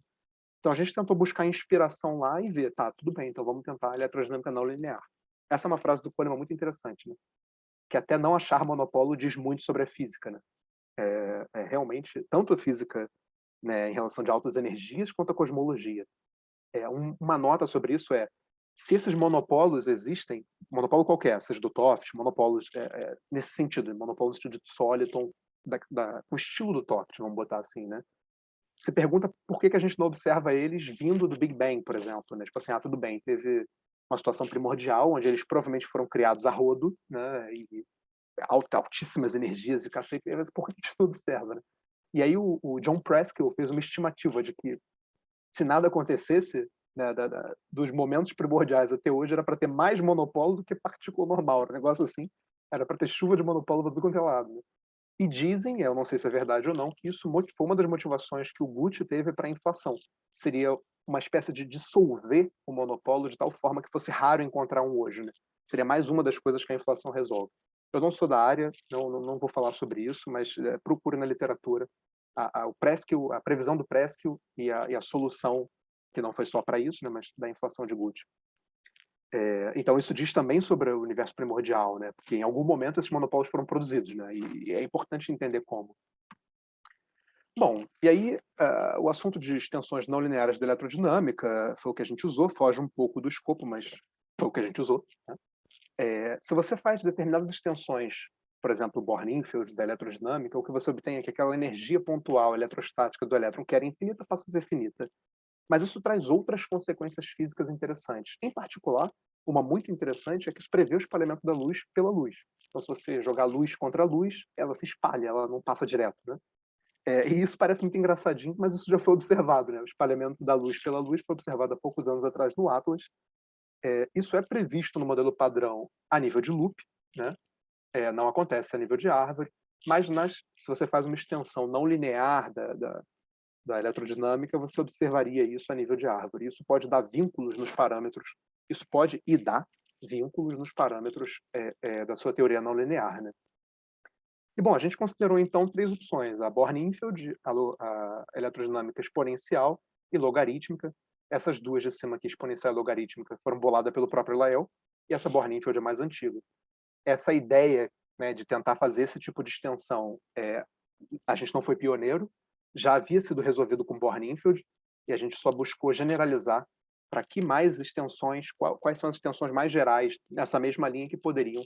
Então a gente tentou buscar inspiração lá e ver, tá, tudo bem, então vamos tentar a eletrodinâmica não linear. Essa é uma frase do Kahneman muito interessante, né? Que até não achar monopolo diz muito sobre a física, né? Realmente, tanto a física, né, em relação de altas energias, quanto a cosmologia. Uma nota sobre isso se esses monopolos existem, monopolo qualquer, seja do Toft, monopolos nesse sentido, monopolo no sentido de Soliton, com o estilo do Toft, vamos botar assim, né? Você pergunta por que a gente não observa eles vindo do Big Bang, por exemplo, né? Tipo assim, tudo bem, teve uma situação primordial, onde eles provavelmente foram criados a rodo, né? E altíssimas energias e cacete, mas por que a gente não observa, né? E aí o John Preskill fez uma estimativa de que se nada acontecesse, né, dos momentos primordiais até hoje, era para ter mais monopolo do que partícula normal, era um negócio assim, era para ter chuva de monopolo para tudo quanto é lado, né? E dizem, eu não sei se é verdade ou não, que isso foi uma das motivações que o Gucci teve para a inflação. Seria uma espécie de dissolver o monopolo de tal forma que fosse raro encontrar um hoje, né? Seria mais uma das coisas que a inflação resolve. Eu não sou da área, não vou falar sobre isso, mas procure na literatura o Preskill, a previsão do Preskill e a solução, que não foi só para isso, né, mas da inflação de Gucci. Então isso diz também sobre o universo primordial, né? Porque em algum momento esses monopólios foram produzidos, né? E é importante entender como. Bom, e aí o assunto de extensões não lineares da eletrodinâmica foi o que a gente usou, foge um pouco do escopo, mas foi o que a gente usou, né? Se você faz determinadas extensões, por exemplo, o Born-Infield da eletrodinâmica, o que você obtém é que aquela energia pontual eletrostática do elétron, que era infinita, passa a ser finita. Mas isso traz outras consequências físicas interessantes. Em particular, uma muito interessante é que isso prevê o espalhamento da luz pela luz. Então, se você jogar luz contra a luz, ela se espalha, ela não passa direto, né? E isso parece muito engraçadinho, mas isso já foi observado, né? O espalhamento da luz pela luz foi observado há poucos anos atrás no Atlas. Isso é previsto no modelo padrão a nível de loop, né? Não acontece a nível de árvore, mas se você faz uma extensão não linear da eletrodinâmica, você observaria isso a nível de árvore. Isso pode dar vínculos nos parâmetros, isso pode e dar vínculos nos parâmetros da sua teoria não linear, né? E, bom, a gente considerou, então, 3 opções: a Born-Infield, a eletrodinâmica exponencial e logarítmica. Essas duas de cima aqui, exponencial e logarítmica, foram boladas pelo próprio Lyell, e essa Born-Infield é mais antiga. Essa ideia, né, de tentar fazer esse tipo de extensão, a gente não foi pioneiro, já havia sido resolvido com Born-Infield, e a gente só buscou generalizar para que mais extensões, quais são as extensões mais gerais nessa mesma linha que poderiam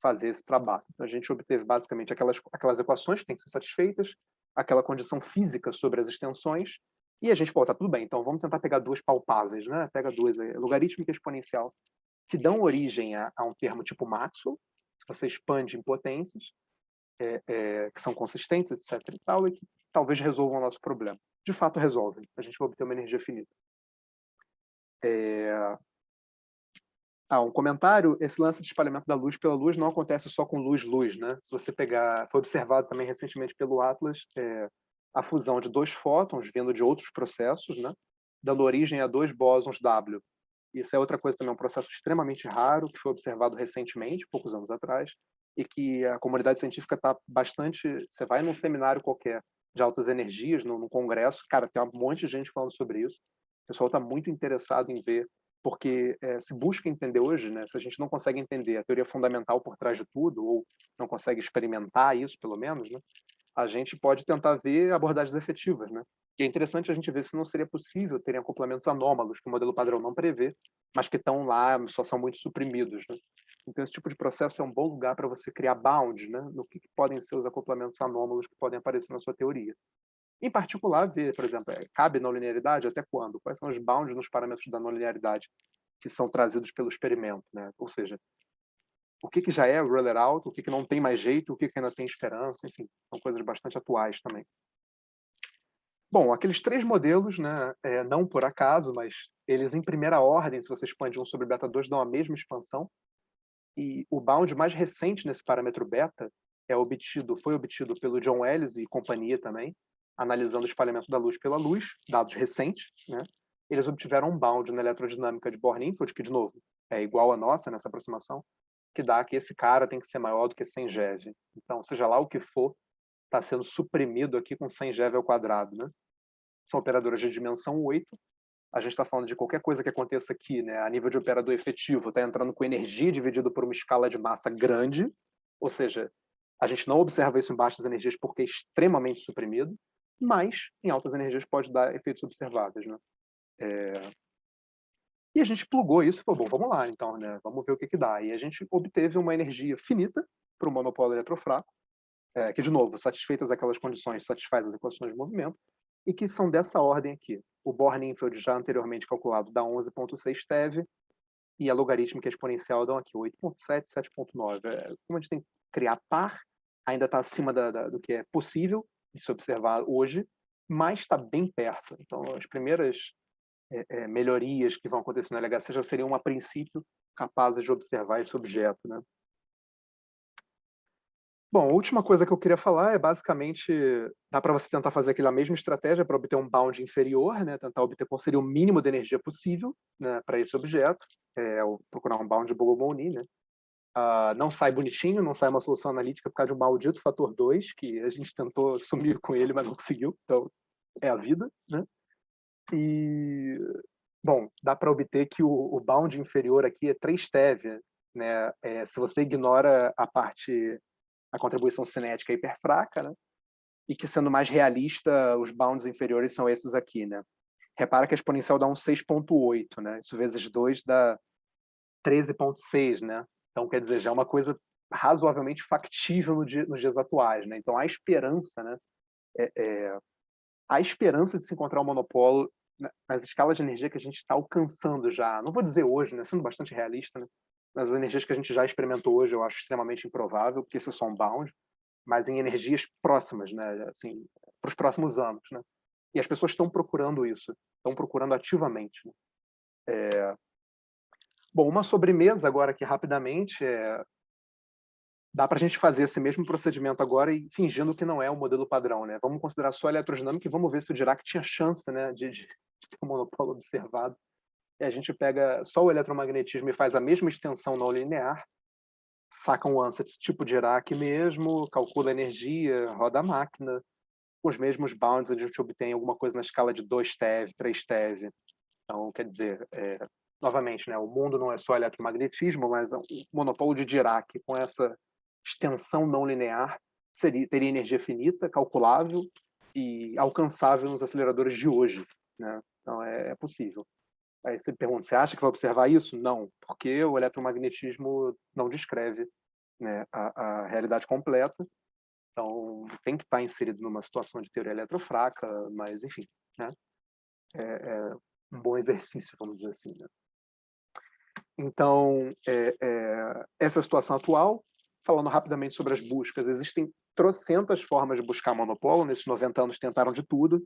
fazer esse trabalho. Então, a gente obteve basicamente aquelas equações que têm que ser satisfeitas, aquela condição física sobre as extensões, e a gente, tá tudo bem, então vamos tentar pegar duas palpáveis, né? Pega duas, logarítmica e exponencial, que dão origem a um termo tipo Maxwell, se você expande em potências, que são consistentes, etc. e tal, e que talvez resolvam o nosso problema. De fato, resolvem. A gente vai obter uma energia finita. Um comentário: esse lance de espalhamento da luz pela luz não acontece só com luz-luz, né? Se você pegar, foi observado também recentemente pelo Atlas, a fusão de 2 fótons vindo de outros processos, né? Dando origem a 2 bósons W. Isso é outra coisa também, um processo extremamente raro, que foi observado recentemente, poucos anos atrás, e que a comunidade científica está bastante... Você vai num seminário qualquer de altas energias, num congresso, cara, tem um monte de gente falando sobre isso. O pessoal está muito interessado em ver, porque se busca entender hoje, né, se a gente não consegue entender a teoria fundamental por trás de tudo, ou não consegue experimentar isso, pelo menos, né, a gente pode tentar ver abordagens efetivas, né? E é interessante a gente ver se não seria possível terem acoplamentos anômalos que o modelo padrão não prevê, mas que estão lá, só são muito suprimidos, né? Então, esse tipo de processo é um bom lugar para você criar bound, né? No que podem ser os acoplamentos anômalos que podem aparecer na sua teoria. Em particular, ver, por exemplo, cabe não linearidade até quando? Quais são os bounds nos parâmetros da não linearidade que são trazidos pelo experimento, né? Ou seja, o que já é roller out, o que não tem mais jeito, o que ainda tem esperança, enfim, são coisas bastante atuais também. Bom, aqueles 3 modelos, né, não por acaso, mas eles em primeira ordem, se você expande 1 sobre beta 2, dão a mesma expansão. E o bound mais recente nesse parâmetro beta foi obtido pelo John Ellis e companhia também, analisando o espalhamento da luz pela luz, dados recentes, né? Eles obtiveram um bound na eletrodinâmica de Bohr-Infeld, que, de novo, é igual à nossa nessa aproximação, que dá que esse cara tem que ser maior do que 100 GeV. Então, seja lá o que for, está sendo suprimido aqui com 100 GeV ao quadrado, né? São operadoras de dimensão 8. A gente está falando de qualquer coisa que aconteça aqui, né, a nível de operador efetivo, está entrando com energia dividida por uma escala de massa grande, ou seja, a gente não observa isso em baixas energias porque é extremamente suprimido, mas em altas energias pode dar efeitos observáveis, né? E a gente plugou isso e falou, bom, vamos lá, então, né, vamos ver o que dá. E a gente obteve uma energia finita para o monopólio eletrofraco, que, de novo, satisfeitas aquelas condições, satisfaz as equações de movimento, e que são dessa ordem aqui. O Bohr-Infeld, já anteriormente calculado, dá 11,6 TeV, e a logarítmica exponencial dão aqui 8,7, 7,9. Como a gente tem que criar par, ainda está acima do que é possível de se observar hoje, mas está bem perto. Então, as primeiras melhorias que vão acontecer no LHC já seriam, a princípio, capazes de observar esse objeto, né? Bom, a última coisa que eu queria falar é, basicamente, dá para você tentar fazer aquela mesma estratégia para obter um bound inferior, né? Tentar obter qual seria o mínimo de energia possível, né, para esse objeto, procurar um bound de Bogomolny, né? Não sai bonitinho, não sai uma solução analítica por causa de um maldito fator 2, que a gente tentou sumir com ele, mas não conseguiu, então é a vida, né? E, bom, dá para obter que o bound inferior aqui é 3 TeV, né? Se você ignora a contribuição cinética hiperfraca, né? E que, sendo mais realista, os bounds inferiores são esses aqui, né? Repara que a exponencial dá um 6,8, né? Isso vezes 2 dá 13,6, né? Então, quer dizer, já é uma coisa razoavelmente factível nos dias atuais, né? Então, há esperança, né? Há esperança de se encontrar um monopólio nas escalas de energia que a gente está alcançando já. Não vou dizer hoje, né? Sendo bastante realista, né? Nas energias que a gente já experimentou hoje, eu acho extremamente improvável, porque isso é só um bound, mas em energias próximas, né? Assim, para os próximos anos, né? E as pessoas estão procurando isso, estão procurando ativamente, né? Bom, uma sobremesa agora aqui rapidamente, dá para a gente fazer esse mesmo procedimento agora e fingindo que não é o modelo padrão, né? Vamos considerar só a eletrodinâmica e vamos ver se o Dirac tinha chance, né, de ter um monopólio observado. E a gente pega só o eletromagnetismo e faz a mesma extensão não linear, saca um Ansatz tipo Dirac mesmo, calcula a energia, roda a máquina, com os mesmos bounds a gente obtém alguma coisa na escala de 2 TeV, 3 TeV. Então, quer dizer, novamente, né, o mundo não é só eletromagnetismo, mas o monopólio de Dirac com essa extensão não linear teria energia finita, calculável e alcançável nos aceleradores de hoje, né? Então, é possível. Aí você pergunta, você acha que vai observar isso? Não, porque o eletromagnetismo não descreve, né, a realidade completa. Então, tem que estar inserido numa situação de teoria eletrofraca, mas, enfim, né? É um bom exercício, vamos dizer assim, né? Então, essa é a situação atual. Falando rapidamente sobre as buscas, existem trocentas formas de buscar monopólio. Nesses 90 anos tentaram de tudo,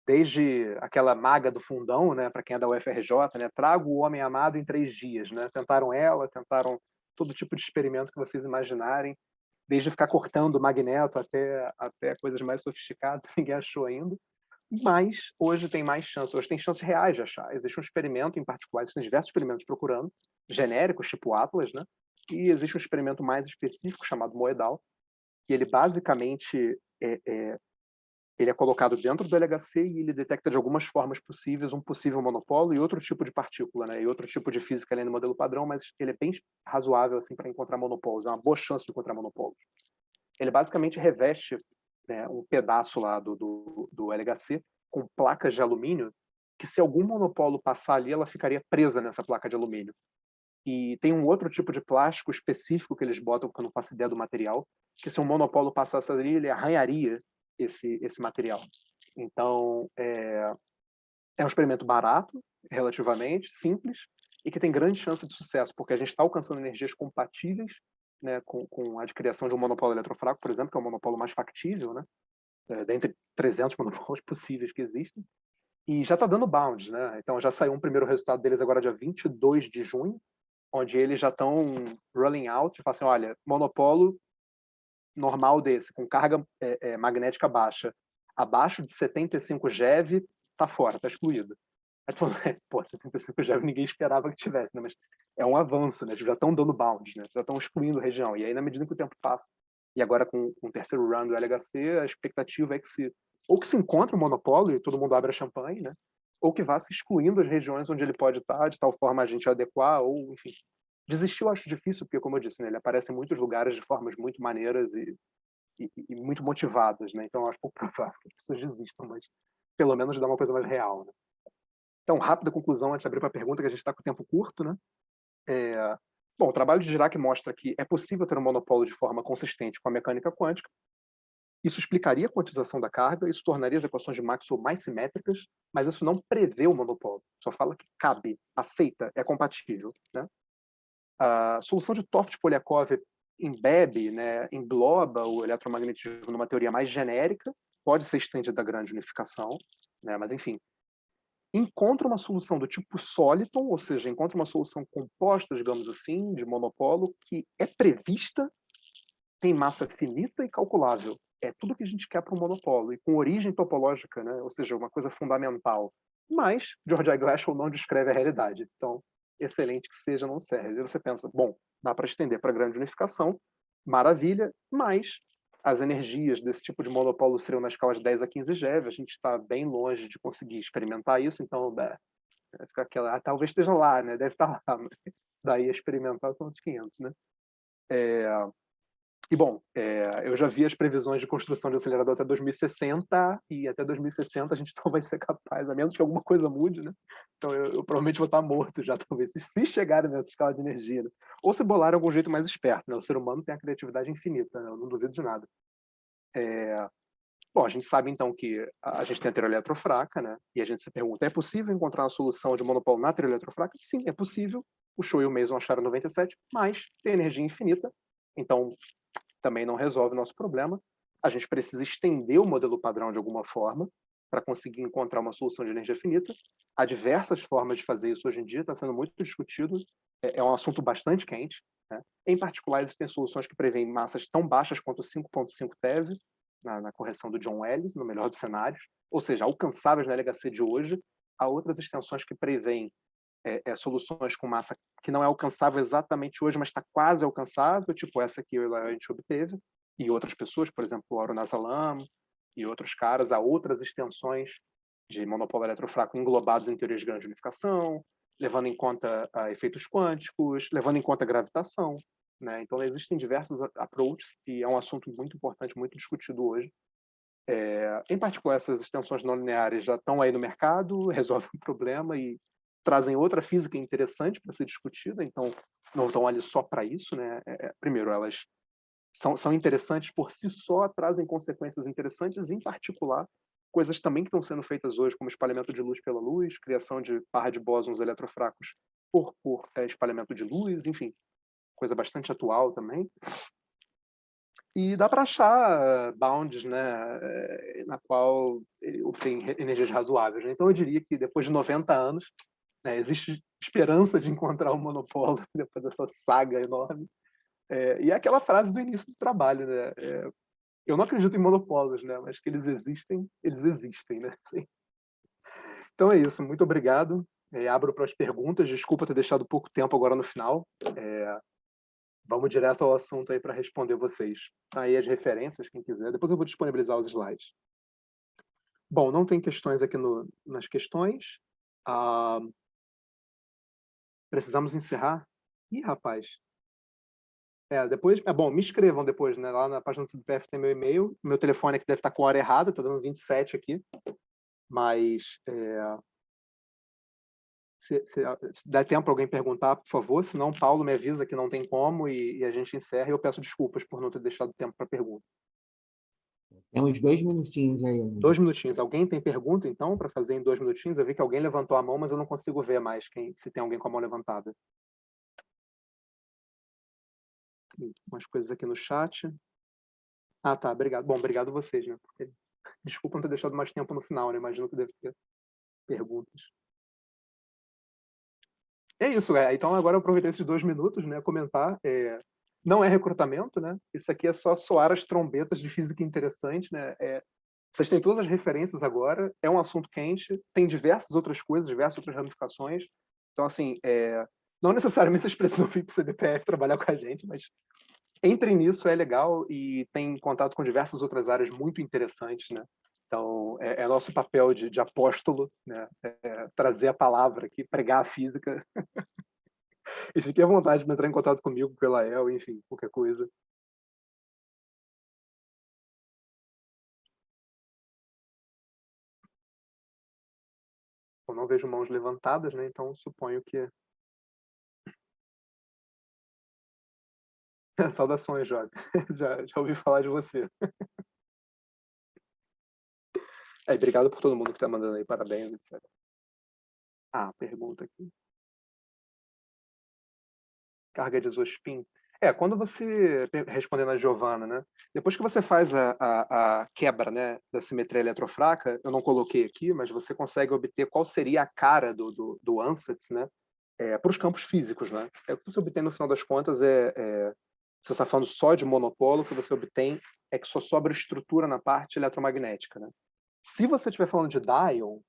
desde aquela maga do fundão, né, para quem é da UFRJ, né, trago o homem amado em 3 dias, né? Tentaram todo tipo de experimento que vocês imaginarem, desde ficar cortando o magneto até coisas mais sofisticadas, ninguém achou ainda. Mas hoje tem mais chances, hoje tem chances reais de achar. Existe um experimento em particular, existem diversos experimentos procurando, genéricos, tipo Atlas, né? E existe um experimento mais específico chamado Moedal, que ele basicamente ele é colocado dentro do LHC e ele detecta de algumas formas possíveis um possível monopólio e outro tipo de partícula, né? E outro tipo de física além do modelo padrão, mas ele é bem razoável assim para encontrar monopólios, é uma boa chance de encontrar monopólios. Ele basicamente reveste, né, um pedaço lá do LHC com placas de alumínio que, se algum monopólio passar ali, ela ficaria presa nessa placa de alumínio. E tem um outro tipo de plástico específico que eles botam, porque eu não faço ideia do material, que se um monopólio passasse ali, ele arranharia esse material. Então, é um experimento barato, relativamente, simples, e que tem grande chance de sucesso, porque a gente está alcançando energias compatíveis, né, com a de criação de um monopólio eletrofraco, por exemplo, que é o monopólio mais factível, né, dentre 300 monopólios possíveis que existem, e já está dando bounds, né? Então já saiu um primeiro resultado deles agora dia 22 de junho, onde eles já estão rolling out e falam assim, olha, monopólio normal desse, com carga magnética baixa, abaixo de 75 GeV, tá fora, tá excluído. Aí tu falou, pô, 75 GeV ninguém esperava que tivesse, né? Mas é um avanço, né? Já estão dando bounds, né? Já estão excluindo região. E aí, na medida que o tempo passa, e agora com o terceiro run do LHC, a expectativa é que ou que se encontre um monopólio e todo mundo abre a champanhe, né? Ou que vá se excluindo as regiões onde ele pode estar, de tal forma a gente adequar, ou, enfim. Desistir eu acho difícil, porque, como eu disse, né, ele aparece em muitos lugares de formas muito maneiras e muito motivadas, né? Então, eu acho pouco provável que as pessoas desistam, mas pelo menos dá uma coisa mais real, né? Então, rápida conclusão, antes de abrir para a pergunta, que a gente está com o tempo curto, né? Bom, o trabalho de Dirac mostra que é possível ter um monopólio de forma consistente com a mecânica quântica. Isso explicaria a quantização da carga, isso tornaria as equações de Maxwell mais simétricas, mas isso não prevê o monopólio. Só fala que cabe, aceita, é compatível, né? A solução de Toft-Polyakov embebe, né, engloba o eletromagnetismo numa teoria mais genérica, pode ser estendida à grande unificação, né, mas enfim, encontra uma solução do tipo Soliton, ou seja, encontra uma solução composta, digamos assim, de monopólio, que é prevista, tem massa finita e calculável. É tudo que a gente quer para um monopólio, e com origem topológica, né, ou seja, uma coisa fundamental. Mas George I. Glashow não descreve a realidade. Então, excelente que seja, não serve. E você pensa, bom, dá para estender para grande unificação, maravilha, mas as energias desse tipo de monopólio seriam na escala de 10 a 15 GeV, a gente está bem longe de conseguir experimentar isso, então fica aquela, talvez esteja lá, né? Deve estar lá, mas daí a experimentar são os 500, né? E, bom, eu já vi as previsões de construção de acelerador até 2060, e até 2060 a gente não vai ser capaz, a menos que alguma coisa mude, né? Então eu provavelmente vou estar morto já, talvez, se chegarem nessa escala de energia, né? Ou se bolarem algum jeito mais esperto, né? O ser humano tem a criatividade infinita, né? Eu não duvido de nada. Bom, a gente sabe, então, que a gente tem a teoria eletrofraca, né? E a gente se pergunta, é possível encontrar uma solução de monopólio na teoria eletrofraca? Sim, é possível. O Chou e o Mason acharam em 97, mas tem energia infinita, então também não resolve o nosso problema. A gente precisa estender o modelo padrão de alguma forma para conseguir encontrar uma solução de energia finita. Há diversas formas de fazer isso hoje em dia, está sendo muito discutido, é um assunto bastante quente, né? Em particular, existem soluções que prevêem massas tão baixas quanto 5,5 TeV, na correção do John Ellis, no melhor dos cenários, ou seja, alcançáveis na LHC de hoje. Há outras extensões que prevêem soluções com massa que não é alcançável exatamente hoje, mas está quase alcançável, tipo essa que a gente obteve, e outras pessoas, por exemplo, o Arunas Alam e outros caras, há outras extensões de monopólio eletrofraco englobados em teorias de grande unificação, levando em conta efeitos quânticos, levando em conta a gravitação, né? Então, existem diversos approaches, e é um assunto muito importante, muito discutido hoje. Em particular, essas extensões não lineares já estão aí no mercado, resolvem o problema e trazem outra física interessante para ser discutida, então não estão ali só para isso, né? Primeiro, elas são interessantes por si só, trazem consequências interessantes, em particular, coisas também que estão sendo feitas hoje, como espalhamento de luz pela luz, criação de barra de bósons eletrofracos por espalhamento de luz, enfim, coisa bastante atual também. E dá para achar bounds, né, na qual ele obtém energias razoáveis, né? Então eu diria que depois de 90 anos, né, existe esperança de encontrar um monopólio depois dessa saga enorme. E é aquela frase do início do trabalho, né? Eu não acredito em monopólios, né? Mas que eles existem, né? Sim. Então é isso, muito obrigado. Abro para as perguntas, desculpa ter deixado pouco tempo agora no final. Vamos direto ao assunto aí para responder vocês. Aí as referências, quem quiser. Depois eu vou disponibilizar os slides. Bom, não tem questões aqui nas questões. Precisamos encerrar? Ih, rapaz. Depois, bom, me escrevam depois, né? Lá na página do CBPF tem meu e-mail. Meu telefone aqui deve estar com a hora errada, está dando 27 aqui. Mas se der tempo para alguém perguntar, por favor. Senão, Paulo me avisa que não tem como e a gente encerra. E eu peço desculpas por não ter deixado tempo para pergunta. Tem uns 2 minutinhos aí. 2 minutinhos. Alguém tem pergunta, então, para fazer em 2 minutinhos? Eu vi que alguém levantou a mão, mas eu não consigo ver mais se tem alguém com a mão levantada. Umas coisas aqui no chat. Ah, tá. Obrigado. Bom, obrigado a vocês, né? Porque... Desculpa não ter deixado mais tempo no final, né? Imagino que deve ter perguntas. É isso, Então, agora eu aproveitei esses 2 minutos, né? Comentar. Não é recrutamento, né? Isso aqui é só soar as trombetas de física interessante, né? Vocês têm todas as referências agora. É um assunto quente. Tem diversas outras coisas, diversas outras ramificações. Então, assim, não necessariamente vocês precisam vir para o CBPF trabalhar com a gente, mas entrem nisso, é legal e tem contato com diversas outras áreas muito interessantes, né? Então, é nosso papel de apóstolo, né? Trazer a palavra aqui, pregar a física. E fique à vontade de entrar em contato comigo, pela El, enfim, qualquer coisa. Eu não vejo mãos levantadas, né? Então, suponho que... Saudações, Job. Já ouvi falar de você. Obrigado por todo mundo que está mandando aí parabéns, etc. Pergunta aqui. Carga de isospin. Quando você, respondendo a Giovana, né? Depois que você faz a quebra, né, da simetria eletrofraca, eu não coloquei aqui, mas você consegue obter qual seria a cara do ansatz, né? Para os campos físicos, né? O que você obtém no final das contas se você está falando só de monopolo, o que você obtém é que só sobra estrutura na parte eletromagnética, né? Se você estiver falando de diol,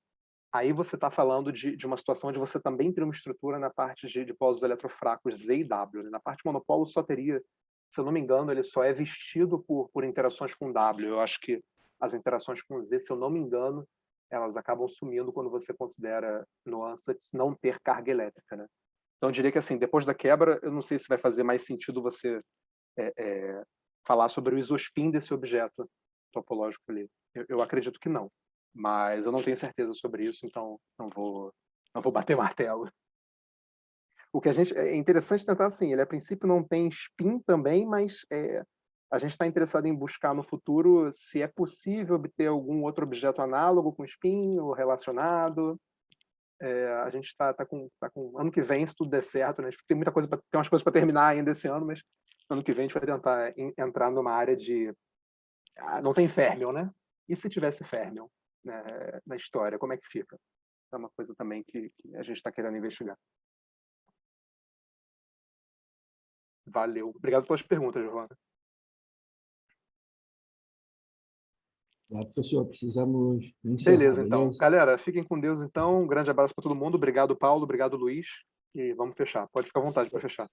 aí você está falando de uma situação onde você também tem uma estrutura na parte de polos eletrofracos Z e W. Né? Na parte monopolo só teria, se eu não me engano, ele só é vestido por interações com W. Eu acho que as interações com Z, se eu não me engano, elas acabam sumindo quando você considera no ansatz não ter carga elétrica. Né? Então, eu diria que, assim, depois da quebra, eu não sei se vai fazer mais sentido você falar sobre o isospin desse objeto topológico ali. Eu acredito que não. Mas eu não tenho certeza sobre isso, então não vou bater martelo. O que é interessante tentar, assim, ele a princípio não tem spin também, mas a gente está interessado em buscar no futuro se é possível obter algum outro objeto análogo com spin ou relacionado. A gente está com ano que vem, se tudo der certo, né? Tem muita coisa, tem umas coisas para terminar ainda esse ano, mas ano que vem a gente vai tentar entrar numa área de... não tem fermion, né? E se tivesse fermion, né, na história, como é que fica? É uma coisa também que a gente está querendo investigar. Valeu. Obrigado pelas perguntas, Giovana. Professor, precisamos encerrar, Beleza, então. Galera, fiquem com Deus, então. Um grande abraço para todo mundo. Obrigado, Paulo. Obrigado, Luiz. E vamos fechar. Pode ficar à vontade para fechar.